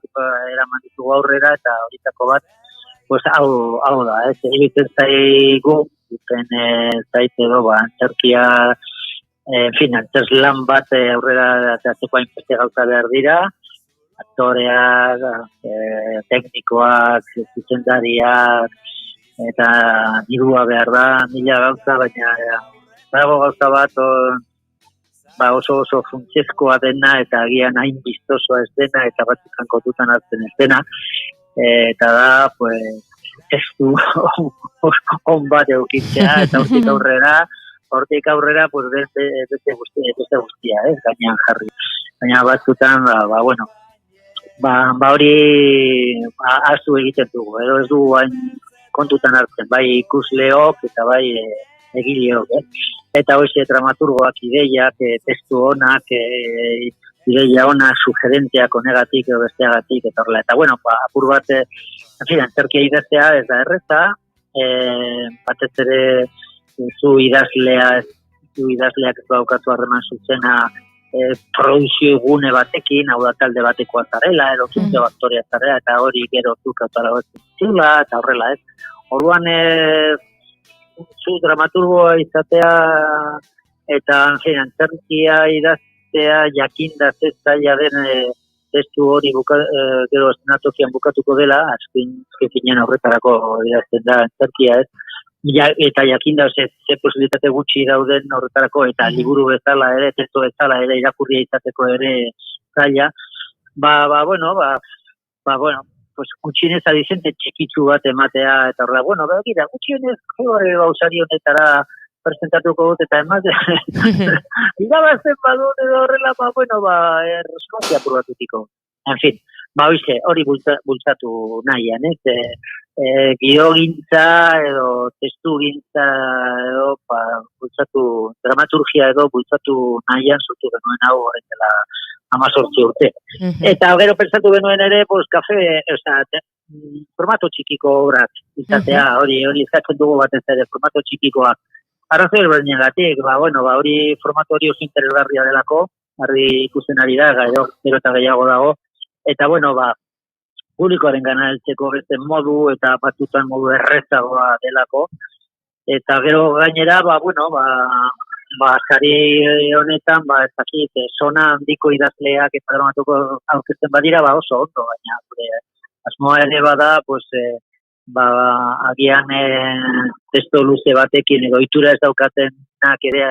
Speaker 16: eraman ditugu aurrera, eta horietako bat, hau da, egiten zaigu, zait edo, antzerkia, antzers lan bat aurrera atzeko hainbeste gauza behar dira, aktoreak, teknikoak, zuzendariak, eta dirua behar da, mila gauza, baina dago gauza bat oso funtsezkoa dena, eta agian hain biztosoa ez dena, eta batzutan kontutan hartzen ez dena, eta da, testu on bat eukitzea, eta hortik aurrera, beste guztia, gainean jarri. Baina batzutan, hori azu egiten dugu, edo ez dugu hain kontutan hartzen, bai ikusleok eta bai egileok. Eta hoxe dramaturgoak ideiak, testu onak, ideia onak, sugerenteak onegatik edo besteagatik, eta horrela. Eta apur bat, antzerkia idaztea ez da erreza, batez ere zu idazleak ez daukatu harreman zuzena produzio gune batekin, hau da talde batekoa zarela, edo zute aktorea zarela, eta hori gero zukatara batzen zula, eta horrela ez. Orduan, zu dramaturgoa izatea, eta antzerkia idaztea, jakinda zeztaia den testu hori gero eszenatokian bukatuko dela, azken horretarako idazten da antzerkia ez, eta jakinda ze posibilitate gutxi dauden horretarako, eta liburu bezala ere, testo bezala ere, irakurria izateko ere zaila, gutxienez adizente txikitzu bat ematea, eta horrela, begira, gutxienez gauzari honetara presentatuko dut, eta ematen, irabazten badut edo horrela, responsia probatutiko. En fin, hori bultzatu nahian, gidogintza edo testugintza edo bultzatu dramaturgia edo bultzatu nahian sortu genuen hau horren dela 18 urte. Eta gero pentsatu genuen ere, formato txikiko obrak izatea, hori izatzen dugu batez ere, formato txikikoak. Arrazoi berdinegatik, hori formato hori oso interesgarria delako, argi ikusten ari da, gero eta gehiago dago, eta publikoaren gana heltzeko beste modu, eta batzutan modu errezagoa delako, eta gero gainera, sari honetan, ez dakit, zona handiko idazleak eta dramatuko aurkezten badira, oso ondo, baina asmoa ere bada, agian testu luze batekin edo ohitura ez daukatenak ere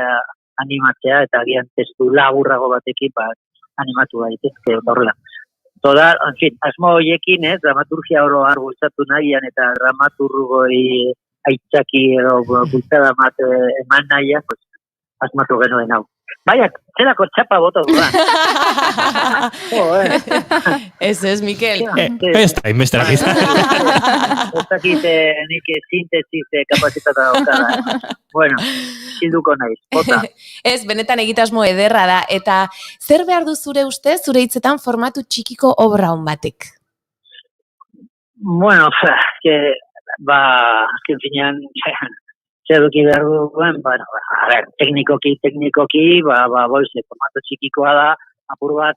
Speaker 16: animatzea, eta agian testu laburrago batekin animatu daitezke eta horrela. Toda, en fin, asmo horiekin, dramaturgia oro har bultzatu nahian eta dramaturgoi aitzaki edo bultzada eman nahian, asmatu genuen hau. Baina, zelako txapa boto duan.
Speaker 4: Ez, Mikel.
Speaker 2: Ez da, inbesterak izan.
Speaker 16: Ez dakit nik sintesiz kapazitata daukada. Bueno, hilduko naiz, bota.
Speaker 4: Ez, benetan egitasmo ederra da, eta zer behar du zure uste, zure hitzetan formatu txikiko obra hon batek?
Speaker 16: Bueno, azken finean, eduki behar duen, teknikoki, formato txikikoa da, apur bat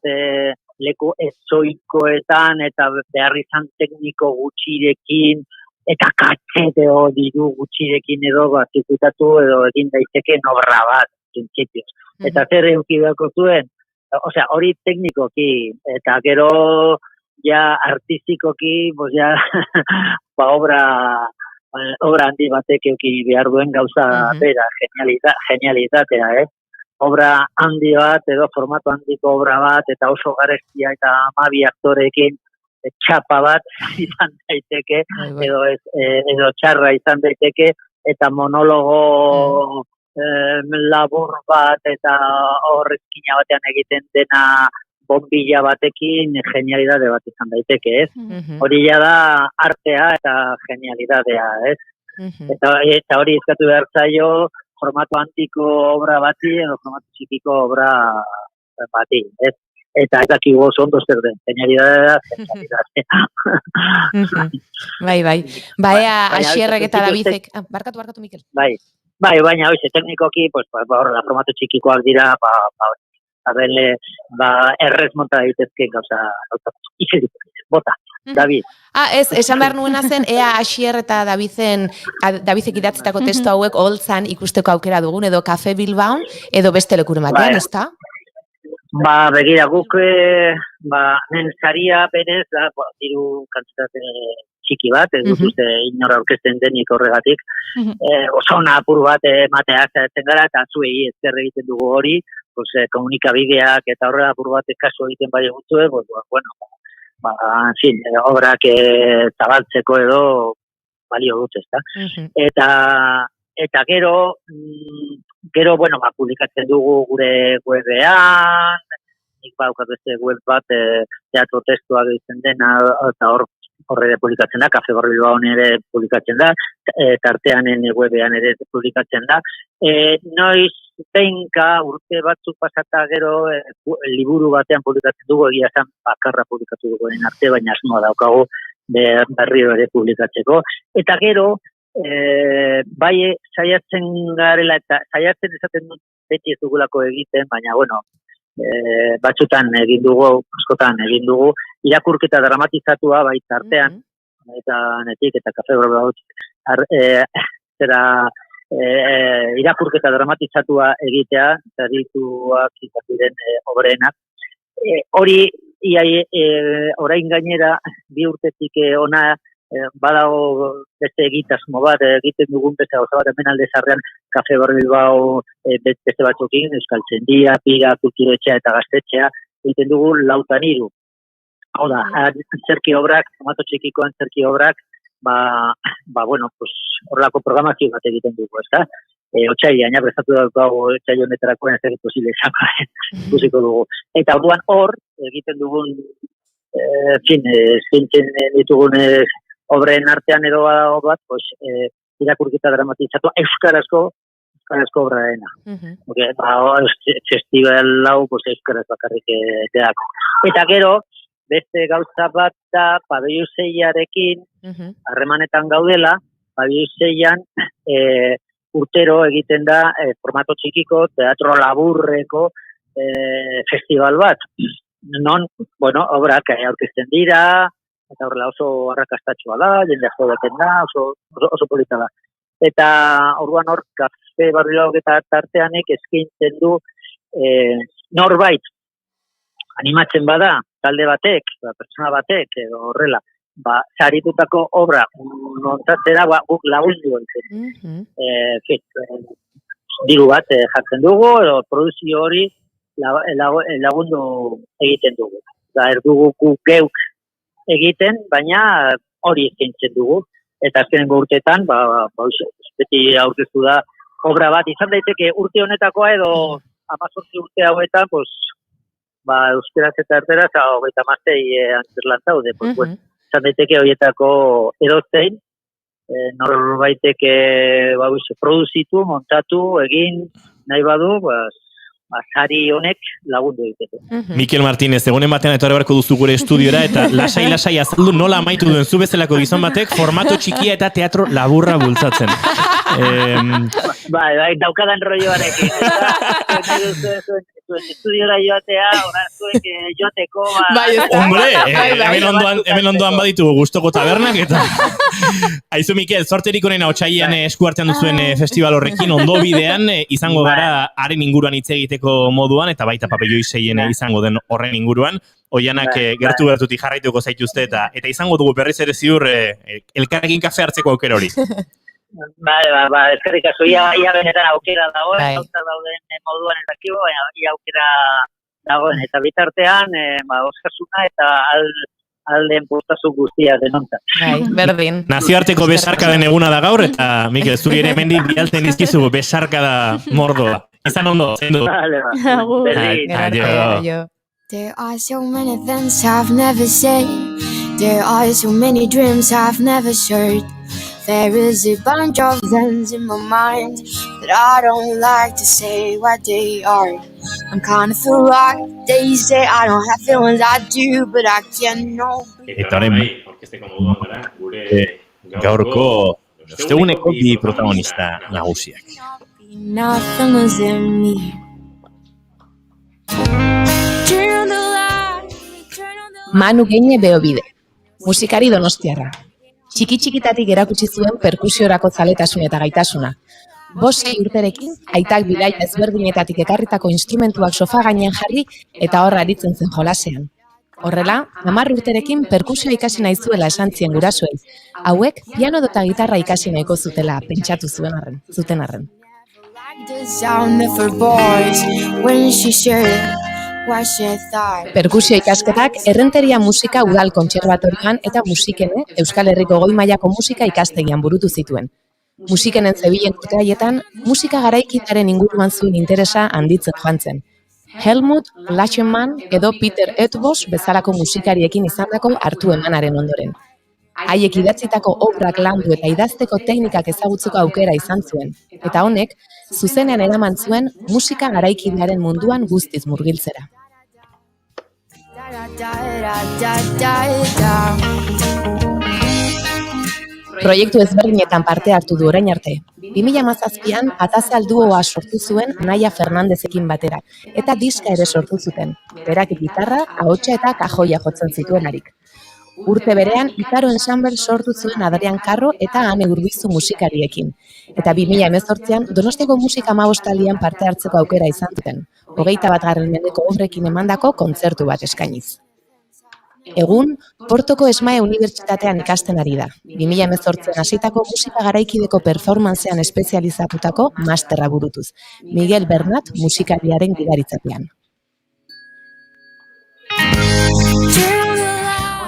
Speaker 16: leku ezoikoetan eta behar izan tekniko gutxirekin eta katxete diru gutxirekin edo zirkuitatu edo egin daiteke obra bat, principios. Eta zer eduki beharko zuen, hori teknikoki, eta gero artistikoki, obra handi batek euki behar duen gauza bera, genialitatea, obra handi bat, edo formato handiko obra bat, eta oso garestia eta 12 aktorekin txapa bat izan daiteke, edo txarra izan daiteke, eta monologo labur bat, eta horrezkina batean egiten dena bombilla batekin genialidade bat izan daiteke, ez? Hori ja da artea eta genialidadea, ez? Eta hori izkatu behar zaio formato antiko obra bati edo formato txikiko obra bati, ez? Eta ez dakigu oso ondo zer den, genialidadea,
Speaker 4: Bai. Baina Asierrek eta Davidek... Barkatu, Mikel.
Speaker 16: Bai, baina hoize, teknikoki, horrela, formato txikikoak dira, errez monta daitezke gauza bota, David.
Speaker 4: Ez, esan behar nuena zen, ea Asier eta Davidek idatzitako testu hauek holtzan ikusteko aukera dugun, edo Kafe Bilbaon, edo beste lekuren batean, ez da?
Speaker 16: Begira, guk, nen saria berez, diru kantzitate txiki bat, ez dut uste inora orkesten denik horregatik, oso apur bat ematea zaitzen gara, eta zuei ezker egiten dugu hori, komunikabideak eta horrela apur bat kasu egiten bai gutxue, en fin, obrak zabaltzeko edo balio dut, ezta? Eta gero, publikatzen dugu gure webean, nik baukat beste web bat, teatro testuak egiten dena, eta horre publikatzen da, Kafe Bilbaon ere publikatzen da, tartean webean ere publikatzen da. Noiz behinka urte batzuk pasata gero liburu batean publikatzen dugu, egia esan bakarra publikatu dugu arte, baina asmoa daukagu berriro ere publikatzeko. Eta gero, bai saiatzen garela eta saiatzen esaten dut beti ez dugulako egiten, baina batzutan egin dugu, askotan egin dugu, irakurketa dramatizatua bai tartean, eta netik eta Kafe Bilbaon irakurketa dramatizatua egitea, eta dituak izaten obreenak. Hori, orain gainera, 2 urtetik ona, badago beste egitasmo bat, egiten dugun beste gauza bat, hemen alde zarrean Kafe Bilbao beste batzukin, Euskaltzaindia, Pira, Kulturetxea eta Gaztetxea, egiten dugu 4-3. Hau da, antzerki obrak, formato txikiko antzerki obrak, horrelako programazio bat egiten dugu, ezta? Otsailean, prestatu daukagu otsaile honetarakoen ez posible izango, ikusiko dugu. Eta orduan hor, egiten dugun, zintzen ditugun obreen artean edo bat, irakurketa dramatizatua euskarazko obraena. Festival hau euskaraz bakarrik edako. Eta gero, beste gauza bat da, Pabelloi 6arekin harremanetan gaudela, Pabelloi 6an urtero egiten da formato txikiko, teatro laburreko festival bat. Non, obrak aurkezten dira, eta horrela oso arrakastatxoa da, jende asko deten da, oso polita da. Eta orduan hor, Kafe Bilbaon eta tarteanek eskaintzen du norbait animatzen bada, talde batek, pertsona batek, edo horrela, saritutako obra montatzera guk lagundu egiten. Diru bat jartzen dugu, edo produzio hori lagundu egiten dugu. Ez dugu geuk egiten, baina hori eskaintzen dugu. Eta azkenengo urteetan, beti aurkeztu da obra bat, izan daiteke urte honetakoa edo 18 urte hauetan, euskeraz eta erteraz, 36 antzerlan zaude. Izan daiteke horietako edozein, norbaitek produzitu, montatu, egin, nahi badu, sari honek lagundu egiteko.
Speaker 2: Mikel Martínez, egunen batean etorri barko duzu gure estudiora, eta lasai azaldu nola amaitu duen zu bezalako gizon batek formato txikia eta teatro laburra bultzatzen.
Speaker 16: Daukadan rolloarekin. Estudiora joatea, zuek joteko...
Speaker 2: Hombre, hemen ondoan baditu gustoko tabernak, eta... Aizu, Mikel, zorterik onena otsailean eskuartean duzuen festival horrekin, ondo bidean, izango gara haren inguruan hitz egiteko moduan, eta baita Pabelloi 6en izango den horren inguruan, Oianak gertutik jarraituko zaituzte, eta izango dugu berriz ere ziur elkarrekin kafe hartzeko aukera hori.
Speaker 16: Eskerrik asko, ia benetan aukera dagoen,
Speaker 4: Bai.
Speaker 16: gauza dauden moduan ez dakigu, baina ia aukera dagoen, eta bitartean, oskasuna eta alden postazu guztia denontzat.
Speaker 4: Bai, berdin.
Speaker 2: Nazioarteko besarkaden eguna da gaur, eta Mikel, zuri ere hemendik bialtzen izkizugu besarkada mordoa. Izan ondo, zendu.
Speaker 16: Vale,
Speaker 2: Adio.
Speaker 11: There are so many things I've never said. There are so many dreams I've never shared. There is a bunch of things in my mind that I don't like to say what they are. I'm kind of feel like they say I don't have feelings, I do, but I can't know.
Speaker 2: Eta horren orkesteko moduan gara, gure gaurko osteguneko bi protagonista nagusiak.
Speaker 11: Nothing is in me.
Speaker 4: Manu Geine Beobide, musikari donostiarra. Txiki-txikitatik erakutsi zuen perkusiorako zaletasun eta gaitasuna. 5 urterekin, aitak bidaia ezberdinetatik ekarritako instrumentuak sofa gainean jarri eta horra aritzen zen jolasean. Horrela, 10 urterekin perkusioa ikasi nahi zuela esan zien gurasoei. Hauek, piano eta gitarra ikasi nahiko zutela pentsatu zuten arren.
Speaker 11: The sound of her voice when she shared what she thought.
Speaker 4: Perkusio ikasketak Errenteria Musika Udal Kontserbatorioan eta Musikene Euskal Herriko goi mailako musika ikastegian burutu zituen. Musikenen zebilen urte haietan, musika garaikidaren inguruan zuen interesa handitzen joan zen. Helmut Lachenmann edo Peter Etbos bezalako musikariekin izandako hartu emanaren ondoren. Haiek idatzitako obrak landu eta idazteko teknikak ezagutzeko aukera izan zuen, eta honek, zuzenean eraman zuen musika garaikidearen munduan guztiz murgiltzera. Proiektu ezberdinetan parte hartu du orain arte. 2017an Atazal duoa sortu zuen Naia Fernandezekin batera, eta diska ere sortu zuten. Berak gitarra, ahotsa eta kajoia jotzen zituenarik. Urte berean, Ikaro Ensemble sortu zuen Adrian Karro eta Ane Urbizu musikariekin. Eta 2018an Donostiako Musika 15aldian parte hartzeko aukera izan zuten. 21. mendeko obrekin emandako kontzertu bat eskainiz. Egun, Portoko Esmae Unibertsitatean ikasten ari da. 2018an hasitako musika garaikideko performancean espezializatutako masterra burutuz. Miguel Bernat musikariaren gidaritzapean.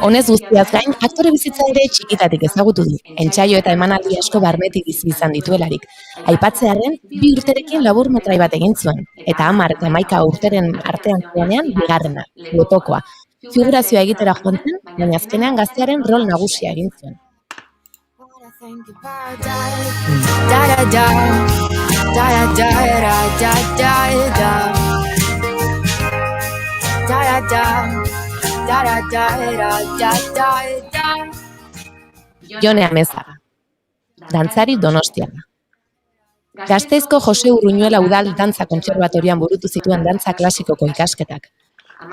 Speaker 4: Honez guztiaz gain, aktore bizitza ere txikitatik ezagutu du. Entsaio eta emanaldi asko barnetik bizi izan dituelarik. Aipatzearen, 2 urterekin laburmetrai bat egin zuen, eta 10 eta 11 urteren artean zuenean bigarrena, Lotokoa. Figurazioa egitera joan zen, baina azkenean gaztearen rol nagusia egin zuen. Jone Amezaga, dantzari donostiarra. Gasteizko Jose Urruñuela Udal Dantza Kontserbatorian burutu zituen dantza klasikoko ikasketak.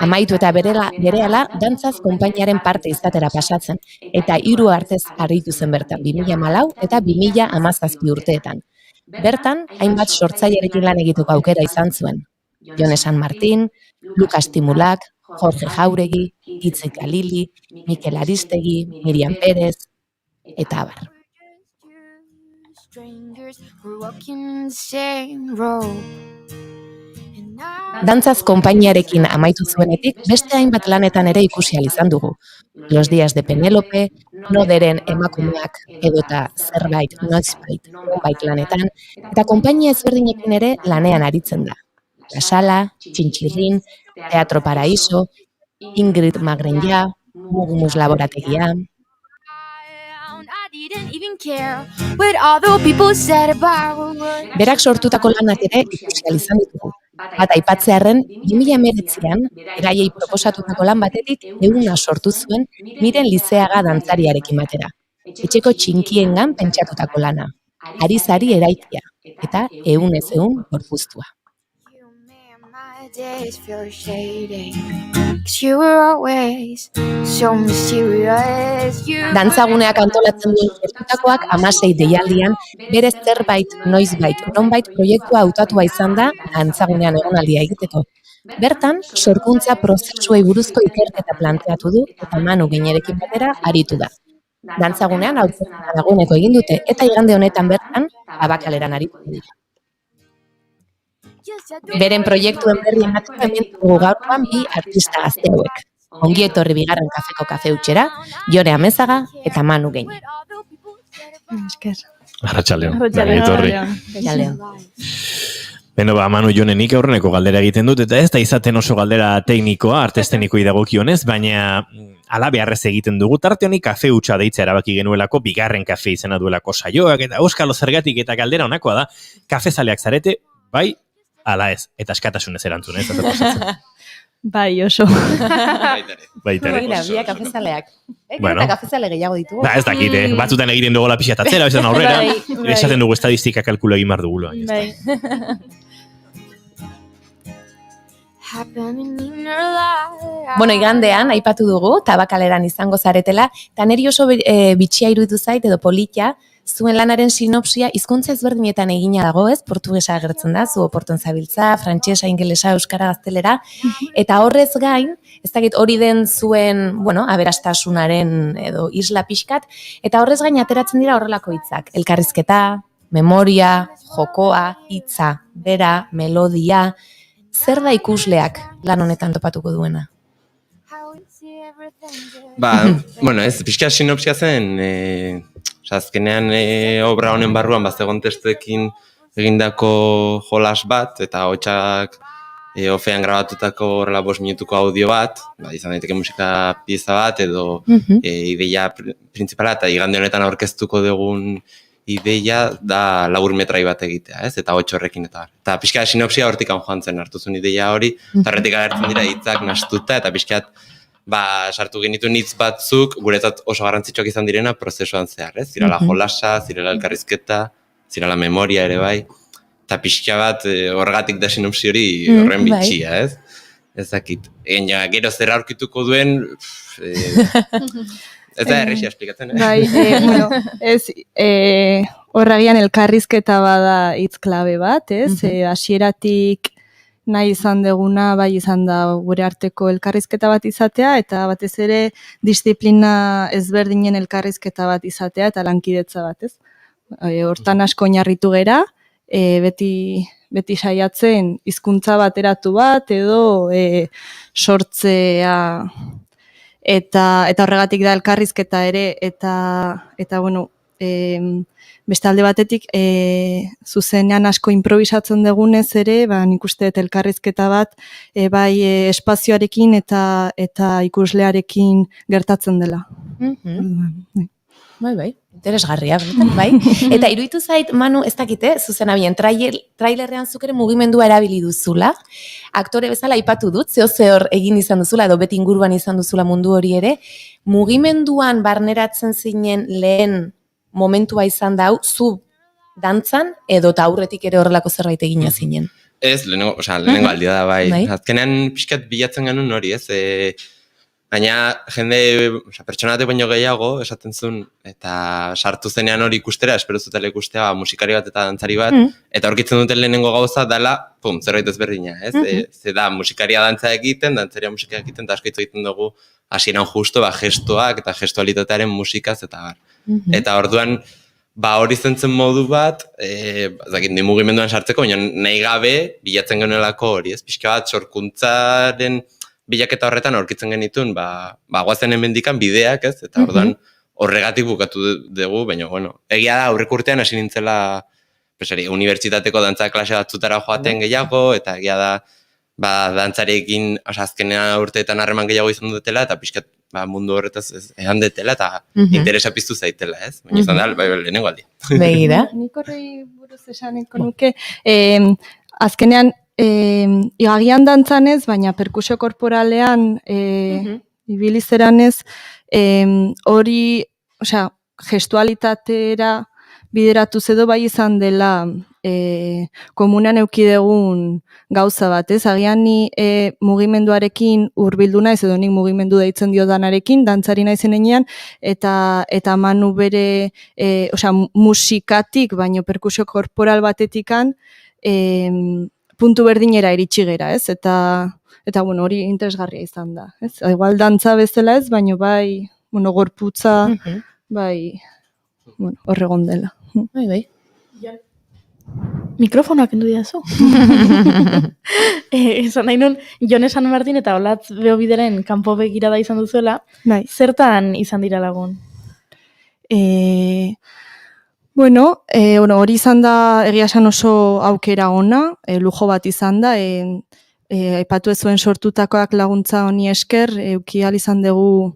Speaker 4: Amaitu eta berehala dantzaz konpainiaren parte izatera pasatzen, eta 3 artez aritu zen bertan 2014 eta 2017 urteetan. Bertan, hainbat sortzailerekin lan egiteko aukera izan zuen. Jone San Martin, Lukas Timulak, Jorge Jauregi, Itzik Galili, Mikel Aristegi, Miriam Pérez, eta abar. Dantzaz konpainiarekin amaitu zuenetik beste hainbat lanetan ere ikusi ahal izan dugu. Los Días de Penélope, Noderen emakumeak edota zerbait nonbait lanetan, eta konpainia ezberdinekin ere lanean aritzen da. La Sala, Txintxirrin, Teatro Paraíso, Ingrid Magrenja, Mugumus Laborategia. Berak sortutako lanak ere ikusi ahal izan ditugu. Bat aipatzearren, 2019an, beraiei proposatutako lan batetik eguna sortu zuen Miren Lizeaga dantzariarekin batera. Etxeko txinkiengan pentsatutako lana. Arizari eraikia, eta ehunez ehun gorpuztua. Dantzaguneak antolatzen duen gertutakoak 16 deialdian, berez zerbait, noizbait, nonbait proiektua hautatua izan da dantzagunean egonaldia egiteko. Bertan, sorkuntza prozesuei buruzko ikerketa planteatu du eta Manu Ginerekin batera aritu da. Dantzagunean aurkezpena dagoeneko egin dute eta igande honetan bertan Tabakaleran aritu dira. Beren proiektuen berri emateko hemen dugu gaurkoan bi artista gazte hauek. Ongi etorri bigarren kafeko kafe hutxera, Jone Amezaga eta Manu Gein.
Speaker 3: Esker.
Speaker 2: Arratsaldeon.
Speaker 4: Arratsaldeon.
Speaker 2: Beno, Manu Jone, nik aurreneko galdera egiten dut, eta ez da izaten oso galdera teknikoa, artestenikoi dagokionez, baina ala beharrez egiten dugu. Tarte honi kafe hutsa deitzea erabaki genuelako, bigarren kafe izena duelako saioak, eta euskalo zergatik eta galdera honakoa da, kafezaleak zarete, bai, ala ez, eta eskatasunez erantzun, ez?
Speaker 3: Bai, oso.
Speaker 2: Baitare.
Speaker 4: Biak kafezaleak.
Speaker 2: Bueno.
Speaker 4: Eta kafezale gehiago ditugu.
Speaker 2: Ba, ez dakite, batzutan egiten dugu la pixatatzera, bezan aurrera, esaten dugu estadistika kalkulu egin bar dugulo.
Speaker 4: Bueno, igandean, aipatu dugu, Tabakaleran izango zaretela, eta neri oso bitxia iruditu zait edo politia, zuen lanaren sinopsia hizkuntza ezberdinetan egina dago, ez? Portugesa agertzen da, zu oporton zabiltza, frantsesa, ingelesa, euskara, gaztelera, eta horrez gain, ez dakit hori den zuen, bueno, aberastasunaren edo isla pixkat, eta horrez gain ateratzen dira horrelako hitzak, elkarrizketa, memoria, jokoa, hitza, bera, melodia, zer da ikusleak lan honetan topatuko duena?
Speaker 17: Bueno, ez, pixka sinopsia zen, azkenean obra honen barruan bazegon testuekin egindako jolas bat, eta hotxak ofean grabatutako horrela 5 minutuko audio bat, izan daiteke musika pieza bat, edo ideia printzipala, eta igande honetan aurkeztuko dugun ideia da laburmetrai bat egitea, ez? Eta 8 horrekin eta bar. Eta pixka sinopsia hortikan joan zen hartu zuen ideia hori, eta horretik agertzen dira hitzak nastuta, eta pixkat sartu genituen hitz batzuk, guretzat oso garrantzitsuak izan direna prozesuan zehar, ez? Zirala jolasa, zirala elkarrizketa, zirala memoria ere bai, eta pixka bat horregatik da sinopsi hori horren bitxia, ez? Ez dakit. Gero zer aurkituko duen, ez da errexia esplikatzen,
Speaker 3: Bai, bueno, ez, horregian elkarrizketa bada hitz klabe bat, ez? Hasieratik nahi izan deguna, bai izan da gure arteko elkarrizketa bat izatea, eta batez ere disiplina ezberdinen elkarrizketa bat izatea, eta lankidetza bat, ez? Hortan asko oinarritu gera, beti saiatzen hizkuntza bateratu bat, edo sortzea, eta horregatik da elkarrizketa ere, eta bueno, beste alde batetik, zuzenean asko improvisatzen dugunez ere, nik uste dut elkarrizketa bat, bai espazioarekin eta ikuslearekin gertatzen dela.
Speaker 4: Bai, interesgarria, bai. Eta iruditu zait, Manu, ez dakite, zuzena bien, trailerrean zuk ere mugimendua erabili duzula, aktore bezala aipatu dut, zehor egin izan duzula, edo beti inguruan izan duzula mundu hori ere, mugimenduan barneratzen zinen lehen momentua izan da hau, zu dantzan, edo eta aurretik ere horrelako zerbait egina zinen?
Speaker 17: Ez, lehenengo aldia da, bai. Azkenean pixkat bilatzen genuen hori, ez? Baina jende, pertsonate baino gehiago, esaten zuen, eta sartu zenean hori ikustera, espero zutela ikustea musikari bat eta dantzari bat, eta aurkitzen duten lehenengo gauza dela, zerbait ezberdina, ez? Ze da, musikaria dantza egiten, dantzaria musika egiten, eta asko hitz egiten dugu hasieran justo, gestuak eta gestualitatearen musikaz, eta bar. Eta orduan, hori zentzen modu bat, ni mugimenduan sartzeko, baina nahi gabe, bilatzen genuelako hori, ez? Pixka bat, sorkuntzaren bilaketa horretan aurkitzen genituen, guazen hemendikan bideak, ez? Eta orduan horregatik bukatu dugu, baina, bueno, egia da, aurreko urtean hasi nintzela, unibertsitateko dantza klase batzutara joaten gehiago, eta egia da, dantzarekin, azkenean urteetan harreman gehiago izan dutela, eta pixkat mundu horretaz edan detela, eta interesa piztu zaitela, ez? Baina izan da, lehenengo aldi.
Speaker 4: Begira.
Speaker 3: Nik horrei buruz esaneko nuke, azkenean, igagian dantzanez, baina perkusio korporalean ibilizeranez, hori, gestualitatera bideratuz edo bai izan dela komunan eukidegun gauza bat, ez? Agian ni mugimenduarekin hurbildu naiz edo nik mugimendu deitzen diodanarekin, dantzari naizen enean, eta Manu bere, musikatik, baino perkusio korporal batetikan, puntu berdinera iritsi gera, ez? Eta bueno, hori interesgarria izan da, ez? Igual dantza bezala ez, baino bai, gorputza
Speaker 18: bai, bueno, horregon dela.
Speaker 4: Bai.
Speaker 3: Mikrofonoak endu diazu. Esan nahi nun, Jon San Martin eta Olatz Beobideren kanpo begirada izan duzuela, zertan izan dira lagun?
Speaker 18: Bueno, hori izan da egia esan oso aukera ona, lujo bat izan da, aipatu ez zuen sortutakoak laguntza honi esker, euki ahal izan dugu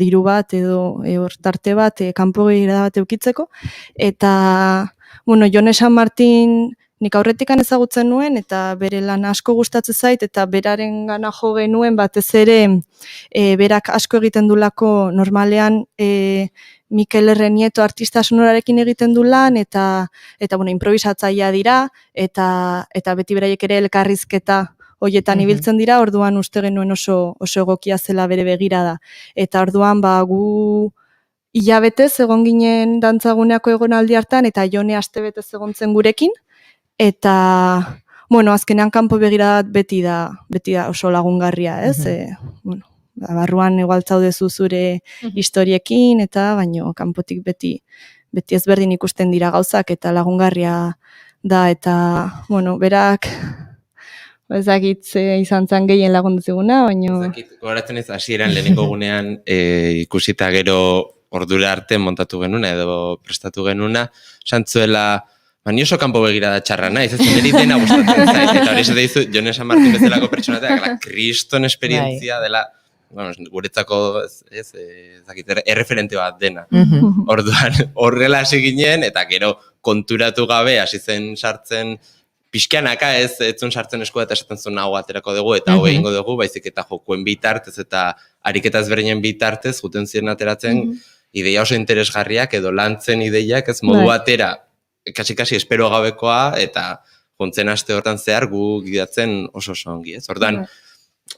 Speaker 18: diru bat edo tarte bat, kanpo begirada bat eukitzeko, eta bueno, Jon San Martin nik aurretikan ezagutzen nuen, eta bere lan asko gustatzen zait, eta beraren gana jo genuen, batez ere, berak asko egiten dulako normalean, Mikel R. Nieto artista sonorarekin egiten du lan, eta bueno, improvisatzailea dira, eta beti beraiek ere elkarrizketa hoietan ibiltzen dira, orduan uste genuen oso egokia zela bere begirada. Eta orduan, gu hilabetez egon ginen dantzaguneako egonaldi hartan, eta Jone astebetez egon zen gurekin, eta, bueno, azkenean kanpo begirada beti da oso lagungarria, ez? Bueno, barruan igual zaudezu zure historiekin, eta baino kanpotik beti ezberdin ikusten dira gauzak, eta lagungarria da, eta, bueno, berak, ezakitze izan zen gehien lagundu ziguna, baino...
Speaker 17: Ezakit, gogoratzen ez hasieran lehenengo gunean ikusita gero ordura arte montatu genuna edo prestatu genuna, santzuela, ni oso kanpo begirada txarra naiz, ez niri dena gustatzen zait, eta hori esate dizu, Jon San Martin bezalako pertsonateak, la kriston esperientzia dela, bueno, guretzako erreferente bat dena. Orduan, horrela hasi ginen, eta gero konturatu gabe hasi zen sartzen pixkanaka ez zuen sartzen eskua eta esaten zuen hau aterako dugu eta hau egingo dugu, baizik eta jokuen bitartez eta ariketaz berenen bitartez juten ziren ateratzen ideia oso interesgarriak edo lantzen ideiak ez modu batera kasi espero gabekoa eta juntzen aste hortan zehar gu gidatzen oso ongi, ez? Ordan,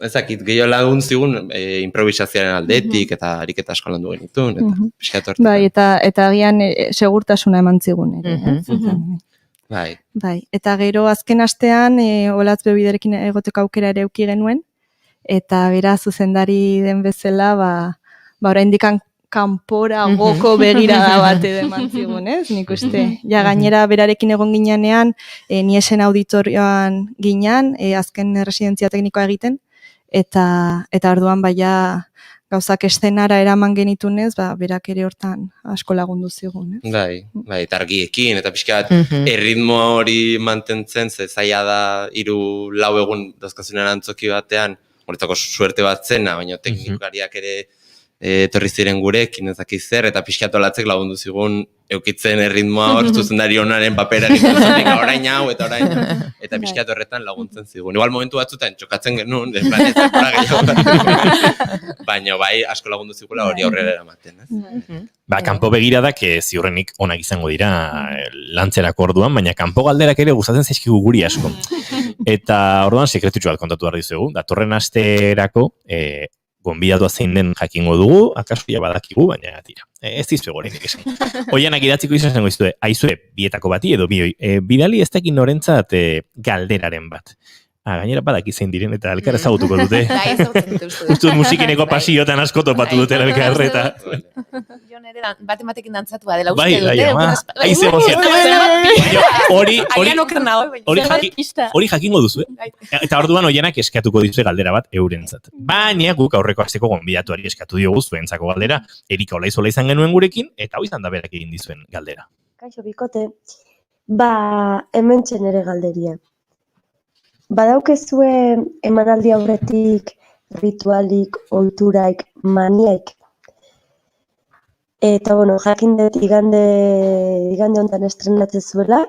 Speaker 17: ezakit, gehiago lagun zigun improvisazioaren aldetik eta ariketa asko landu genitun, eta pixkat hortan.
Speaker 18: Bai, eta agian segurtasuna eman zigun ere,
Speaker 17: Bai,
Speaker 18: eta gero azken astean Olatz Beobiderekin egoteko aukera ere euki genuen, eta bera zuzendari den bezala, oraindik kanpora goko begirada bat edo eman zigun, ez? Nik uste, gainera berarekin egon ginean, Niesen auditorioan ginean, azken residentzia teknikoa egiten, eta orduan gauzak eszenara eraman genitunez, berak ere hortan asko lagundu zigun.
Speaker 17: Bai, eta argiekin, eta pixkat erritmo hori mantentzen, zaila da 3-4 egun dazkazunean antzoki batean, horretako suerte bat zena, baina teknikariak ere etorri ziren gurekin ezaki zer, eta pixkat olatzek lagundu zigun eukitzen erritmoa hor, zuzendari honaren papera egiten orain hau, eta pixkat horretan laguntzen zigun. Igual momentu batzutan txokatzen genuen, baina bai asko lagundu zigula hori aurrera eramaten.
Speaker 2: Kanpo begiradak ziurrenik onak izango dira lantzerako orduan, baina kanpo galderak ere gustatzen zaizkigu guri asko. Eta orduan sekretutxo bat kontatu behar dizuegu, datorren asterako gonbidatua zein den jakingo dugu, akaso ja badakigu, baina tira. Ez dizue gorenik esan. Oianak idatziko izango izue, aizue bietako bati edo bioi. Bidali ez dakin norentzat galderaren bat. Gainera badaki zein diren eta elkar ezagutuko dute. Ustut musikineko pasiotan asko topatu dute elkarreta.
Speaker 4: Jon ere batematekin dantzatu dela uste dute.
Speaker 2: Aiz emozion. Hori jakingo duzu, Eta orduan oianak eskatuko dizue galdera bat eurentzat. Baina guk aurreko asteko gonbidatuari eskatu diogu zuentzako galdera, Erika Olaizola izan genuen gurekin, eta hau izan da berak egin dizuen galdera.
Speaker 19: Kaixo bikote, hemen ere galderia. Badaukezue emanaldi aurretik ritualik, ohituraik, maniek. Eta, jakin dut igande hontan estrenatzen zuela,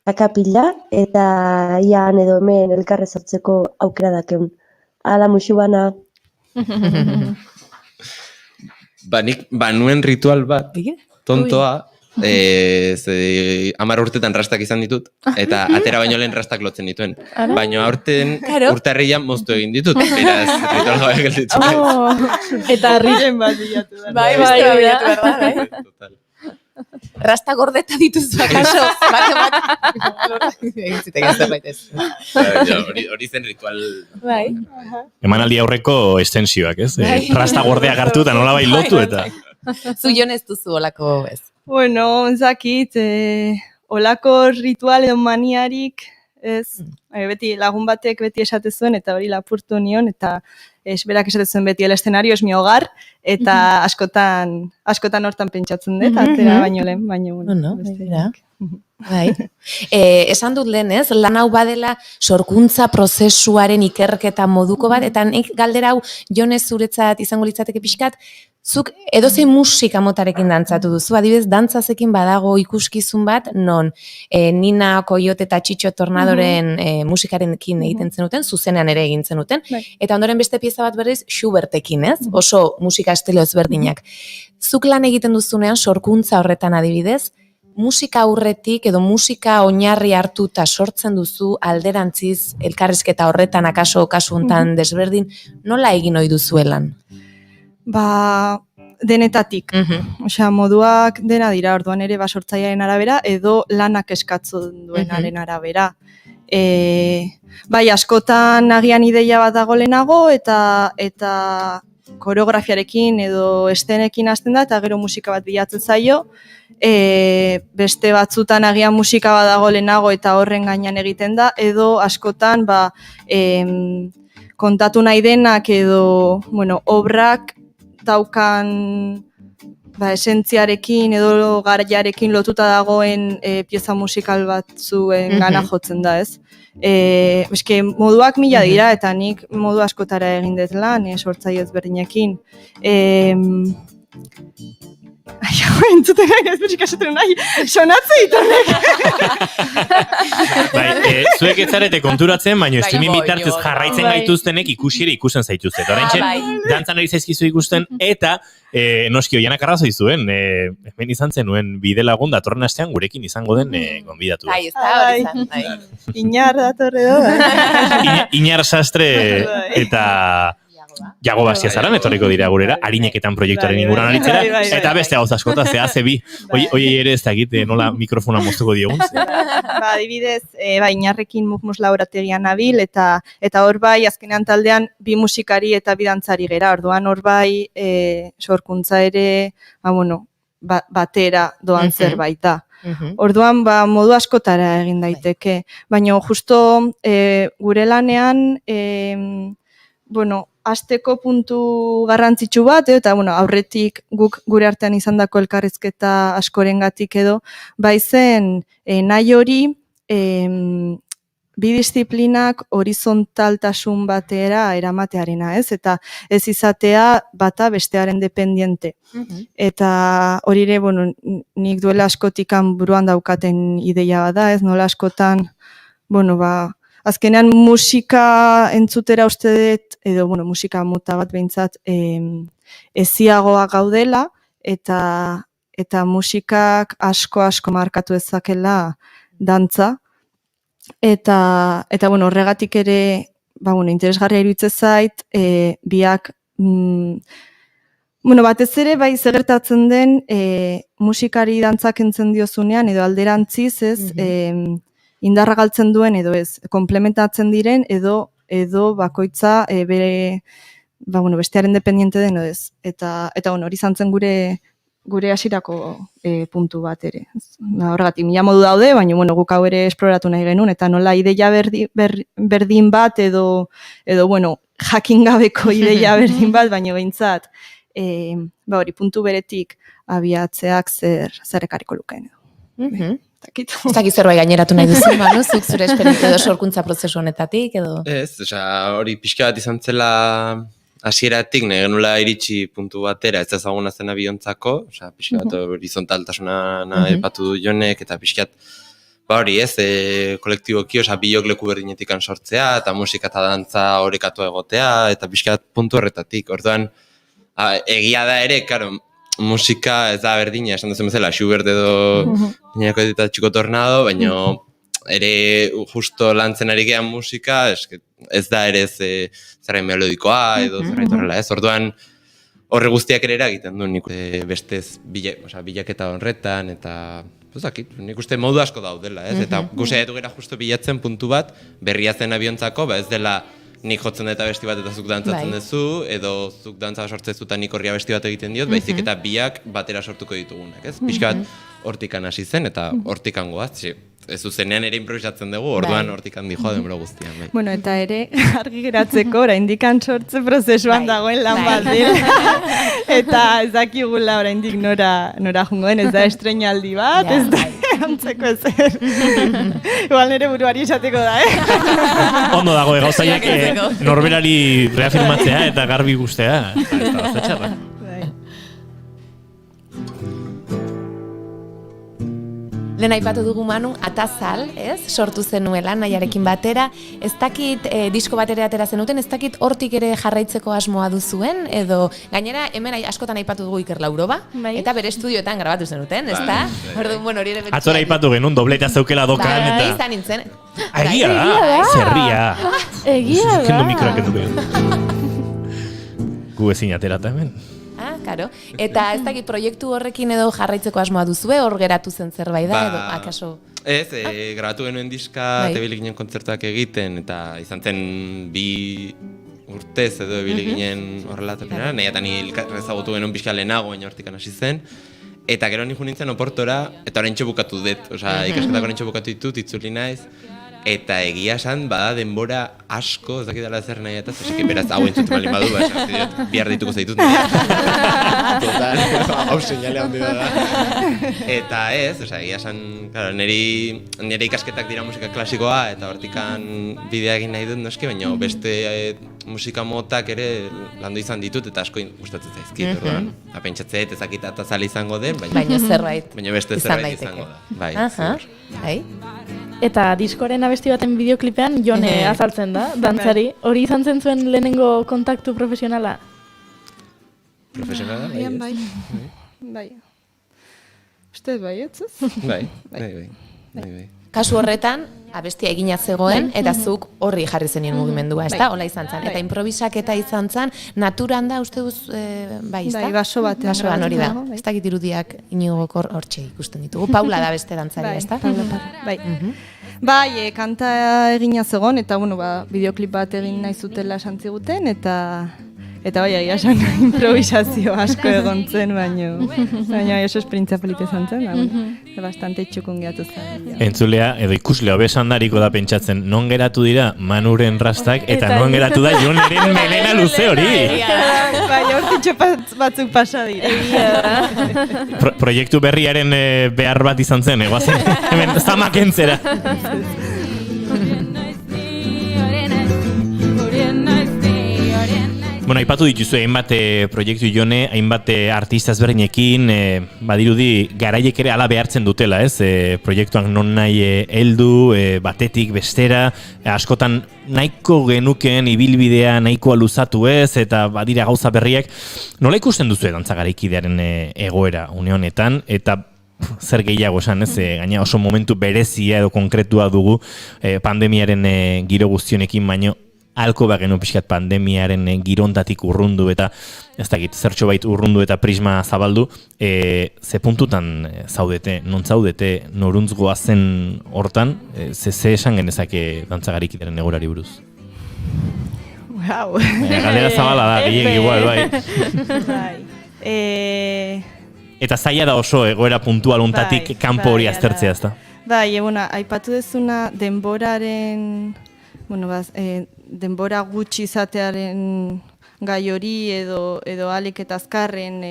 Speaker 19: akapila, eta ian edo hemen elkarre sortzeko aukera dakeun. Ala musu bana.
Speaker 17: Nuen ritual bat, tontoa, 10 urtetan rastak izan ditut, eta atera baino lehen rastak lotzen dituen. Baina aurten urtarrian moztu egin ditut, beraz, ritual gabe gelditzen.
Speaker 3: Eta harriren bat bilatu da.
Speaker 4: Bai, bilatu. Rasta gordeta dituzu akaso.
Speaker 17: Hori zen ritual.
Speaker 2: Emanaldi aurreko estensioak, ez? Rasta gordea hartu eta nola bai lotu eta...
Speaker 4: Zu Jon ez duzu olako ez.
Speaker 18: Bueno, ezakit, olako ritual edo maniarik, ez, beti lagun batek beti esate zuen, eta hori lapurtu nion, eta berak esate zuen beti, el escenario es mi hogar, eta askotan hortan pentsatzen dut, atera baino lehen, baino, bueno, besteak.
Speaker 4: Bai. Esan dut lehen, ez? Lan hau badela sorkuntza prozesuaren ikerketa moduko bat, eta nik galdera hau Jonez zuretzat izango litzateke pixkat, zuk edozein musika motarekin dantzatu duzu, adibidez dantzazekin badago ikuskizun bat, non Nina Coyote eta Txitxo Tornadoren musikarekin egiten zenuten, zuzenean ere egin zenuten, eta ondoren beste pieza bat berriz Schubertekin, ez? Oso musika estilo ezberdinak. Zuk lan egiten duzunean sorkuntza horretan adibidez, musika aurretik edo musika oinarri hartuta sortzen duzu alderantziz elkarrizketa horretan akaso kasu hontan desberdin, nola egin ohi duzuelan?
Speaker 18: Ba, denetatik. Osea, moduak dena dira, orduan ere basortzailearen arabera edo lanak eskatzen duenaren arabera. Bai, askotan agian ideia bat dago lehenago eta koreografiarekin edo estenekin hasten da eta gero musika bat bilatzen zaio. Beste batzutan agian musika bat dago lehenago eta horren gainean egiten da, edo askotan kontatu nahi denak edo obrak daukan esentziarekin edo garaiarekin lotuta dagoen pieza musikal batzuen gana jotzen da, ez? Eske moduak mila dira eta nik modu askotara egin dut lan, sortzaile ezberdinekin. Entzuten nahi, ez musika esaten nahi, sonatze ditonek.
Speaker 2: Zuek ez zarete konturatzen, baina streaming bitartez jarraitzen gaituztenek ikusiere ikusten zaituzte. Horentxe, dantzan ari zaizkizu ikusten, eta noski Oianak arrazoi zuen, hemen izan zenuen bide lagun datorren astean gurekin izango den gonbidatu.
Speaker 4: Bai, ez da hori izan.
Speaker 18: Inar datorre do.
Speaker 2: Inar Sastre eta Jago Bastiazaran etorriko dira gurera, arineketan proiektuaren inguruan aritzera, eta beste gauza askota, ze bi. Oie ere ez dakit nola mikrofona moztuko diogun.
Speaker 18: Adibidez, Inarrekin Mugmus laborategian nabil, eta hor bai, azkenean taldean, bi musikari eta bi dantzari gera, orduan hor bai, sorkuntza ere, batera doan zerbait da. Orduan, modu askotara egin daiteke, baina justo gure lanean, hasteko puntu garrantzitsu bat, eta aurretik guk gure artean izandako elkarrizketa askorengatik edo, zen nahi hori bi disiplinak horizontaltasun batera eramatearena, ez? Eta ez izatea bata bestearen dependiente. Eta hori ere, nik duela askotikan buruan daukaten ideia bada, ez? Nola askotan, azkenean musika entzutera uste dut, edo musika mota bat behintzat eziagoa gaudela, eta musikak asko markatu ezakela dantza. Eta horregatik ere, interesgarria iruditzen zait, biak, batez ere, bai zegertatzen den musikari dantzak entzen diozunean, edo alderantziz, ez, indarra galtzen duen edo ez, komplementatzen diren edo bakoitza bere bestearen dependiente den edo ez. Eta hori izan zen gure hasierako puntu bat ere. Horregatik, mila modu daude, baina guk hau ere esploratu nahi genuen, eta nola ideia berdin bat edo jakin gabeko ideia berdin bat, baina behintzat, hori puntu beretik abiatzeak zer ekarriko lukeen edo. Ez
Speaker 4: dakit zerbait gaineratu nahi duzu, zuk zure esperientzia edo sorkuntza prozesu honetatik edo?
Speaker 17: Ez, hori pixka bat izan zela hasieratik nahi genula iritsi puntu batera, ez ezaguna zen abiontzako, pixka bat horizontaltasuna epatu du Jonek, eta pixka bat hori ez, kolektiboki, bilok leku berdinetik sortzea, eta musika eta dantza horekatu egotea, eta pixka bat puntu horretatik. Orduan, egia da ere, karo, musika ez da berdina, esan duzen bezala, Schubert edo Nina Coyote eta Txitxo Tornado, baina ere justo lantzen ari gehan musika, ez da ere zerrain melodikoa edo zerrain horrela, ez? Orduan horre guztiak ere eragiten du nik bestez bilaketa horretan, eta nik uste modu asko daudela, ez? Eta guztiatu gara justo bilatzen puntu bat, berria zen abiontzako, ez dela nik jotzen dut abesti bat eta zuk dantzatzen duzu, edo zuk dantza sortzen duzu eta nik horri abesti bat egiten diot, baizik eta biak batera sortuko ditugunak, ez? Pixka bat hortikan hasi zen eta hortikan goaz, ez zuzenean ere improvisatzen dugu, orduan hortikan dijoa denbora guztian. Bai.
Speaker 18: Bueno, eta ere, argi geratzeko, oraindik sortze prozesuan dagoen lan bat dela. Eta ez dakigula oraindik nora jungo den, ez da estreinaldi bat, ez da antzeko ezer. Igual nire buruari esateko da,
Speaker 2: Ondo dago, gauzaiak norberari reafirmatzea eta garbi guztea. Eta ez txarra.
Speaker 4: Lehen aipatu dugu Manu, Atazal, ez? Sortu zenuela, nahiarekin batera. Ez dakit disko batera atera zenuten, ez dakit hortik ere jarraitzeko asmoa duzuen, edo gainera hemen askotan aipatu dugu Iker Lauroba, eta bere estudioetan grabatu zenuten, ez da? Orduan, bueno, hori ere betxean.
Speaker 2: Atzora aipatu genuen, dobletea zeukela dokan, eta...
Speaker 4: Izan nintzen.
Speaker 2: Egia da, zerria.
Speaker 3: Egia da.
Speaker 2: Kendu mikroak enduko. Gu ezin aterata hemen.
Speaker 4: Karo. Eta ez dakit proiektu horrekin edo jarraitzeko asmoa duzue, hor geratu zen zerbait da, edo akaso?
Speaker 17: Ez, grabatu genuen diska, tebilik ginen kontzertuak egiten, eta izan zen 2 urtez edo ebilik ginen horrela terminara, nahi eta ni ezagutu genuen pixka lehenago, baina hortikan hasi zen, eta gero nintzen nintzen oportora, eta oraintxe bukatu dut, ikasketako oraintxe bukatu ditut, itzuli naiz, eta egia esan, bada denbora asko, ez dakitala zer nahi eta, zesik beraz hau entzuten balin badu, bihar dituko zaitut nahi. Total, hau seinale handi da. Eta ez, egia esan, nire ikasketak dira musika klasikoa, eta hortikan bidea egin nahi dut noski, baina beste musika motak ere landu izan ditut, eta asko gustatzen zaizkit, orduan. Pentsatzea ezakit Atazal izango den, baina beste zerbait izango da. Bai,
Speaker 3: Eta diskoren abesti baten bideoklipean Jone azaltzen da, dantzari. Hori izan zen zuen lehenengo kontaktu profesionala?
Speaker 17: Profesionala?
Speaker 18: Bai. Uste bai, ez?
Speaker 17: Bai.
Speaker 4: Kasu horretan, abestia egina zegoen, eta zuk horri jarri zenien mugimendua, ez da? Hola izan zen. Eta improvisaketa izan zen, naturan da, uste duz, bai, ez da?
Speaker 18: Bai, baso batean.
Speaker 4: Basoan hori da. Ez dakit irudiak Inigo hortxe ikusten ditugu. Paula da beste dantzari, ez da?
Speaker 18: Bai. Bai, kanta egina zegoen, eta bideoklip bat egin nahi zutela esan ziguten, eta bai, esan improvisazio asko egon zen, baina oso esperientzia polita izan zen, bastante txukun gehatu zen.
Speaker 2: Entzulea, edo ikuslea besan dariko da pentsatzen, non geratu dira Manuren rastak, eta non geratu da Joneren melena luze hori.
Speaker 18: Bai, hortitxo batzuk pasa dira.
Speaker 2: Proiektu berriaren behar bat izan zen, egoazen, hemen zamak entzera. Bueno, aipatu dituzu hainbat proiektu Jone, hainbat artista ezberdinekin, badirudi garaiek ere hala behartzen dutela, ez? Proiektuak non nahi heldu, batetik bestera, askotan nahiko genukeen ibilbidea nahikoa luzatu ez, eta badira gauza berriak. Nola ikusten duzu dantza garaikidearen egoera une honetan, eta zer gehiago esan, ez? Gaina oso momentu berezia edo konkretua dugu pandemiaren giro guztionekin, baino alko bagenu pixkat pandemiaren girontatik urrundu eta ez dakit, zertxo bait urrundu eta prisma zabaldu, ze puntutan zaudete, non zaudete, noruntz goazen hortan, ze esan genezake dantzagarikidaren egorari buruz?
Speaker 18: Wow.
Speaker 2: Galdera zabala da, gehiek igual, bai. Eta zaila da oso egoera puntualuntatik kanpo hori aztertzea, ezta?
Speaker 18: Bai, aipatu dezuna denboraren, denbora gutxi izatearen gai hori edo alik eta azkarren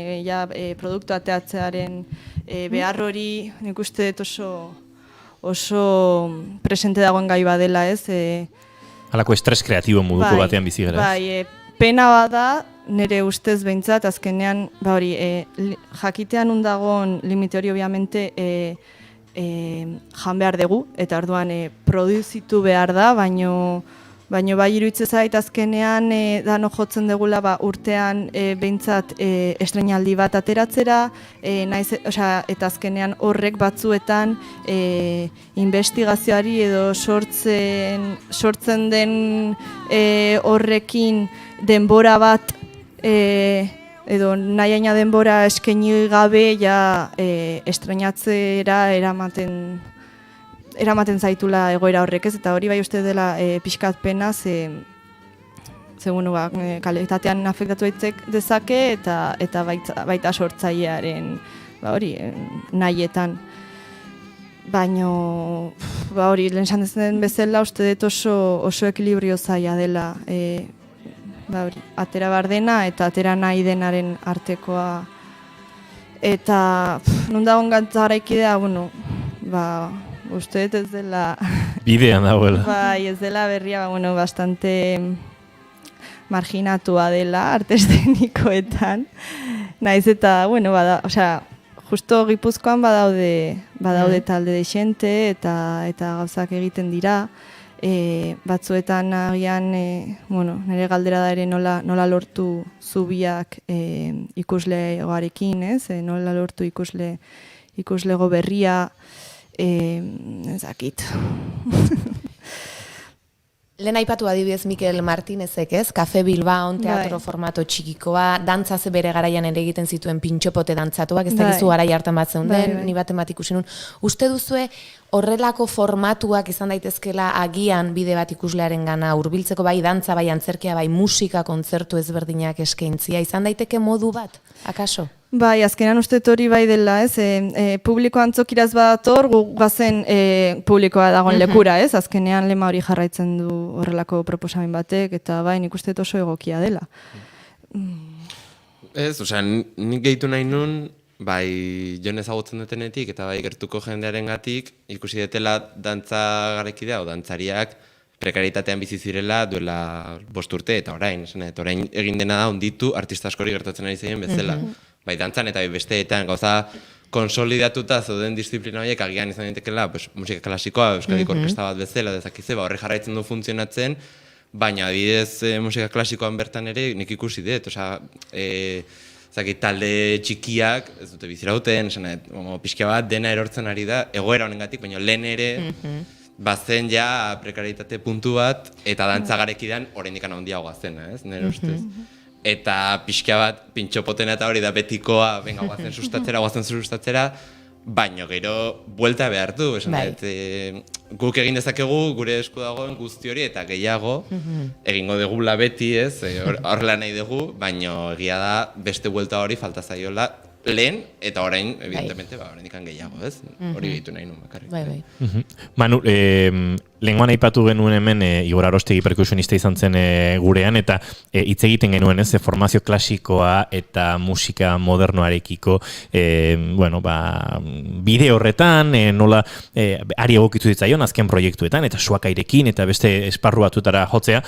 Speaker 18: produktu ateatzearen behar hori nik uste dut oso presente dagoen gai badela, ez?
Speaker 2: Halako estres kreatibo moduko batean bizi gara.
Speaker 18: Bai, pena bada nire ustez behintzat azkenean, jakitean undagon limite hori obviamente jan behar dugu, eta orduan produzitu behar da, baino bai iruditzen zait azkenean dano jotzen dugula urtean behintzat estreinaldi bat ateratzera, eta azkenean horrek batzuetan investigazioari edo sortzen den horrekin denbora bat edo nahi aina denbora eskaini gabe estreinatzera eramaten zaitula egoera horrek ez, eta hori bai uste dela pixkat pena, ze bueno, kalitatean afektatu dezake eta baita sortzailearen nahietan. Baino, hori, lehen esan den bezala, uste dut oso ekilibrio zaila dela. Atera bardena eta atera nahi denaren artekoa. Eta, non da ongantza garaikidea, uste dut ez dela...
Speaker 2: Bidean dagoela.
Speaker 18: Bai, ez dela berria, bastante marginatua dela arte eszenikoetan. Naiz eta, justo Gipuzkoan badaude talde dexente eta gauzak egiten dira. Batzuetan agian, nire galdera da ere nola lortu zubiak ikuslegoarekin, nola lortu ikuslego berria, ezakit.
Speaker 4: Lehen aipatu adibidez Mikel Martinezek, Kafe Bilbaon teatro formato txikikoa, dantza ze bere garaian ere egiten zituen pintxopote dantzatuak, ez dakizu garai hartan bat zeunden, ni bat ikusi nun. Uste duzue horrelako formatuak izan daitezkela agian bide bat ikuslearen gana hurbiltzeko bai dantza, bai antzerkia, bai musika, kontzertu ezberdinak eskaintzia, izan daiteke modu bat, akaso?
Speaker 18: Bai, azkenan uste hori bai dela, publiko antzokiraz badator, guazen publikoa dagoen lekura, azkenean lema hori jarraitzen du horrelako proposamen batek, eta bai, nik uste oso egokia dela.
Speaker 17: Ez, nik gehitu nahi nun, bai, jon ezagutzen dutenetik, eta bai, gertuko jendearen gatik, ikusi detela dantza garekidea, o dantzariak, prekaritatean bizi zirela duela 5 urte, eta orain egin dena da onditu artista askori gertatzen ari zeien bezala. Bai, dantzan eta besteetan gauza konsolidatuta zeuden disiplina horiek agian izan daitekela musika klasikoa, euskadiko orkesta bat bezala, dezakize, horre jarraitzen du funtzionatzen, baina adibidez musika klasikoan bertan ere nik ikusi dut, talde txikiak, ez dute bizirauten, pixka bat dena erortzen ari da, egoera honengatik, baina lehen ere bazen ja prekaritate puntu bat, eta dantza garekidan oraindik handiagoa zena, nire ustez. Eta pixka bat, pintxopotena eta hori da betikoa, guazen sustatzera, baino gero buelta behar du, guk egin dezakegu gure esku dagoen guzti hori eta gehiago, egingo degula beti horrela nahi dugu, baino egia da beste buelta hori falta zaiola lehen, eta orain, evidentemente, orain dikan gehiago, hori behitu nahi nun bakarrik.
Speaker 2: Manu, lehengoan aipatu genuen hemen Igor Arostegi perkusionista izan zen gurean, eta hitz egiten genuen formazio klasikoa eta musika modernoarekiko bide horretan, nola ari egokitzu ditzaion azken proiektuetan, eta suakairekin, eta beste esparru batutara jotzea.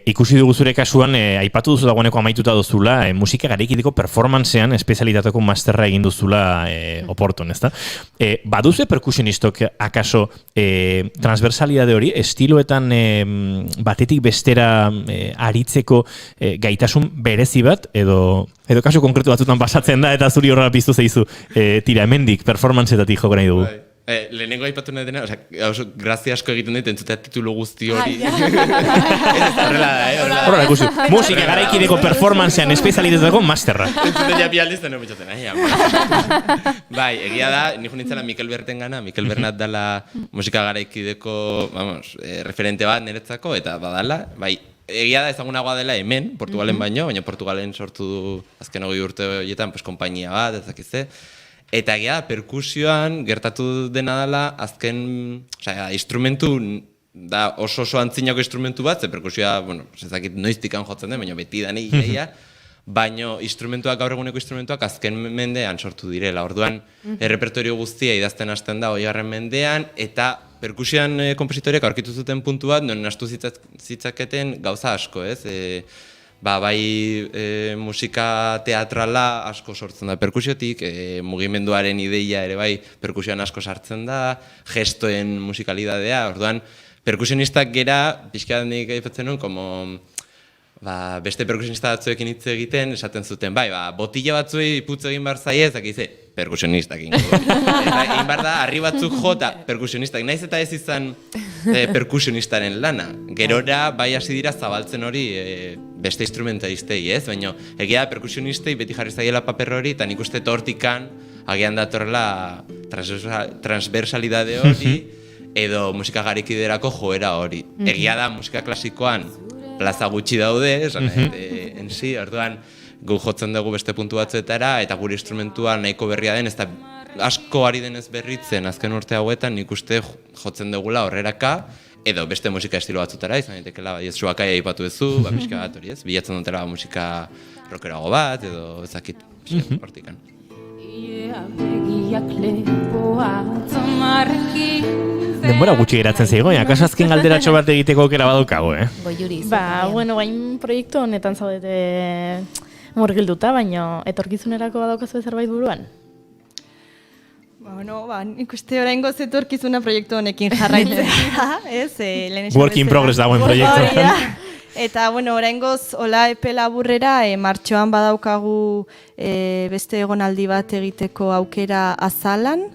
Speaker 2: Ikusi dugu zure kasuan, aipatu duzu dagoeneko amaituta duzula, musika garekideko performancean espezialitateko masterra egin duzula Oporton, ezta? Baduze perkusionistok akaso transversalidade hori, estiloetan batetik bestera aritzeko gaitasun berezi bat, edo kasu konkretu batzutan pasatzen da, eta zuri horrela piztu zeizu, tira, hemendik, performanceetatik joko nahi dugu.
Speaker 17: Lehenengo aipatu nahi dena, grazia asko egiten dut, entzutea titulu guzti hori.
Speaker 2: Horrela ikusi, musika garaikideko performancean espezialitateko masterra.
Speaker 17: Entzutea bi aldiz, dena mitzaten. Bai, egia da, nik nintzela Mikel Berten gana, Mikel Bernat dala musika garaikideko referente bat niretzako, eta badala, bai, egia da ezagunagoa dela hemen, Portugalen baino, baina Portugalen sortu du azken 20 urte horietan, konpainia bat, ezakize. Eta egia, perkusioan gertatu dena dela, azken, instrumentu, da oso antzinako instrumentu bat, ze perkusioa, ezakit noiztikan jotzen den, baina beti da negia, baina instrumentuak, gaur eguneko instrumentuak, azken mendean sortu direla. Orduan, errepertorio guztia idazten hasten da 20. mendean, eta perkusioan kompositoriak aurkitu zuten puntu bat, non nahastu zitzaketen gauza asko, ez? Bai musika teatrala asko sortzen da perkusiotik, mugimenduaren ideia ere bai perkusioan asko sartzen da, gestoen musikalidadea, orduan perkusionistak gera, pixka nik aipatzen nuen, beste perkusionista batzuekin hitz egiten, esaten zuten, botila batzuei putz egin behar zaie, ezakize, perkusionistak ingo. Egin behar da, harri batzuk jota perkusionistak, naiz eta ez izan perkusionistaren lana. Gerora, bai hasi dira zabaltzen hori beste instrumentalistei, ez? Baina egia perkusionistei beti jarri zaiela paper hori, eta nik uste tortikan agian datorrela transversalidade hori, edo musika garakiderako joera hori. Egia da, musika klasikoan plaza gutxi daude, esan ensi, orduan gu jotzen dugu beste puntu batzuetara, eta gure instrumentua nahiko berria den, ez da asko ari denez berritzen azken urte hauetan, nik uste jotzen dugula horreraka, edo beste musika estilo batzutara, izan daitekela, bai ez Suakaia aipatu duzu, pixka bat hori ez, bilatzen dutela musika rockerago bat, edo ezakit, pixka hortikan.
Speaker 2: Denbora gutxi geratzen zeigo, akaso azken galderatxo bat egiteko aukera badaukago,
Speaker 3: Bueno, bain proiektu honetan zaudete murgilduta, baina etorkizunerako badaukazu zerbait buruan?
Speaker 18: Bueno, nik uste oraingoz etorkizuna proiektu honekin jarraitzea, ez?
Speaker 2: Work in progress dagoen proiektu.
Speaker 18: Eta, bueno, oraingoz, hola epe laburrera, martxoan badaukagu beste egonaldi bat egiteko aukera Azalan,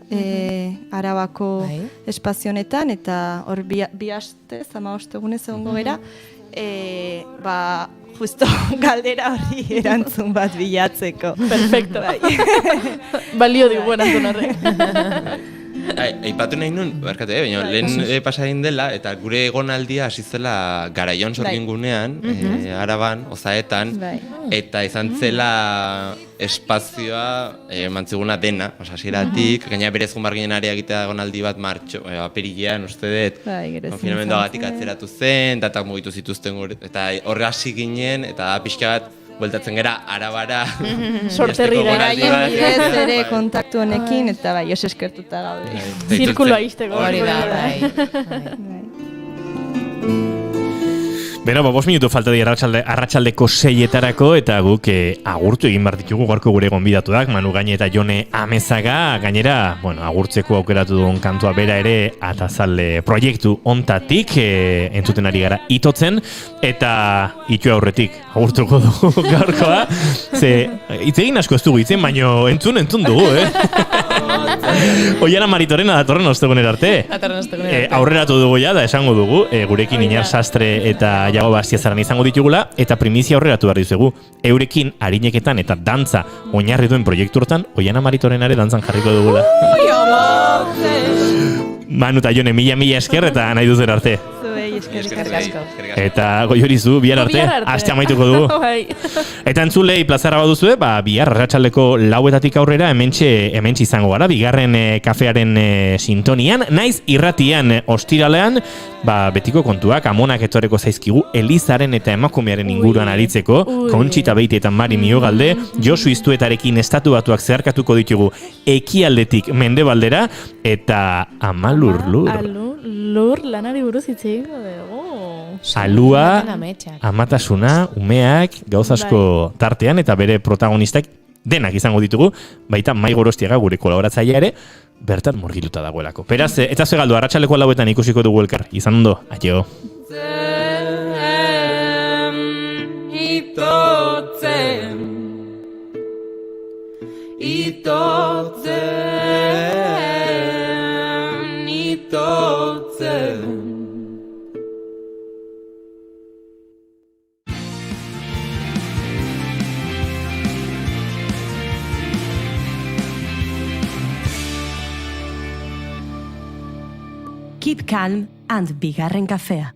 Speaker 18: Arabako espazionetan, eta hor bi astez, 15 egunez egongo gera, justo galdera hori erantzun bat bilatzeko.
Speaker 3: Perfecto. Balio digu erantzun horrek.
Speaker 17: Aipatu nahi nun, barkatu, baina lehen pasarin dela, eta gure egonaldia hasi zela Garaion sorgingunean, Araban, Ozaetan, eta izan zela espazioa mantziguna dena, hasieratik, gaina berezgun barginen area egitea egonaldi bat martxo, aperilean, uste dut, konfinamenduagatik atzeratu zen, datak mugitu zituzten, eta horre hasi ginen, eta pixka bat, bueltatzen gara Arabara
Speaker 3: sorterrira
Speaker 18: gaien bidez ere kontaktu honekin eta bai, oso eskertuta gaude.
Speaker 3: Zirkuloa izteko.
Speaker 4: Hori da, bai.
Speaker 2: Beno, 5 minutu falta di arratsaldeko 6etarako eta guk agurtu egin behar ditugu gaurko gure gonbidatuak, Manu Gaine eta Jone Amezaga, gainera, agurtzeko aukeratu duen kantua bera ere Atazal proiektu ontatik entzuten ari gara itotzen, eta itu aurretik agurtuko dugu gaurkoa, ze hitz egin asko ez dugu hitzen, baino entzun dugu, Oiana Maritorena datorren ostegunera arte. Aurreratu dugu ja, da esango dugu, gurekin Iñar Sastre eta Jago Bastiazaran izango ditugula, eta primizia aurreratu behar dizugu. Eurekin harineketan eta dantza oinarri duen proiektu hortan, Oiana Maritorenare dantzan jarriko dugula. Manu eta Jone, mila esker eta nahi duzen arte. Eta goiorizu, bihar arte, aste amaituko dugu. Eta entzulei plazara baduzue, bihar arratsaldeko 4etatik aurrera hementxe izango gara, bigarren kafearen sintonian, naiz irratian ostiralean, betiko kontuak, amonak etorreko zaizkigu, Elizaren eta emakumearen inguruan aritzeko, Kontxita Beiti eta Mari Miogalde, Josu Iztuetarekin estatu batuak zeharkatuko ditugu ekialdetik mendebaldera, eta Amalur
Speaker 3: Lur lanari buruz hitz egingo dugu.
Speaker 2: Alua, amatasuna, umeak, gauzasko tartean eta bere protagonistak denak izango ditugu, baita Mai Gorostiaga gure kolaboratzailea ere bertan murgiluta dagoelako. Beraz, eta ze galdu, arratsaldeko 4etan ikusiko dugu elkar. Izan ondo, aio.
Speaker 1: Keep calm and bigarren kafea.